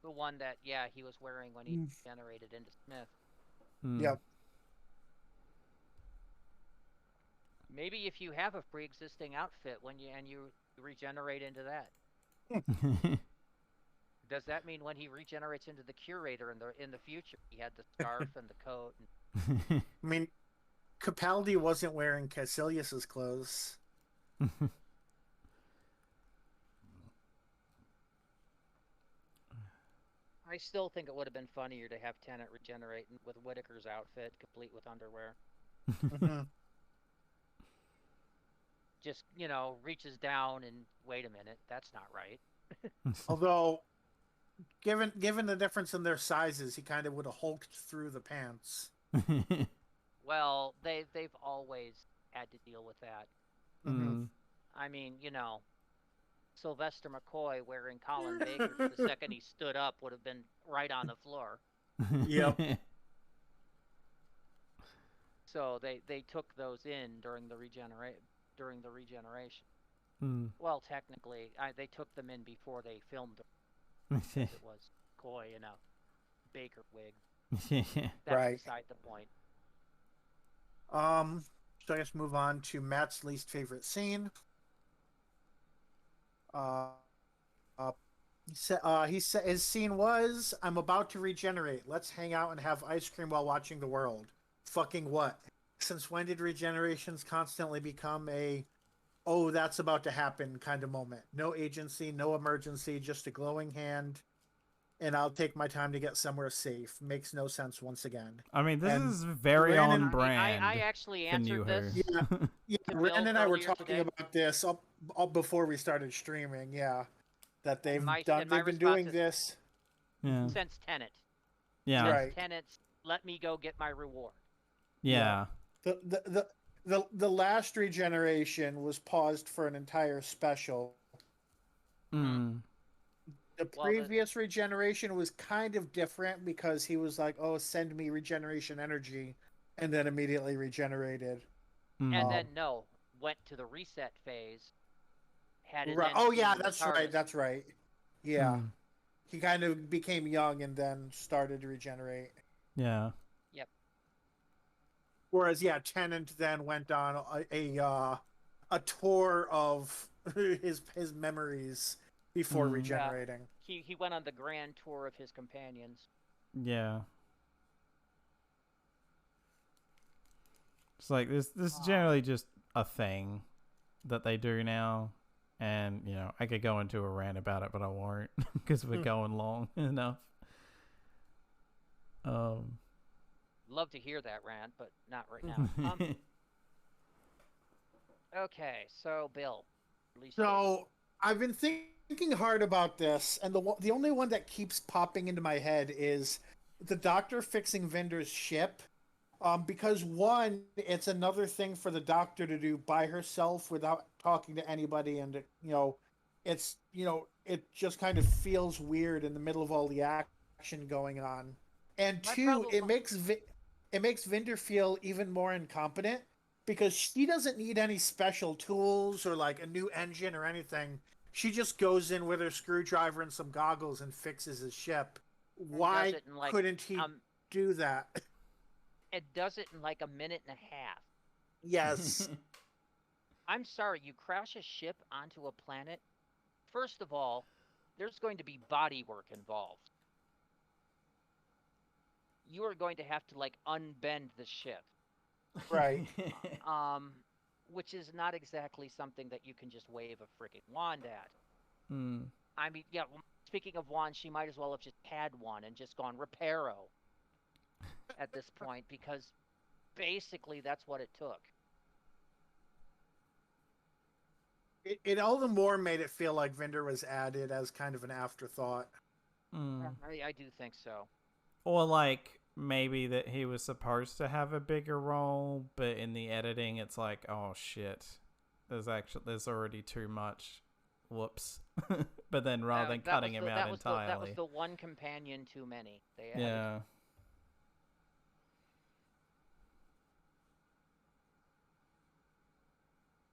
one that, he was wearing when he generated into Smith. Yep. Maybe if you have a pre-existing outfit and you regenerate into that. Does that mean when he regenerates into the curator in the future, he had the scarf and the coat? I mean, Capaldi wasn't wearing Caecilius's clothes. I still think it would have been funnier to have Tennant regenerate with Whitaker's outfit, complete with underwear. Mhm. Just, reaches down and wait a minute, that's not right. Although, given the difference in their sizes, he kind of would have hulked through the pants. Well, they've always had to deal with that. Mhm. I mean, Sylvester McCoy wearing Colin Baker the second he stood up would have been right on the floor. Yep. So they took those in during the regeneration. Mm. Well, technically, they took them in before they filmed them. It was Coy in a Baker wig. That's Right. beside the point. So I guess move on to Matt's least favorite scene. He said his scene was, "I'm about to regenerate. Let's hang out and have ice cream while watching the world." Fucking what? Since when did regenerations constantly become a, "oh, that's about to happen" kind of moment? No agency, no emergency, just a glowing hand, and I'll take my time to get somewhere safe. Makes no sense once again. I mean, this And is very Brandon- on brand. I actually for New answered this. Who. Yeah, to Ren Bill and I were earlier talking today. about this up before we started streaming. Yeah, that they've My been response doing is- this. Yeah. Since Tenet. Yeah. Right. Tenet's let me go get my reward. Yeah. The last regeneration was paused for an entire special. Mm. The previous regeneration was kind of different because he was like, "oh, send me regeneration energy," and then immediately regenerated. Mm. And then went to the reset phase. Had it Right. end Oh scene yeah, in the that's right. TARDIS. That's right. Yeah. Mm. He kind of became young and then started to regenerate. Yeah. Yep. Whereas, yeah, Tennant then went on a tour of his memories before Mm. regenerating. He went on the grand tour of his companions. Yeah. It's like this is generally just a thing that they do now. And, I could go into a rant about it, but I won't because we're going long enough. Love to hear that rant, but not right now. Okay, so Bill. So I've been thinking hard about this, and the only one that keeps popping into my head is the Doctor fixing Vinder's ship. Because one, it's another thing for the Doctor to do by herself without talking to anybody, and it just kind of feels weird in the middle of all the action going on. And two, it makes Vinder feel even more incompetent because she doesn't need any special tools or like a new engine or anything. She just goes in with her screwdriver and some goggles and fixes his ship. Why couldn't he do that? It does it in like a minute and a half. Yes. I'm sorry, you crash a ship onto a planet. First of all, there's going to be body work involved. You are going to have to like unbend the ship. Right. Which is not exactly something that you can just wave a freaking wand at. Mm. I mean, yeah, speaking of wands, she might as well have just had one and just gone reparo at this point, because basically that's what it took. It all the more made it feel like Vinder was added as kind of an afterthought. Mm. I do think so. Or like maybe that he was supposed to have a bigger role, but in the editing it's like, oh shit, there's already too much. Whoops. But then rather than cutting him out entirely. That was the one companion too many. They added. Yeah.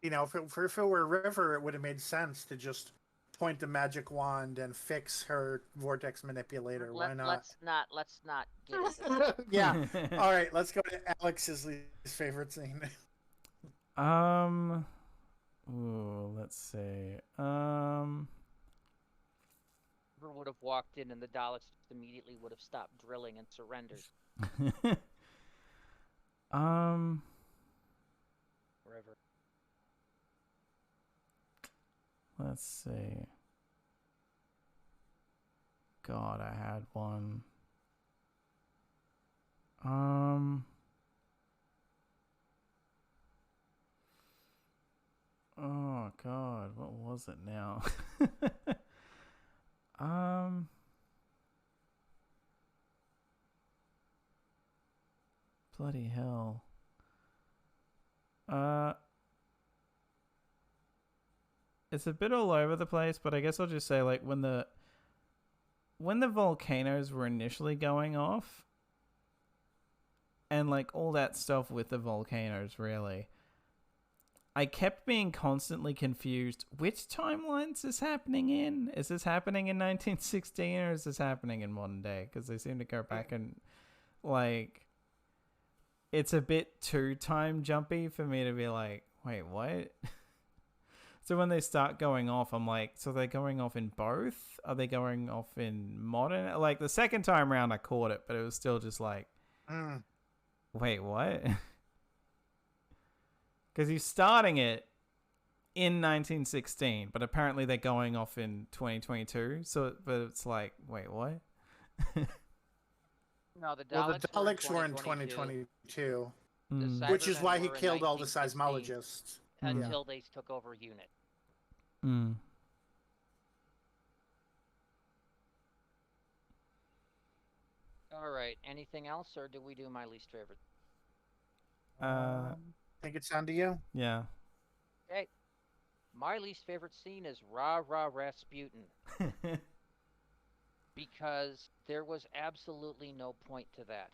If it were River, it would have made sense to just point the magic wand and fix her vortex manipulator. Why not? Let's not get into that. Yeah. All right, let's go to Alex's least favorite scene. Let's see. River would have walked in and the Daleks just immediately would have stopped drilling and surrendered. River. Let's see. God, I had one. Oh God, what was it now? Bloody hell. It's a bit all over the place, but I guess I'll just say, like, when the volcanoes were initially going off, and like all that stuff with the volcanoes, really, I kept being constantly confused. Which timelines is this happening in? Is this happening in 1916 or is this happening in modern day? Because they seem to go back and, like, it's a bit too time jumpy for me to be like, wait, what? So when they start going off, I'm like, so they're going off in both? Are they going off in modern? Like, the second time around I caught it, but it was still just like, wait, what? Because he's starting it in 1916, but apparently they're going off in 2022. So, but it's like, wait, what? No, the Daleks were in 2022, which is why he killed all the seismologists until they took over unit. All right. Anything else, or do we do my least favorite? I think it's on to you. Yeah. Okay. My least favorite scene is Rah Rah Rasputin. Because there was absolutely no point to that.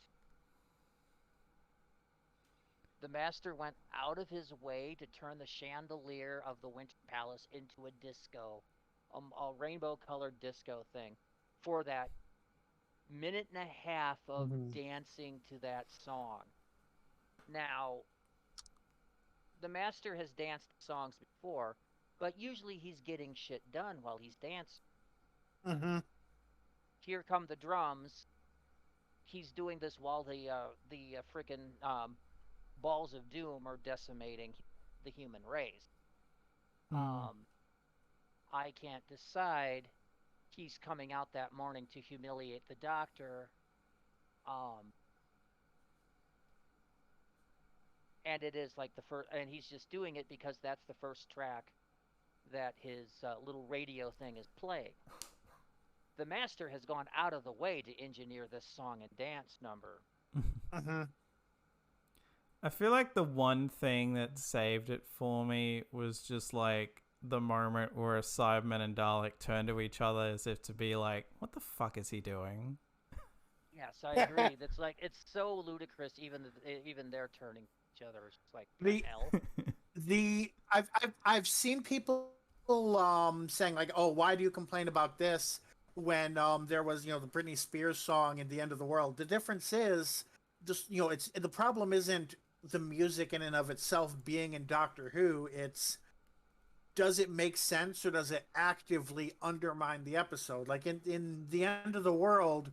The Master went out of his way to turn the chandelier of the Winter Palace into a disco, a rainbow-colored disco thing, for that minute and a half of dancing to that song. Now, the Master has danced songs before, but usually he's getting shit done while he's dancing. Here come the drums. He's doing this while the frickin' balls of doom are decimating the human race. I can't decide. He's coming out that morning to humiliate the Doctor. And it is like the first, and he's just doing it because that's the first track that his little radio thing is playing. The Master has gone out of the way to engineer this song and dance number. I feel like the one thing that saved it for me was just like the moment where a Cyberman and Dalek turn to each other as if to be like, what the fuck is he doing? Yes, I agree. That's like, it's so ludicrous. Even they're turning each other. It's like, hell. I've seen people saying like, oh, why do you complain about this when there was, the Britney Spears song in The End of the World? The difference is just, it's the problem isn't the music in and of itself being in Doctor Who. It's, does it make sense or does it actively undermine the episode? Like in The End of the World,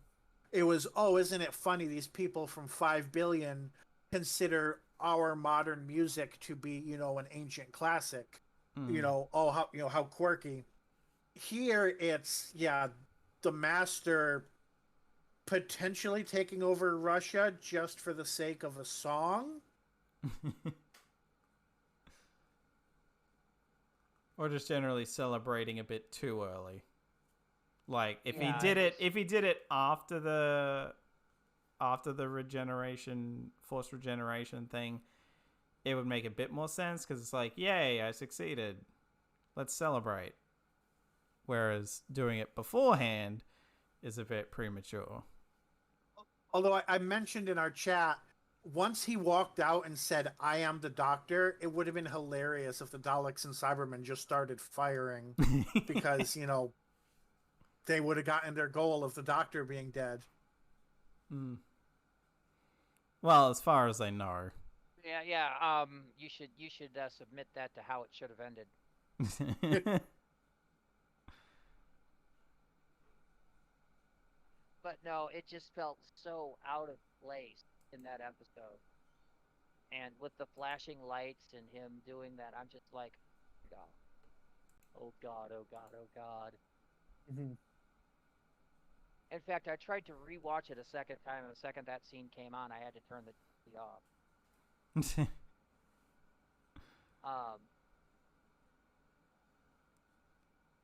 it was, oh, isn't it funny these people from 5 billion consider our modern music to be, an ancient classic. How quirky. Here it's, the Master potentially taking over Russia just for the sake of a song. Or just generally celebrating a bit too early. Like if he did it after the forced regeneration thing, it would make a bit more sense because it's like, yay, I succeeded. Let's celebrate. Whereas doing it beforehand is a bit premature. Although I mentioned in our chat, once he walked out and said, I am the Doctor, it would have been hilarious if the Daleks and Cybermen just started firing because, they would have gotten their goal of the Doctor being dead. Well, as far as I know. Yeah. You should submit that to how it should have ended. But no, it just felt so out of place in that episode. And with the flashing lights and him doing that, I'm just like, God. Oh God, oh God, oh God. In fact, I tried to rewatch it a second time, and the second that scene came on, I had to turn the TV off.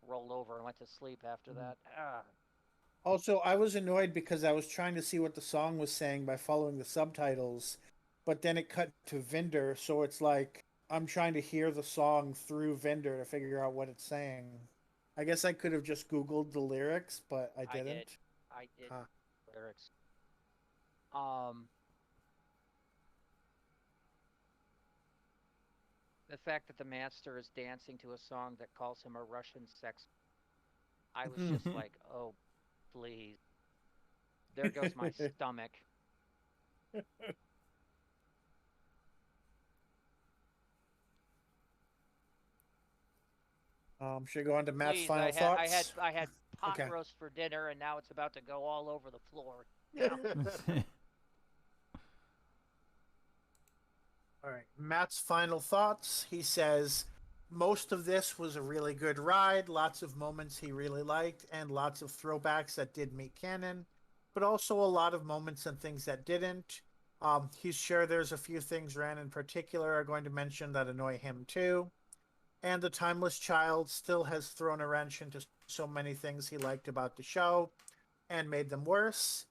Rolled over and went to sleep after that. Also, I was annoyed because I was trying to see what the song was saying by following the subtitles, but then it cut to Vinder, so it's like I'm trying to hear the song through Vinder to figure out what it's saying. I guess I could have just Googled the lyrics, but I didn't. I did. Huh. Lyrics. The fact that the master is dancing to a song that calls him a Russian sex, I was just like, oh, please. There goes my stomach. Should I go on to Matt's Please, final thoughts? I had pot Okay. roast for dinner, and now it's about to go all over the floor. All right. Matt's final thoughts. He says, most of this was a really good ride, lots of moments he really liked, and lots of throwbacks that did meet canon, but also a lot of moments and things that didn't. He's sure there's a few things Rand in particular are going to mention that annoy him too. And the Timeless Child still has thrown a wrench into so many things he liked about the show and made them worse.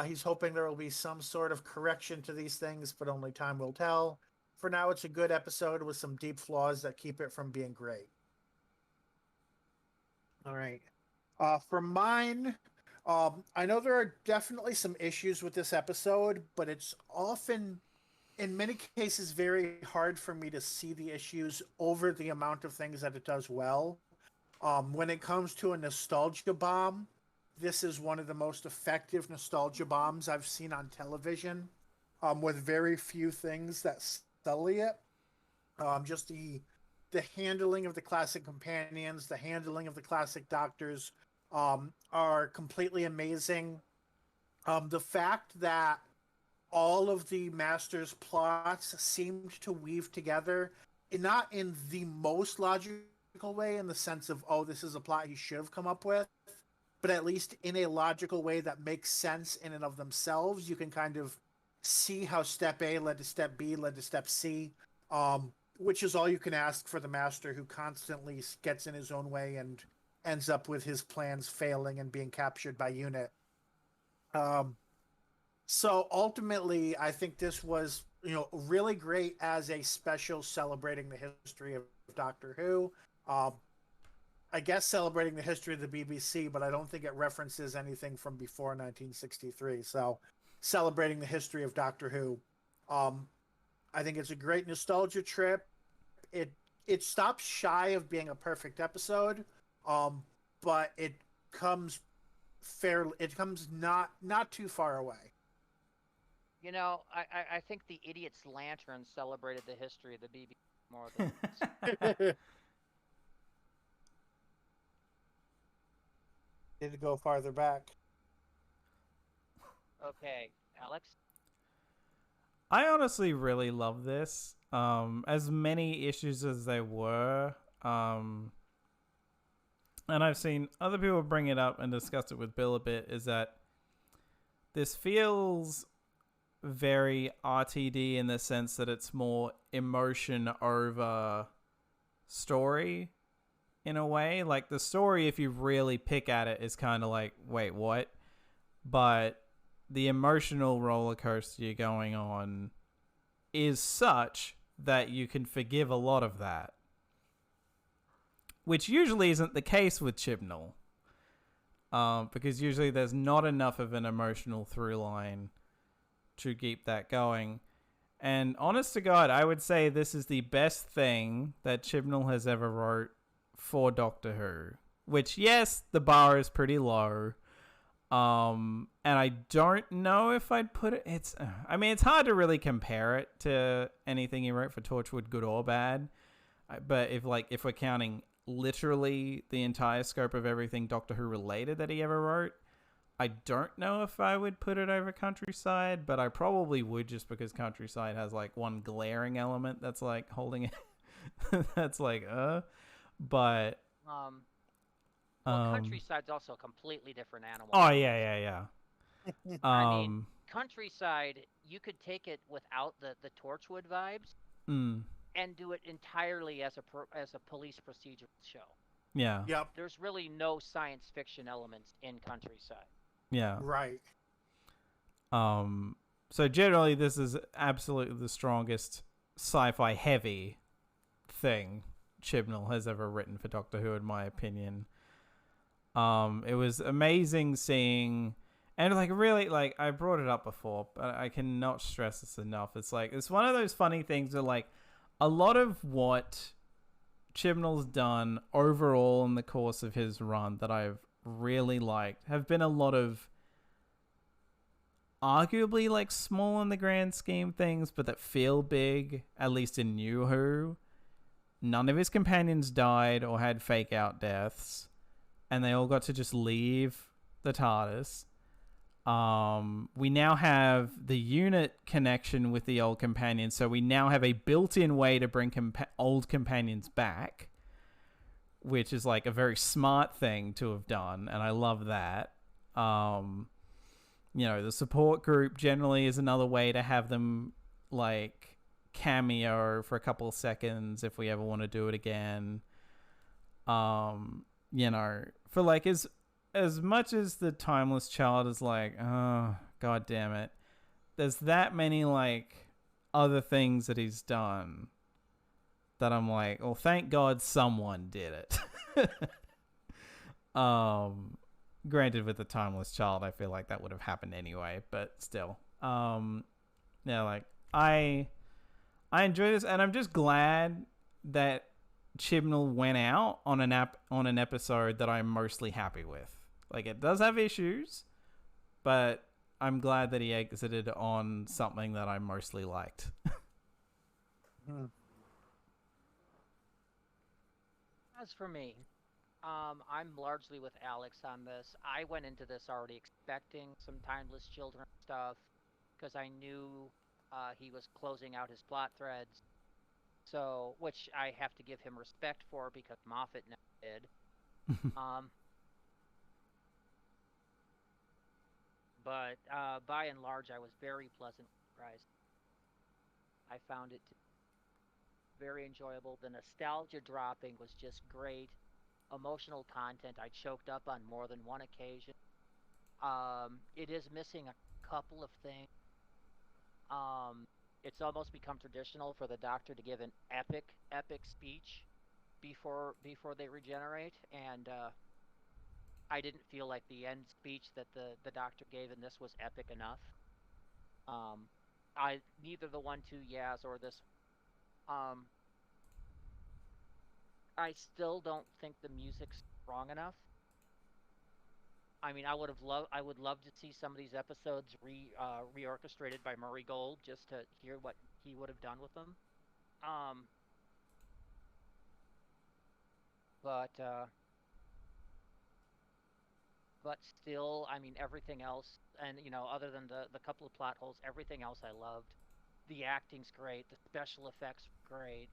He's hoping there will be some sort of correction to these things, but only time will tell. For now, it's a good episode with some deep flaws that keep it from being great. All right. For mine, I know there are definitely some issues with this episode, but it's often, in many cases, very hard for me to see the issues over the amount of things that it does well. When it comes to a nostalgia bomb, this is one of the most effective nostalgia bombs I've seen on television, with very few things that sully it. Just the handling of the classic companions, the handling of the classic doctors are completely amazing. The fact that all of the Master's plots seemed to weave together, not in the most logical way, in the sense of, oh, this is a plot he should have come up with, but at least in a logical way that makes sense in and of themselves. You can kind of see how step A led to step B, led to step C, which is all you can ask for the Master, who constantly gets in his own way and ends up with his plans failing and being captured by UNIT. So ultimately, I think this was, really great as a special celebrating the history of Doctor Who. I guess celebrating the history of the BBC, but I don't think it references anything from before 1963. So celebrating the history of Doctor Who. I think it's a great nostalgia trip. It stops shy of being a perfect episode, but it comes not too far away. I think the Idiot's Lantern celebrated the history of the BBC more than this. Did it go farther back? Okay, Alex? I honestly really love this. As many issues as there were, and I've seen other people bring it up and discuss it with Bill a bit, is that this feels very RTD in the sense that it's more emotion over story in a way. Like, the story, if you really pick at it, is kind of like, wait, what? But the emotional roller coaster you're going on is such that you can forgive a lot of that, which usually isn't the case with Chibnall, because usually there's not enough of an emotional through line to keep that going. And honest to God, I would say this is the best thing that Chibnall has ever wrote for Doctor Who, which, yes, the bar is pretty low. And I don't know if I'd put it, it's hard to really compare it to anything he wrote for Torchwood, good or bad. But if we're counting literally the entire scope of everything Doctor Who related that he ever wrote, I don't know if I would put it over Countryside, but I probably would, just because Countryside has like one glaring element that's like holding it. That's like, but Well, Countryside's also a completely different animal. Oh yeah. I mean, Countryside, you could take it without the Torchwood vibes and do it entirely as a police procedural show. Yeah. Yep. There's really no science fiction elements in Countryside. Yeah. Right. So generally, this is absolutely the strongest sci-fi heavy thing Chibnall has ever written for Doctor Who, in my opinion. It was amazing seeing, and like really, like I brought it up before, but I cannot stress this enough. It's like it's one of those funny things that like a lot of what Chibnall's done overall in the course of his run that I've really liked have been a lot of arguably like small in the grand scheme things, but that feel big, at least in New Who. None of his companions died or had fake out deaths, and they all got to just leave the TARDIS. We now have the unit connection with the old companions, so we now have a built-in way to bring old companions back, which is like a very smart thing to have done, and I love that. You know, the support group generally is another way to have them like cameo for a couple of seconds if we ever want to do it again. You know, for like as much as the Timeless Child is like, oh god damn it, there's that many like other things that he's done that I'm like, well, thank God someone did it. Granted, with the Timeless Child, I feel like that would have happened anyway, but still. Yeah, like I enjoy this, and I'm just glad that Chibnall went out on an episode that I'm mostly happy with. Like, it does have issues, but I'm glad that he exited on something that I mostly liked. As for me, I'm largely with Alex on this. I went into this already expecting some Timeless Children stuff because I knew he was closing out his plot threads. So, which I have to give him respect for because Moffat never did. But by and large, I was very pleasantly surprised. I found it very enjoyable. The nostalgia dropping was just great. Emotional content I choked up on more than one occasion. It is missing a couple of things. It's almost become traditional for the Doctor to give an epic speech before they regenerate, and I didn't feel like the end speech that the Doctor gave in this was epic enough. Neither the 1-2 Yas or this. I still don't think the music's strong enough. I mean, I would love to see some of these episodes reorchestrated by Murray Gold just to hear what he would have done with them. But still, I mean, everything else, and you know, other than the couple of plot holes, everything else I loved. The acting's great, the special effects great,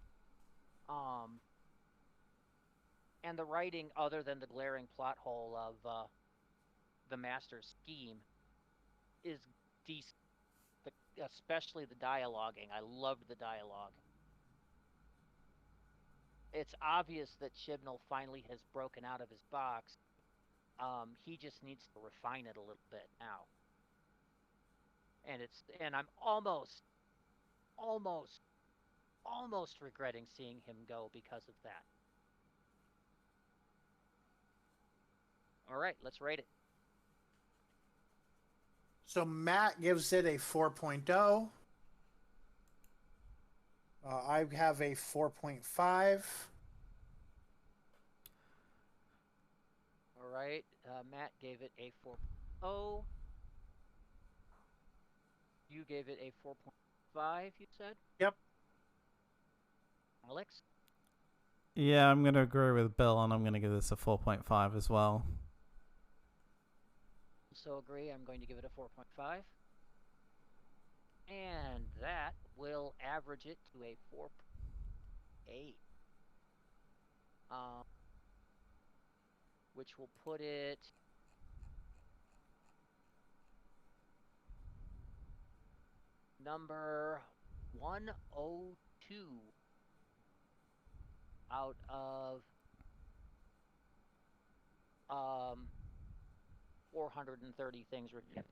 and the writing, other than the glaring plot hole of the Master's scheme, is decent. Especially the dialoguing. I loved the dialogue. It's obvious that Chibnall finally has broken out of his box. He just needs to refine it a little bit now. And I'm almost regretting seeing him go because of that. All right, let's rate it. So Matt gives it a 4.0. I have a 4.5. All right, Matt gave it a 4.0. You gave it a 4.5, you said? Yep. Alex? Yeah, I'm going to agree with Bill, and I'm going to give this a 4.5 as well. So agree, I'm going to give it a 4.5. And that will average it to a 4.8. which will put it number 102 out of 430 things reviewed.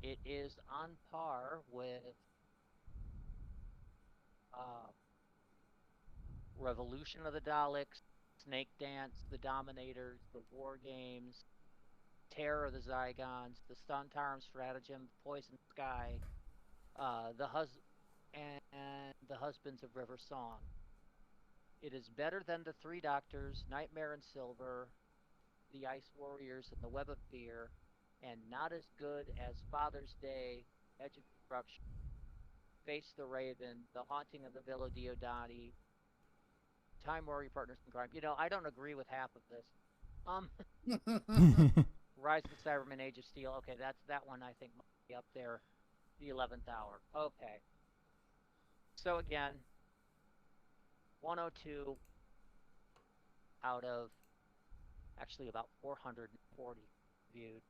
It is on par with Revolution of the Daleks, Snake Dance, The Dominators, The War Games, Terror of the Zygons, The Stuntarm Stratagem, Poison Sky, and The Husbands of River Song. It is better than The Three Doctors, Nightmare in Silver, The Ice Warriors, and The Web of Fear, and not as good as Father's Day, Edge of Destruction, Face the Raven, The Haunting of the Villa Diodati, Time Warrior Partners in Crime. You know, I don't agree with half of this. Rise of the Cybermen, Age of Steel. Okay, that one I think might be up there. The 11th Hour. Okay. So again, 102 out of actually about 440 viewed.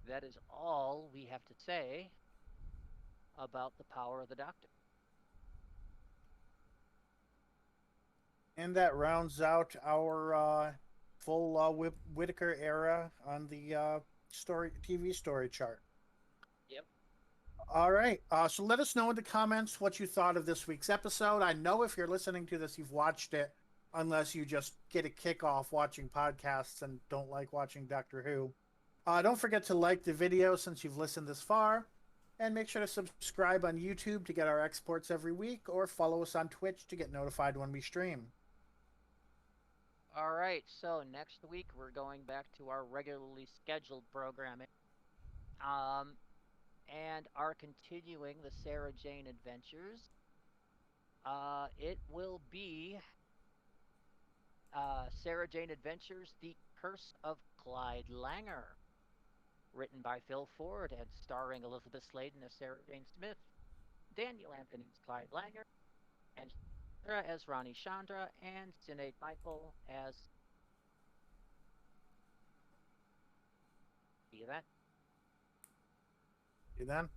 That is all we have to say about the power of the Doctor. And that rounds out our full Whittaker era on the TV story chart. Yep. All right. So let us know in the comments what you thought of this week's episode. I know if you're listening to this, you've watched it, unless you just get a kick off watching podcasts and don't like watching Doctor Who. Don't forget to like the video since you've listened this far. And make sure to subscribe on YouTube to get our exports every week, or follow us on Twitch to get notified when we stream. All right, so next week we're going back to our regularly scheduled programming. And are continuing the Sarah Jane Adventures. It will be Sarah Jane Adventures, The Curse of Clyde Langer. Written by Phil Ford and starring Elizabeth Sladen as Sarah Jane Smith, Daniel Anthony as Clyde Langer, and Sarah as Ronnie Chandra, and Sinead Michael as... See that? You then?